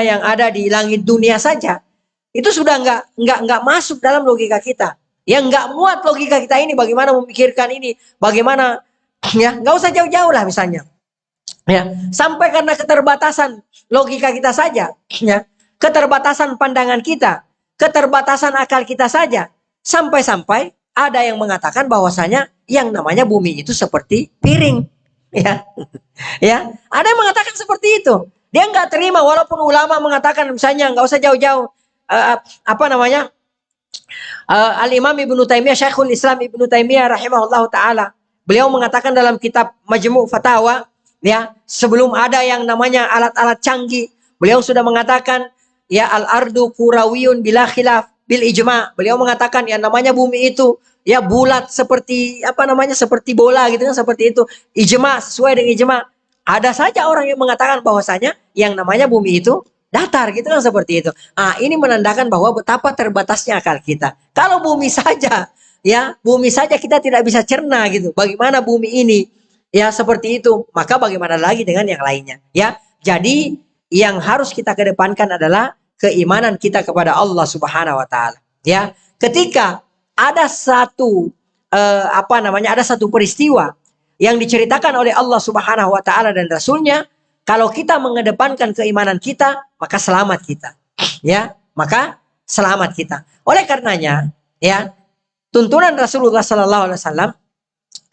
yang ada di langit dunia saja itu sudah nggak masuk dalam logika kita. Ya, nggak muat logika kita ini. Bagaimana memikirkan ini? Bagaimana? Ya, nggak usah jauh-jauh lah misalnya. Ya, sampai karena keterbatasan logika kita saja, ya, keterbatasan pandangan kita, keterbatasan akal kita saja, sampai-sampai ada yang mengatakan bahwasanya yang namanya bumi itu seperti piring. Ya, ya, ada yang mengatakan seperti itu. Dia nggak terima walaupun ulama mengatakan misalnya nggak usah jauh-jauh. Al-Imam Ibnu Taimiyah, Syekhul Islam Ibnu Taimiyah rahimahullahu taala, beliau mengatakan dalam kitab Majmu' Fatawa, ya, sebelum ada yang namanya alat-alat canggih, beliau sudah mengatakan ya al-ardu kurawiyun bila khilaf bil ijma'. Beliau mengatakan yang namanya bumi itu ya bulat seperti seperti bola gitu kan, seperti itu. Ijma', sesuai dengan ijma'. Ada saja orang yang mengatakan bahwasanya yang namanya bumi itu datar gitu kan, seperti itu. Ini menandakan bahwa betapa terbatasnya akal kita. Kalau bumi saja, ya, bumi saja kita tidak bisa cerna gitu. Bagaimana bumi ini? Ya, seperti itu. Maka bagaimana lagi dengan yang lainnya? Ya, jadi yang harus kita kedepankan adalah keimanan kita kepada Allah Subhanahu wa taala. Ya, ketika ada satu ada satu peristiwa yang diceritakan oleh Allah Subhanahu wa taala dan Rasulnya, kalau kita mengedepankan keimanan kita, maka selamat kita. Ya, maka selamat kita. Oleh karenanya, ya, tuntunan Rasulullah sallallahu alaihi wasallam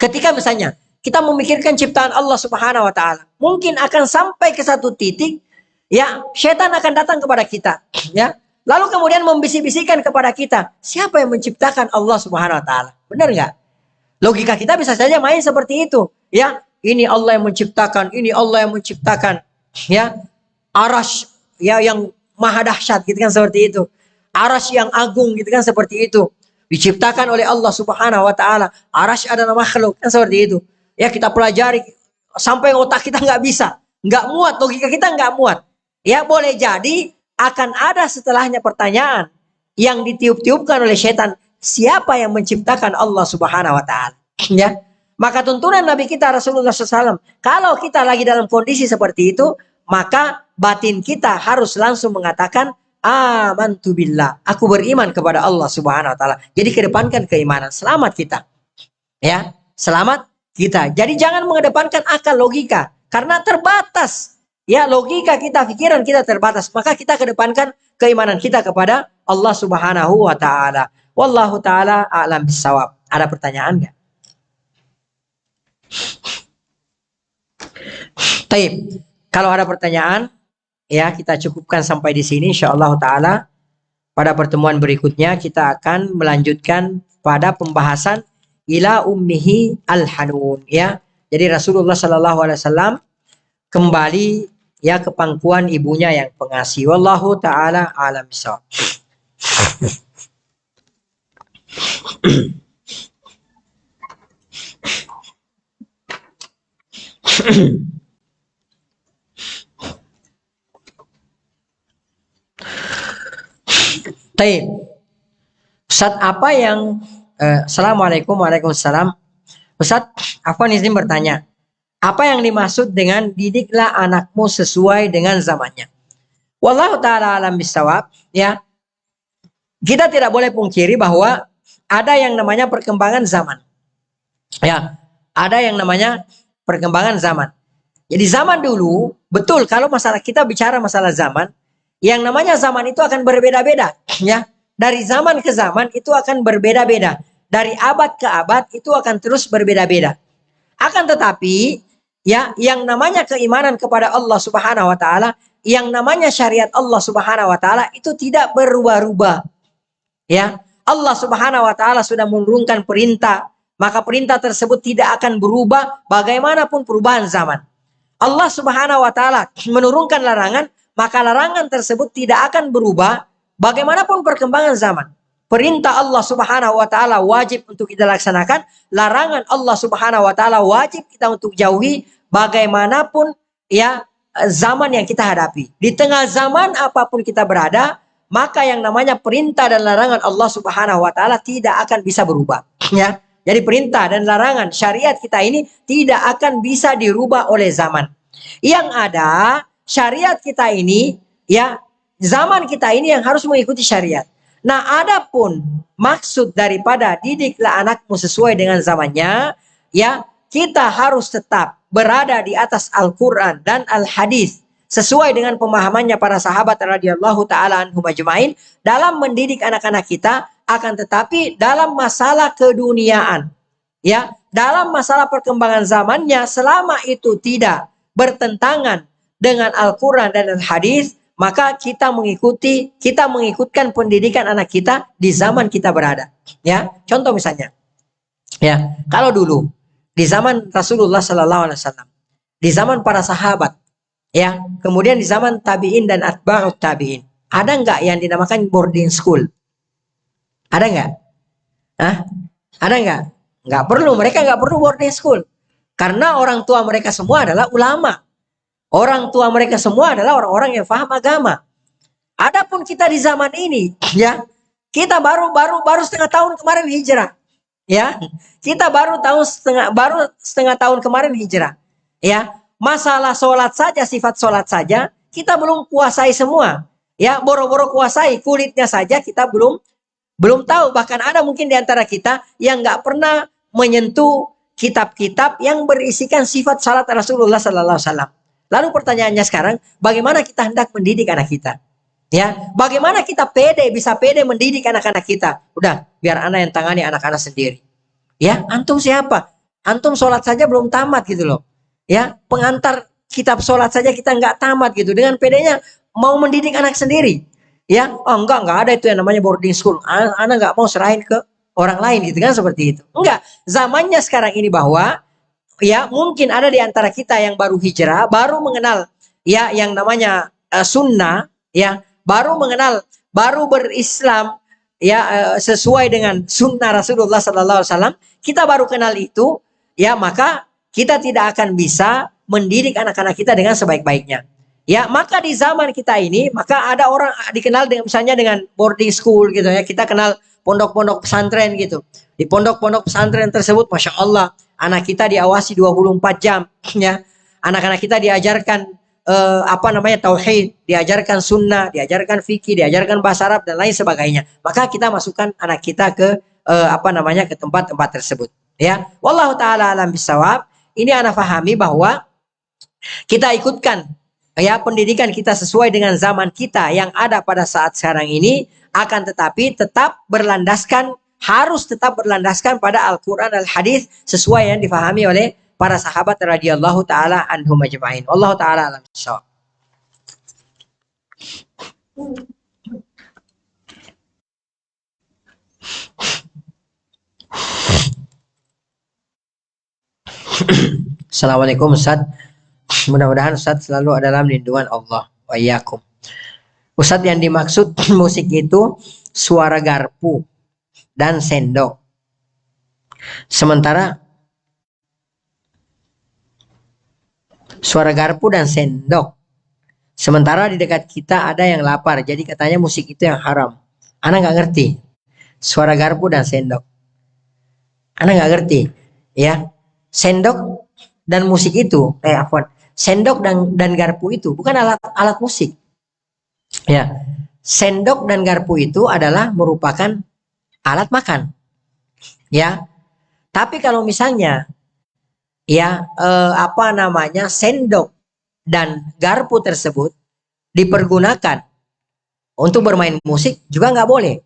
ketika misalnya kita memikirkan ciptaan Allah Subhanahu wa taala, mungkin akan sampai ke satu titik, ya, setan akan datang kepada kita, ya. Lalu kemudian membisik-bisikkan kepada kita, siapa yang menciptakan Allah Subhanahu wa taala? Benar nggak? Logika kita bisa saja main seperti itu, ya. Ini Allah yang menciptakan, ini Allah yang menciptakan, ya. Arash, ya, yang maha dahsyat gitu kan, seperti itu. Arash yang agung gitu kan, seperti itu. Diciptakan oleh Allah Subhanahu wa taala. Arash adalah makhluk kan, seperti itu. Ya, kita pelajari sampai otak kita nggak bisa, nggak muat, logika kita nggak muat. Ya, boleh jadi akan ada setelahnya pertanyaan yang ditiup-tiupkan oleh setan. Siapa yang menciptakan Allah Subhanahu wa taala? Ya. Maka tuntunan Nabi kita Rasulullah SAW, kalau kita lagi dalam kondisi seperti itu, maka batin kita harus langsung mengatakan amantu billah, aku beriman kepada Allah Subhanahu wa taala. Jadi kedepankan keimanan, selamat kita. Ya, selamat kita. Jadi jangan mengedepankan akal logika karena terbatas. Ya, logika kita, pikiran kita terbatas. Maka kita kedepankan keimanan kita kepada Allah Subhanahu wa taala. Wallahu taala a'lam bissawab. Ada pertanyaan enggak? Taib. Kalau ada pertanyaan, ya kita cukupkan sampai di sini insyaallah taala. Pada pertemuan berikutnya kita akan melanjutkan pada pembahasan ila ummihi al-hanun, ya. Jadi Rasulullah sallallahu alaihi wasallam kembali ya ke pangkuan ibunya yang pengasih. Wallahu taala alam bissawab. Taib. Ustaz, apa yang Assalamualaikum warahmatullahi wabarakatuh. Ustaz, Afwan izin bertanya. Apa yang dimaksud dengan didiklah anakmu sesuai dengan zamannya? Wallahu taala alam bisawab, ya. Kita tidak boleh pungkiri bahwa ada yang namanya perkembangan zaman. Ya, ada yang namanya perkembangan zaman. Jadi zaman dulu, betul kalau masalah kita bicara masalah zaman, yang namanya zaman itu akan berbeda-beda, ya. Dari zaman ke zaman itu akan berbeda-beda. Dari abad ke abad itu akan terus berbeda-beda. Akan tetapi, ya, yang namanya keimanan kepada Allah Subhanahu wa taala, yang namanya syariat Allah Subhanahu wa taala itu tidak berubah-ubah. Ya, Allah Subhanahu wa taala sudah menurunkan perintah, maka perintah tersebut tidak akan berubah bagaimanapun perubahan zaman. Allah Subhanahu wa taala menurunkan larangan, maka larangan tersebut tidak akan berubah bagaimanapun perkembangan zaman. Perintah Allah Subhanahu wa taala wajib untuk kita laksanakan, larangan Allah Subhanahu wa taala wajib kita untuk jauhi bagaimanapun ya zaman yang kita hadapi. Di tengah zaman apapun kita berada, maka yang namanya perintah dan larangan Allah Subhanahu wa taala tidak akan bisa berubah, ya. Jadi perintah dan larangan syariat kita ini tidak akan bisa dirubah oleh zaman. Yang ada syariat kita ini, ya, zaman kita ini yang harus mengikuti syariat. Nah, adapun maksud daripada didiklah anakmu sesuai dengan zamannya, ya, kita harus tetap berada di atas Al-Quran dan Al-Hadis sesuai dengan pemahamannya para sahabat radhiyallahu taala anhum ajmain dalam mendidik anak-anak kita. Akan tetapi dalam masalah keduniaan, ya, dalam masalah perkembangan zamannya, selama itu tidak bertentangan dengan Al-Quran dan Al-Hadis, maka kita mengikutkan pendidikan anak kita di zaman kita berada. Ya, contoh misalnya, ya, kalau dulu di zaman Rasulullah Sallallahu Alaihi Wasallam, di zaman para sahabat, ya, kemudian di zaman tabiin dan atba'ut tabiin, ada nggak yang dinamakan boarding school? Ada nggak? Hah? Ada nggak? Nggak perlu, mereka nggak perlu boarding school. Karena orang tua mereka semua adalah ulama. Orang tua mereka semua adalah orang-orang yang paham agama. Adapun kita di zaman ini, ya, kita baru setengah tahun kemarin hijrah. Ya, kita baru setengah tahun kemarin hijrah. Ya, masalah sholat saja, sifat sholat saja, kita belum kuasai semua. Ya, boro-boro kuasai, kulitnya saja kita belum tahu. Bahkan ada mungkin di antara kita yang nggak pernah menyentuh kitab-kitab yang berisikan sifat salat Rasulullah Sallallahu Alaihi Wasallam. Lalu pertanyaannya sekarang, bagaimana kita hendak mendidik anak kita? Ya, bagaimana kita bisa pede mendidik anak-anak kita? Udah, biar anak yang tangani anak-anak sendiri. Ya, antum siapa? Antum sholat saja belum tamat gitu loh. Ya, pengantar kitab sholat saja kita nggak tamat gitu. Dengan pedenya mau mendidik anak sendiri. Ya, oh enggak ada itu yang namanya boarding school. Anak nggak mau serahin ke orang lain gitu kan, seperti itu. Enggak, zamannya sekarang ini bahwa ya mungkin ada di antara kita yang baru hijrah, baru mengenal ya yang namanya sunnah, ya, baru berislam ya sesuai dengan sunnah Rasulullah Sallallahu Alaihi Wasallam. Kita baru kenal itu, ya, maka kita tidak akan bisa mendidik anak-anak kita dengan sebaik-baiknya. Ya, maka di zaman kita ini, maka ada orang dikenal dengan misalnya dengan boarding school gitu ya. Kita kenal pondok-pondok pesantren gitu. Di pondok-pondok pesantren tersebut, Masya Allah, anak kita diawasi 24 jam. Ya. Anak-anak kita diajarkan tauhid, diajarkan sunnah, diajarkan fikih, diajarkan bahasa Arab dan lain sebagainya. Maka kita masukkan anak kita ke ke tempat-tempat tersebut. Ya, wallahu taala alam bisawab. Ini anak pahami bahwa kita ikutkan ya pendidikan kita sesuai dengan zaman kita yang ada pada saat sekarang ini, akan tetapi harus tetap berlandaskan pada Al-Quran Al-Hadis sesuai yang difahami oleh para sahabat radhiyallahu taala anhum ajma'in. Allah taala alam bissawab. Assalamualaikum Ustaz. Mudah-mudahan Ustaz selalu dalam lindungan Allah wa iyyakum. Ustaz, yang dimaksud musik itu suara garpu dan sendok. Sementara suara garpu dan sendok. Sementara di dekat kita ada yang lapar, jadi katanya musik itu yang haram. Ana nggak ngerti suara garpu dan sendok. Ana nggak ngerti, ya. Sendok dan musik itu, sendok dan garpu itu bukan alat musik. Ya, sendok dan garpu itu adalah merupakan alat makan. Ya, tapi kalau misalnya sendok dan garpu tersebut dipergunakan untuk bermain musik juga nggak boleh,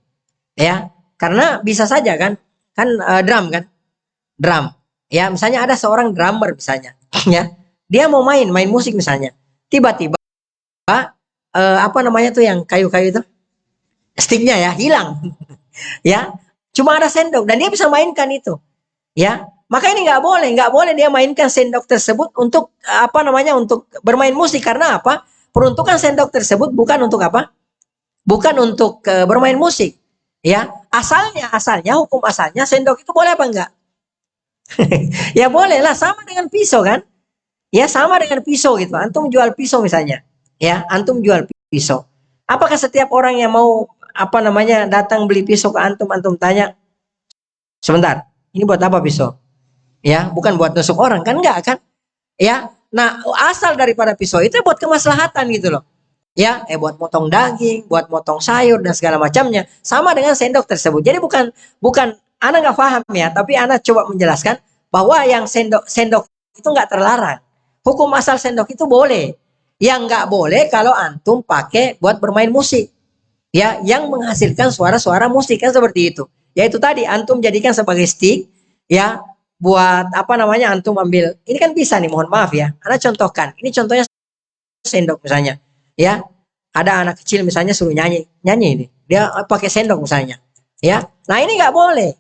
ya, karena bisa saja kan drum, ya, misalnya ada seorang drummer misalnya, ya, dia mau main musik misalnya, tiba-tiba yang kayu-kayu itu sticknya ya hilang, ya, cuma ada sendok dan dia bisa mainkan itu, ya. Maka ini nggak boleh dia mainkan sendok tersebut untuk untuk bermain musik. Karena apa? Peruntukan sendok tersebut bukan untuk bukan untuk bermain musik, ya. Asalnya hukum asalnya sendok itu boleh apa enggak? Ya boleh lah, sama dengan pisau kan, ya, sama dengan pisau gitu. Antum jual pisau misalnya, ya, antum jual pisau, apakah setiap orang yang mau datang beli pisau ke antum tanya, sebentar, ini buat apa pisau? Ya, bukan buat nusuk orang kan, enggak kan, ya. Nah, asal daripada pisau itu buat kemaslahatan gitu loh, ya, buat motong daging, buat motong sayur dan segala macamnya. Sama dengan sendok tersebut. Jadi bukan ana nggak paham ya, tapi ana coba menjelaskan bahwa yang sendok itu nggak terlarang. Hukum asal sendok itu boleh. Yang nggak boleh kalau antum pakai buat bermain musik, ya, yang menghasilkan suara-suara musik kan, seperti itu. Yaitu tadi antum jadikan sebagai stick, ya, buat antum ambil. Ini kan bisa nih, mohon maaf ya, ana contohkan. Ini contohnya sendok misalnya, ya, ada anak kecil misalnya suruh nyanyi ini, dia pakai sendok misalnya, ya. Nah, ini nggak boleh,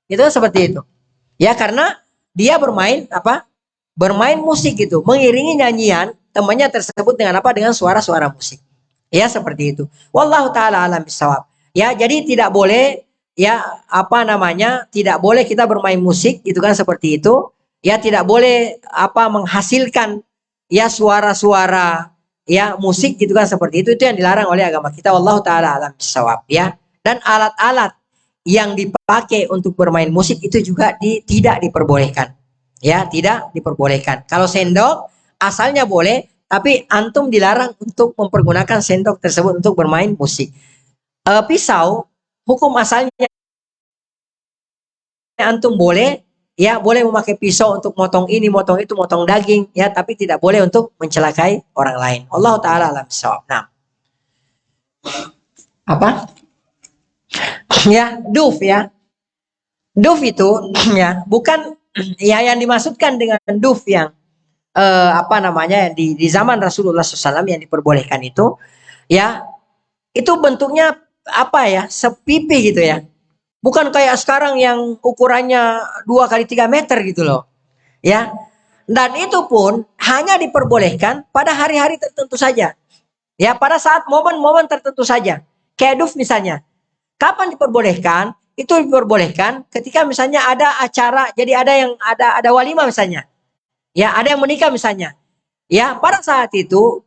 itu seperti itu, ya, karena dia bermain musik gitu, mengiringi nyanyian temannya tersebut dengan suara-suara musik, ya, seperti itu. Wallahu taala alam bisawab. Ya, jadi tidak boleh, ya, tidak boleh kita bermain musik itu kan, seperti itu, ya, tidak boleh menghasilkan, ya, suara-suara, ya, musik gitu kan, seperti itu yang dilarang oleh agama kita. Wallahu taala alam bisawab, ya. Dan alat-alat yang dipakai untuk bermain musik itu juga tidak diperbolehkan, ya, tidak diperbolehkan. Kalau sendok asalnya boleh, tapi antum dilarang untuk mempergunakan sendok tersebut untuk bermain musik. Pisau, hukum asalnya antum boleh, ya, boleh memakai pisau untuk motong ini, motong itu, motong daging, ya, tapi tidak boleh untuk mencelakai orang lain. Allah taala alam bissawab. Nah, ya, duf, ya. Duf itu ya bukan, ya, yang dimaksudkan dengan duf yang di zaman Rasulullah SAW yang diperbolehkan itu, ya, itu bentuknya sepipi gitu ya. Bukan kayak sekarang yang ukurannya 2 kali 3 meter gitu loh. Ya. Dan itu pun hanya diperbolehkan pada hari-hari tertentu saja. Ya, pada saat momen-momen tertentu saja. Kayak duf misalnya. Kapan diperbolehkan? Itu diperbolehkan ketika misalnya ada acara, jadi ada walimah misalnya. Ya, ada yang menikah misalnya. Ya, pada saat itu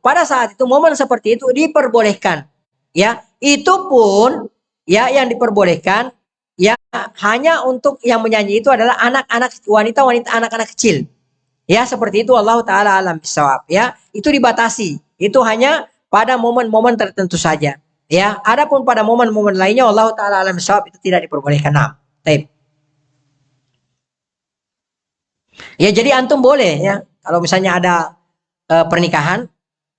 momen seperti itu diperbolehkan. Ya, itu pun, ya, yang diperbolehkan, ya, hanya untuk yang menyanyi itu adalah anak-anak wanita anak-anak kecil. Ya, seperti itu. Allah taala alam bisawab, ya. Itu dibatasi. Itu hanya pada momen-momen tertentu saja. Ya, adapun pada momen-momen lainnya Allah taala alam bisawab itu tidak diperbolehkan. Nah, taib. Ya, jadi antum boleh, ya, kalau misalnya ada pernikahan,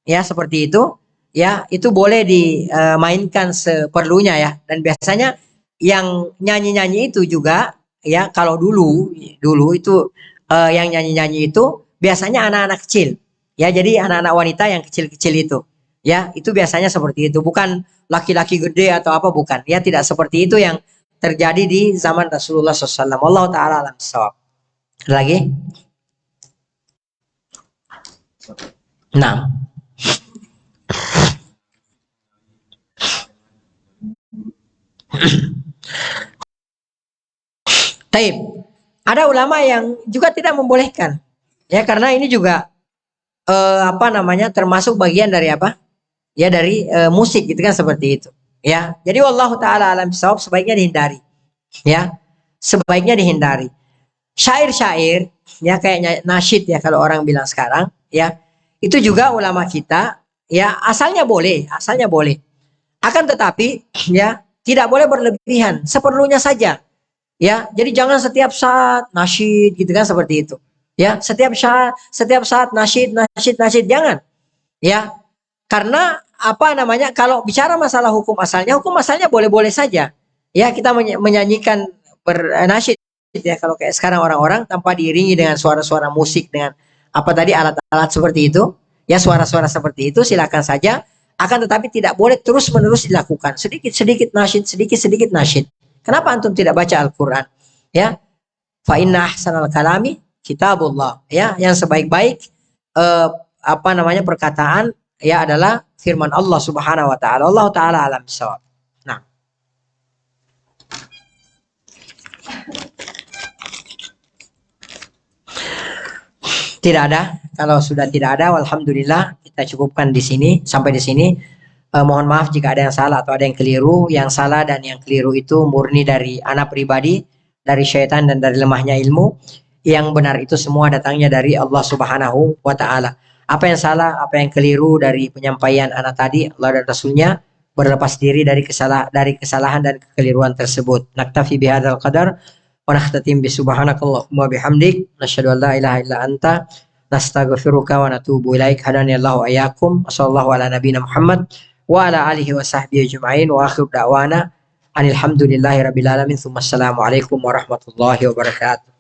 ya seperti itu, ya itu boleh dimainkan seperlunya ya. Dan biasanya yang nyanyi-nyanyi itu juga ya, kalau dulu dulu itu yang nyanyi-nyanyi itu biasanya anak-anak kecil. Ya, jadi anak-anak wanita yang kecil-kecil itu. Ya, itu biasanya seperti itu, bukan laki-laki gede atau apa, bukan. Ya, tidak seperti itu yang terjadi di zaman Rasulullah SAW. Allah taala alam bissawab. Lagi? Nah, taib. Ada ulama yang juga tidak membolehkan. Ya, karena ini juga apa namanya, termasuk bagian dari apa? Ya, dari musik gitu kan, seperti itu. Ya. Jadi wallahu taala alam bisawab, sebaiknya dihindari. Ya. Sebaiknya dihindari. Syair-syair ya, kayak nasyid ya kalau orang bilang sekarang, ya. Itu juga ulama kita ya asalnya boleh, asalnya boleh. Akan tetapi ya tidak boleh berlebihan, seperlunya saja. Ya, jadi jangan setiap saat nasyid gitu kan, seperti itu. Ya, setiap saat nasyid nasyid nasyid, jangan. Ya, karena apa namanya, kalau bicara masalah hukum asalnya boleh-boleh saja. Ya, kita menyanyikan bernasyid ya, kalau kayak sekarang orang-orang tanpa diiringi dengan suara-suara musik, dengan apa tadi, alat-alat seperti itu. Ya, suara-suara seperti itu silakan saja. Akan tetapi tidak boleh terus-menerus dilakukan. Sedikit-sedikit nasyid, sedikit-sedikit nasyid. Kenapa antum tidak baca Al-Qur'an? Ya, fa inna ahsanal kalami kitabullah. Ya, yang sebaik-baik apa namanya, perkataan ya adalah firman Allah Subhanahu wa taala. Allah taala alam bisawab. Nah, tidak ada. Kalau sudah tidak ada, alhamdulillah kita cukupkan di sini, sampai di sini. Mohon maaf jika ada yang salah atau ada yang keliru. Yang salah dan yang keliru itu murni dari anak pribadi, dari syaitan dan dari lemahnya ilmu. Yang benar itu semua datangnya dari Allah Subhanahu wa taala. Apa yang salah, apa yang keliru dari penyampaian anak tadi, Allah dan Rasulnya berlepas diri dari kesalahan dan kekeliruan tersebut. Naktafi bihadzal qadar wa nakhtatim bi subhanakallahumma bihamdik nasyhadu an la ilaha illa anta nastaghfiruka wa natubu ilaik. Hadanallahu ayyakum. Wassallallahu ala nabiyina Muhammad wa ala alihi wa sahbihi ajma'in wa akhir da'wana alhamdulillahi rabbil alamin. Assalamualaikum warahmatullahi wabarakatuh.